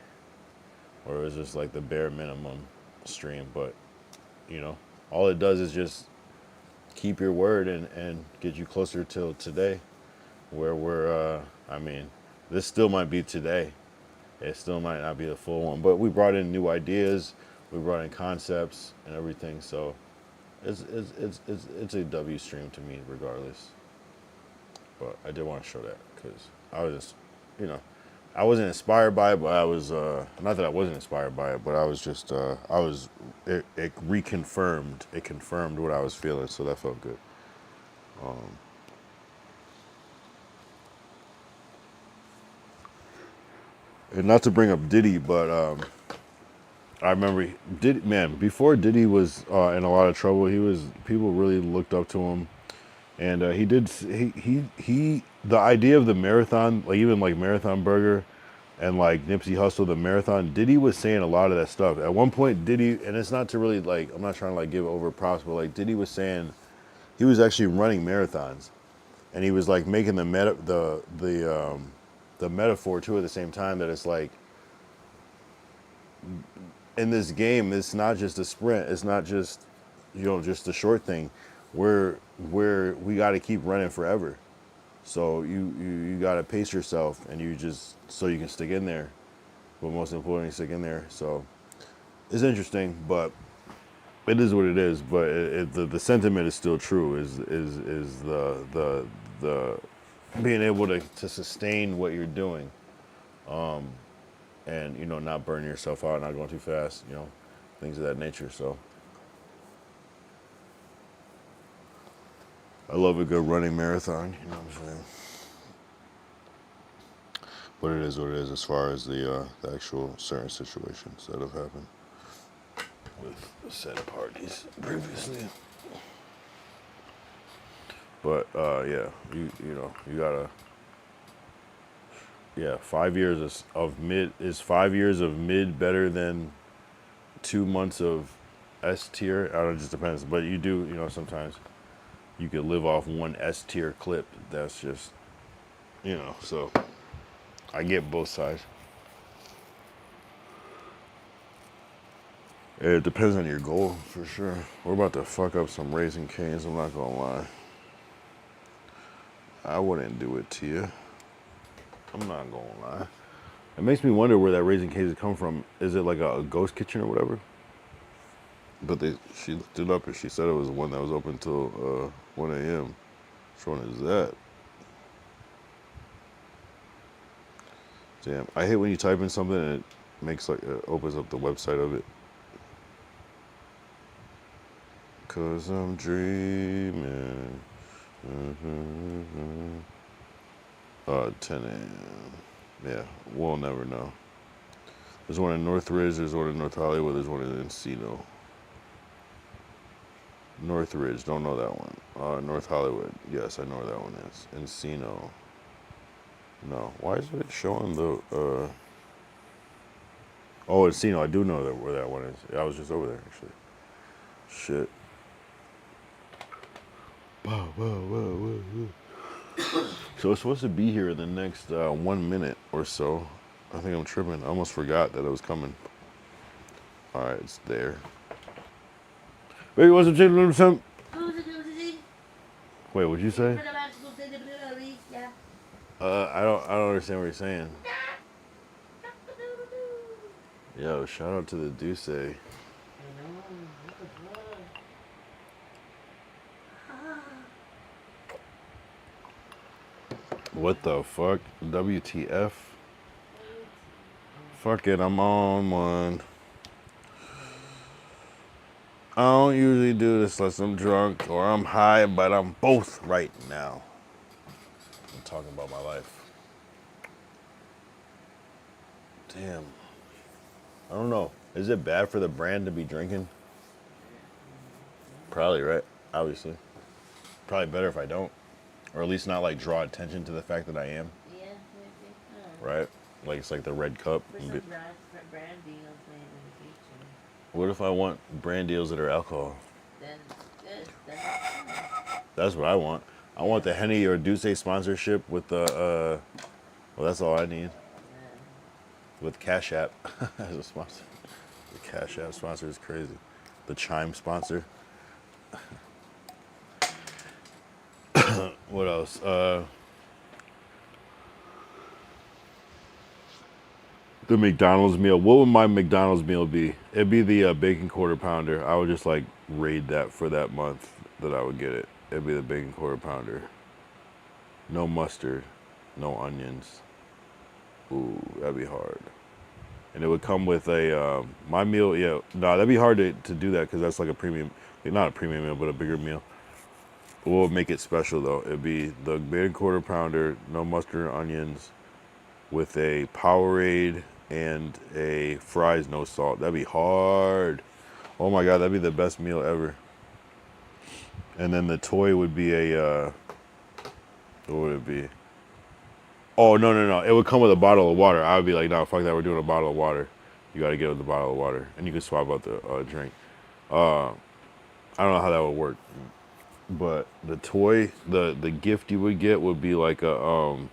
where it was just like the bare minimum stream. But you know, all it does is just keep your word and get you closer till today, where we're I mean, this still might be today. It still might not be the full one, but we brought in new ideas. We brought in concepts and everything, so it's a W stream to me regardless. But I did want to show that because I was just, you know, I wasn't inspired by it, but I was not that I wasn't inspired by it, but I was just it confirmed what I was feeling, so that felt good. And not to bring up Diddy, but I remember before Diddy was in a lot of trouble, people really looked up to him, and the idea of the marathon, like even like Marathon Burger, and like Nipsey Hussle, the marathon, Diddy was saying a lot of that stuff. At one point, Diddy, and it's not to really like, I'm not trying to like give over props, but like Diddy was saying he was actually running marathons, and he was like making the metaphor too at the same time, that it's like, in this game, it's not just a sprint. It's not just, you know, just a short thing. We got to keep running forever. So you gotta pace yourself, and you just so you can stick in there. But most importantly, stick in there. So it's interesting, but it is what it is. But the sentiment is still true. Is the being able to sustain what you're doing, and not burn yourself out, not going too fast, things of that nature. So I love a good running marathon. You know what I'm saying? But it is what it is as far as the actual certain situations that have happened with said parties previously. But yeah, you gotta 5 years of mid is 5 years of mid better than 2 months of S tier. I don't know, it just depends. But you do, sometimes you could live off one S tier clip. That's just so I get both sides. It depends on your goal, for sure. We're about to fuck up some Raising Cane's, I'm not gonna lie. I wouldn't do it to you. I'm not gonna lie. It makes me wonder where that Raising Cane's come from. Is it like a ghost kitchen or whatever? But she looked it up and she said it was one that was open till 1 a.m. Which one is that? Damn, I hate when you type in something and it makes it opens up the website of it. Cause I'm dreaming. 10 a.m. Yeah, we'll never know. There's one in Northridge, there's one in North Hollywood, there's one in Encino. Northridge, don't know that one. North Hollywood, yes, I know where that one is. Encino. No, why is it showing the, Oh, Encino, I do know where that one is. I was just over there, actually. Shit. Whoa, whoa, whoa, whoa, whoa. So it's supposed to be here in the next 1 minute or so. I think I'm tripping. I almost forgot that it was coming. All right, it's there. Baby, what's up, chicken? Wait, what'd you say? I don't understand what you're saying. Yo, shout out to the Duce. What the fuck? WTF? Fuck it, I'm on one. I don't usually do this unless I'm drunk or I'm high, but I'm both right now. I'm talking about my life. Damn. I don't know. Is it bad for the brand to be drinking? Probably, right? Obviously. Probably better if I don't. Or at least not like draw attention to the fact that I am. Yeah, right? Like it's like the red cup. For some brand deals maybe in the future. What if I want brand deals that are alcohol? Then good. That's what I want. I want the Henny or Douce sponsorship with the, well, that's all I need. With Cash App as a sponsor. The Cash App sponsor is crazy. The Chime sponsor. What else? The McDonald's meal. What would my McDonald's meal be? It'd be the bacon quarter pounder. I would just like raid that for that month that I would get it. It'd be the bacon quarter pounder. No mustard, no onions. Ooh, that'd be hard. And it would come with a, my meal, yeah, no, that'd be hard to do that because that's like a premium, not a premium meal, but a bigger meal. What would make it special though? It'd be the bacon quarter pounder, no mustard or onions, with a Powerade and a fries, no salt. That'd be hard. Oh my God, that'd be the best meal ever. And then the toy would be a, what would it be? Oh, no. It would come with a bottle of water. I would be like, no, fuck that. We're doing a bottle of water. You got to get with the bottle of water. And you can swap out the drink. I don't know how that would work. But the toy, the gift you would get would be like a, oh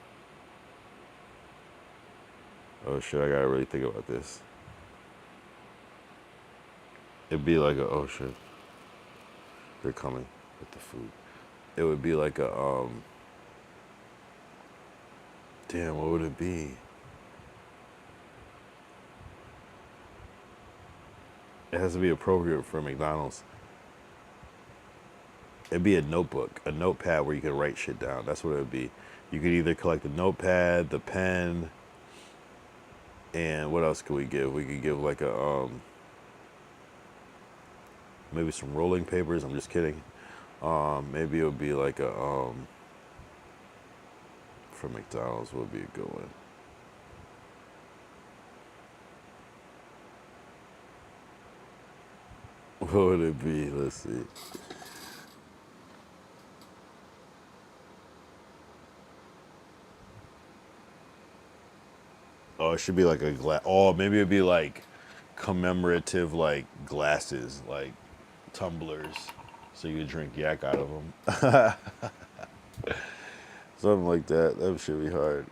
shit, I got to really think about this. It'd be like a, oh shit. They're coming with the food. It would be like a, Damn, what would it be? It has to be appropriate for McDonald's. It'd be a notebook, a notepad where you could write shit down. That's what it would be. You could either collect the notepad, the pen, and what else could we give? We could give like a maybe some rolling papers. I'm just kidding. Maybe it would be like a for McDonald's would be a good one. What would it be? Let's see. Oh, it should be like a glass. Oh, maybe it'd be like commemorative, like glasses, like tumblers, so you could drink yak out of them. Something like that. That should be hard.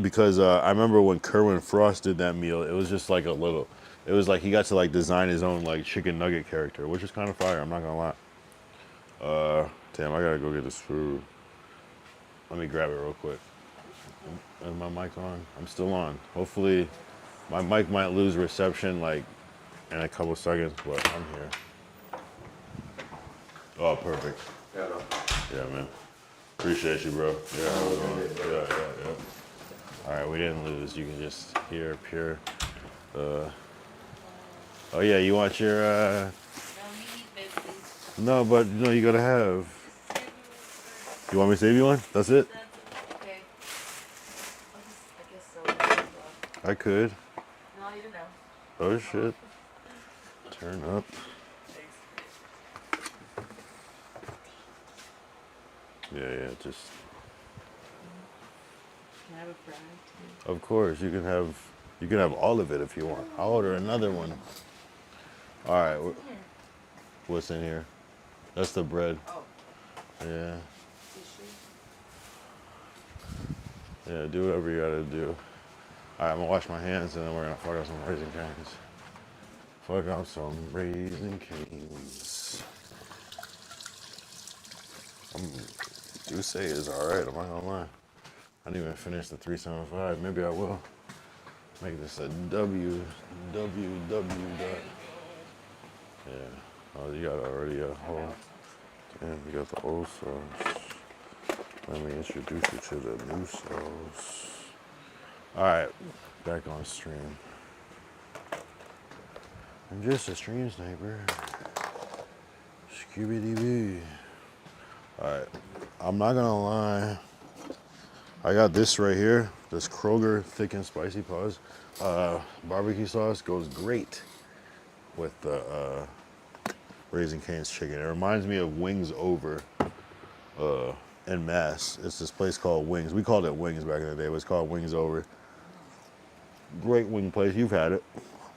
Because I remember when Kerwin Frost did that meal, it was just like a little. It was like he got to like design his own like chicken nugget character, which is kind of fire. I'm not gonna lie. Damn, I gotta go get this food. Let me grab it real quick. Is my mic on? I'm still on. Hopefully, my mic might lose reception like in a couple seconds, but I'm here. Oh, perfect. Yeah, man. Appreciate you, bro. Yeah. All right, we didn't lose. You can just hear pure. Oh yeah, you want your? No, but no, you gotta have. You want me to save you one? That's it. Okay. I guess so. I could. No, you don't know. Oh shit. Turn up. Yeah, just. Can I have a fry too? Of course, you can have all of it if you want. I'll order another one. All right. What's in here? That's the bread. Oh. Yeah. Yeah, do whatever you gotta do. All right, I'm gonna wash my hands and then we're gonna fuck up some Raising Canes. Fuck up some Raising Canes. Do say it's alright, I'm not gonna lie. I didn't even finish the 375. Maybe I will. Make this a www. Yeah. Oh, you got already a whole. Damn, you got the old sauce. Let me introduce you to the new sauce. All right, back on stream. I'm just a stream sniper. Scooby-Doo. All right, I'm not gonna lie. I got this right here, this Kroger thick and spicy paws. Barbecue sauce goes great with the Raising Cane's chicken. It reminds me of Wings Over in Mass. It's this place called Wings. We called it Wings back in the day. It was called Wings Over. Great wing place. You've had it.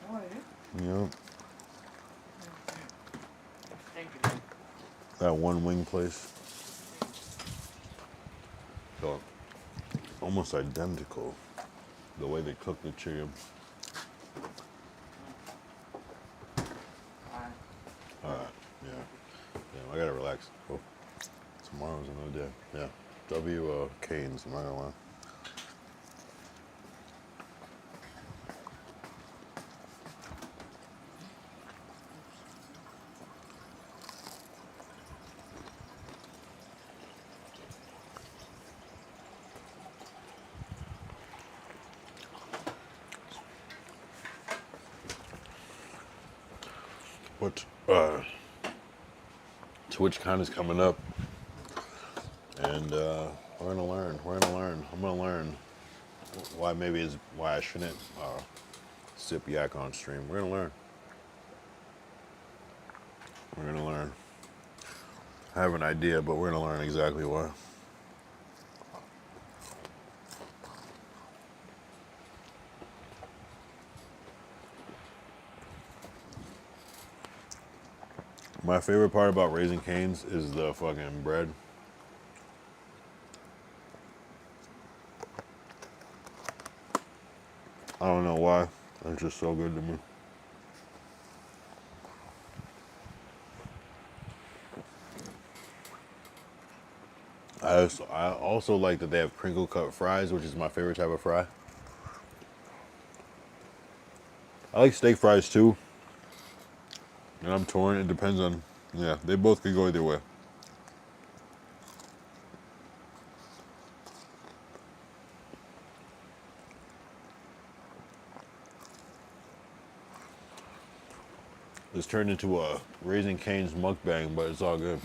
Oh, yeah? Yeah. Thank you. That one wing place. So, almost identical. The way they cook the chicken. Alright, yeah. Yeah, I gotta relax. Oh, tomorrow's another day. Yeah. Canes, I'm not gonna lie. What TwitchCon is coming up, and we're gonna learn. I'm gonna learn why I shouldn't sip yak on stream. We're gonna learn. I have an idea, but we're gonna learn exactly why. My favorite part about Raising Cane's is the fucking bread. I don't know why. It's just so good to me. I I also like that they have crinkle cut fries, which is my favorite type of fry. I like steak fries too. And I'm torn. It depends on, yeah, they both could go either way. This turned into a Raising Cane's mukbang, but it's all good.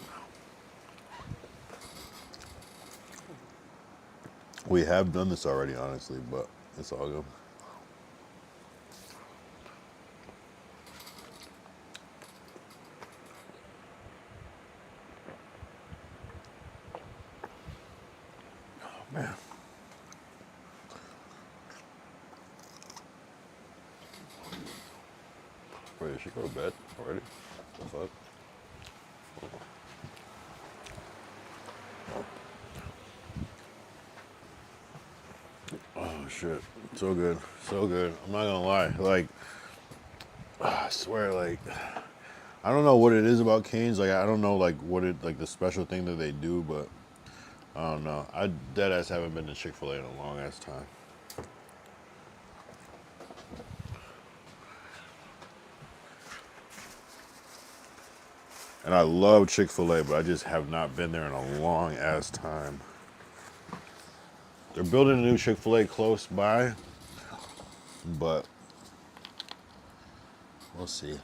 We have done this already, honestly, but it's all good. Oh, man. Wait, did she go to bed already? The fuck? Oh shit, so good, so good. I'm not gonna lie, like, I swear, like, I don't know what it is about Cane's. Like, I don't know, like, what it, like, the special thing that they do, but I don't know. I deadass haven't been to Chick-fil-A in a long ass time. And I love Chick-fil-A, but I just have not been there in a long ass time. They're building a new Chick-fil-A close by, but we'll see.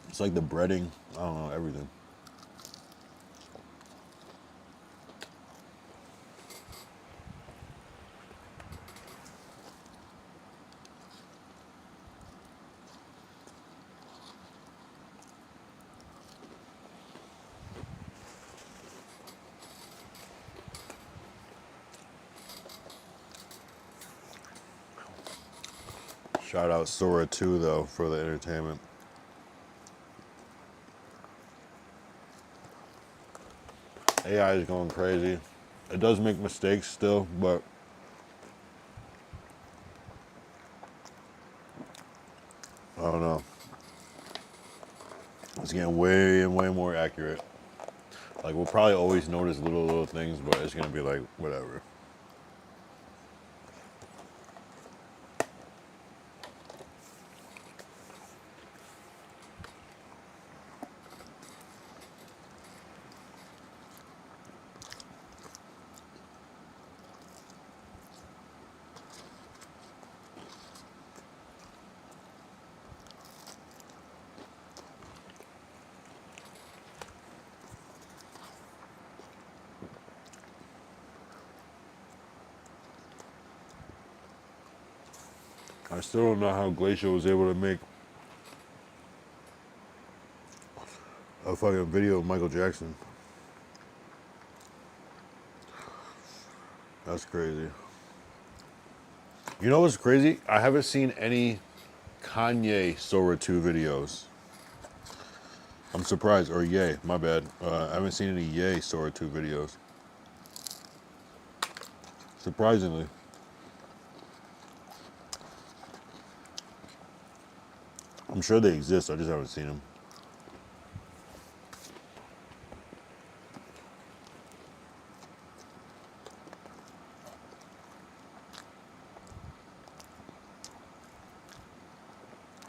It's like the breading, I don't know, everything. Shout out Sora too, though, for the entertainment. AI is going crazy. It does make mistakes still, but I don't know. It's getting way and way more accurate. Like, we'll probably always notice little things, but it's gonna be like, whatever. I still don't know how Glacier was able to make a fucking video of Michael Jackson. That's crazy. You know what's crazy? I haven't seen any Kanye Sora 2 videos. I'm surprised. Or Ye, my bad. I haven't seen any Ye Sora 2 videos. Surprisingly. I'm sure they exist, I just haven't seen them.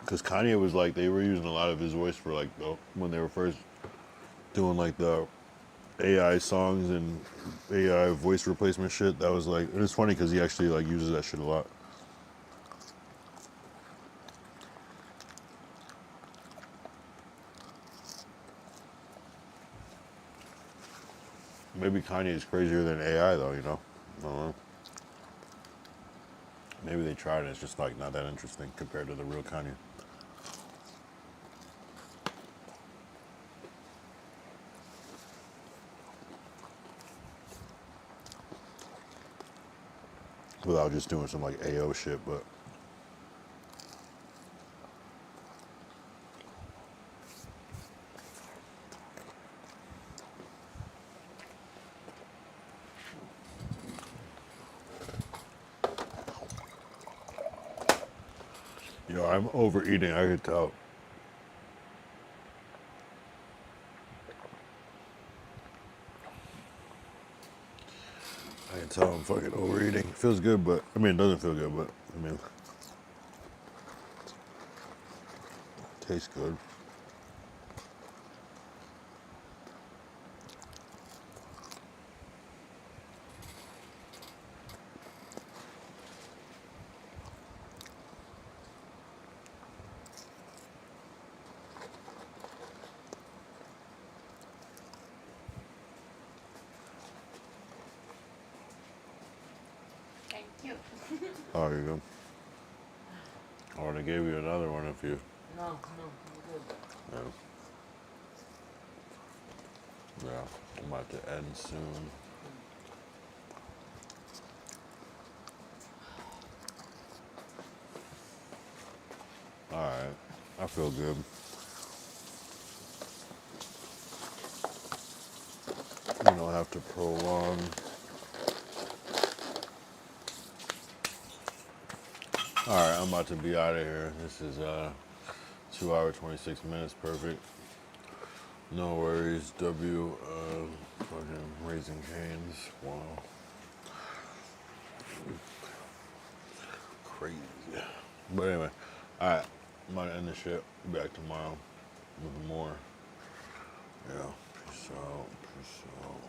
Because Kanye was like, they were using a lot of his voice for like, when they were first doing like the AI songs and AI voice replacement shit. That was like, it's funny because he actually like uses that shit a lot. Maybe Kanye is crazier than AI though, you know? I don't know. Maybe they tried it, it's just like not that interesting compared to the real Kanye. Without just doing some like AO shit, but yo, I'm overeating, I could tell. can't tell I'm fucking overeating. It feels good, but I mean, it doesn't feel good, but I mean, it tastes good. Thank you. Oh, you go. Or they gave you another one if you. No, I'm good. Yeah. Yeah, I'm about to end soon. Alright, I feel good. You don't have to prolong. Alright, I'm about to be out of here. This is 2 hour 26 minutes, perfect. No worries, fucking Raising Cane's. Wow. Crazy. But anyway, alright, I'm gonna end this shit. Be back tomorrow with more. Yeah, peace out, peace out.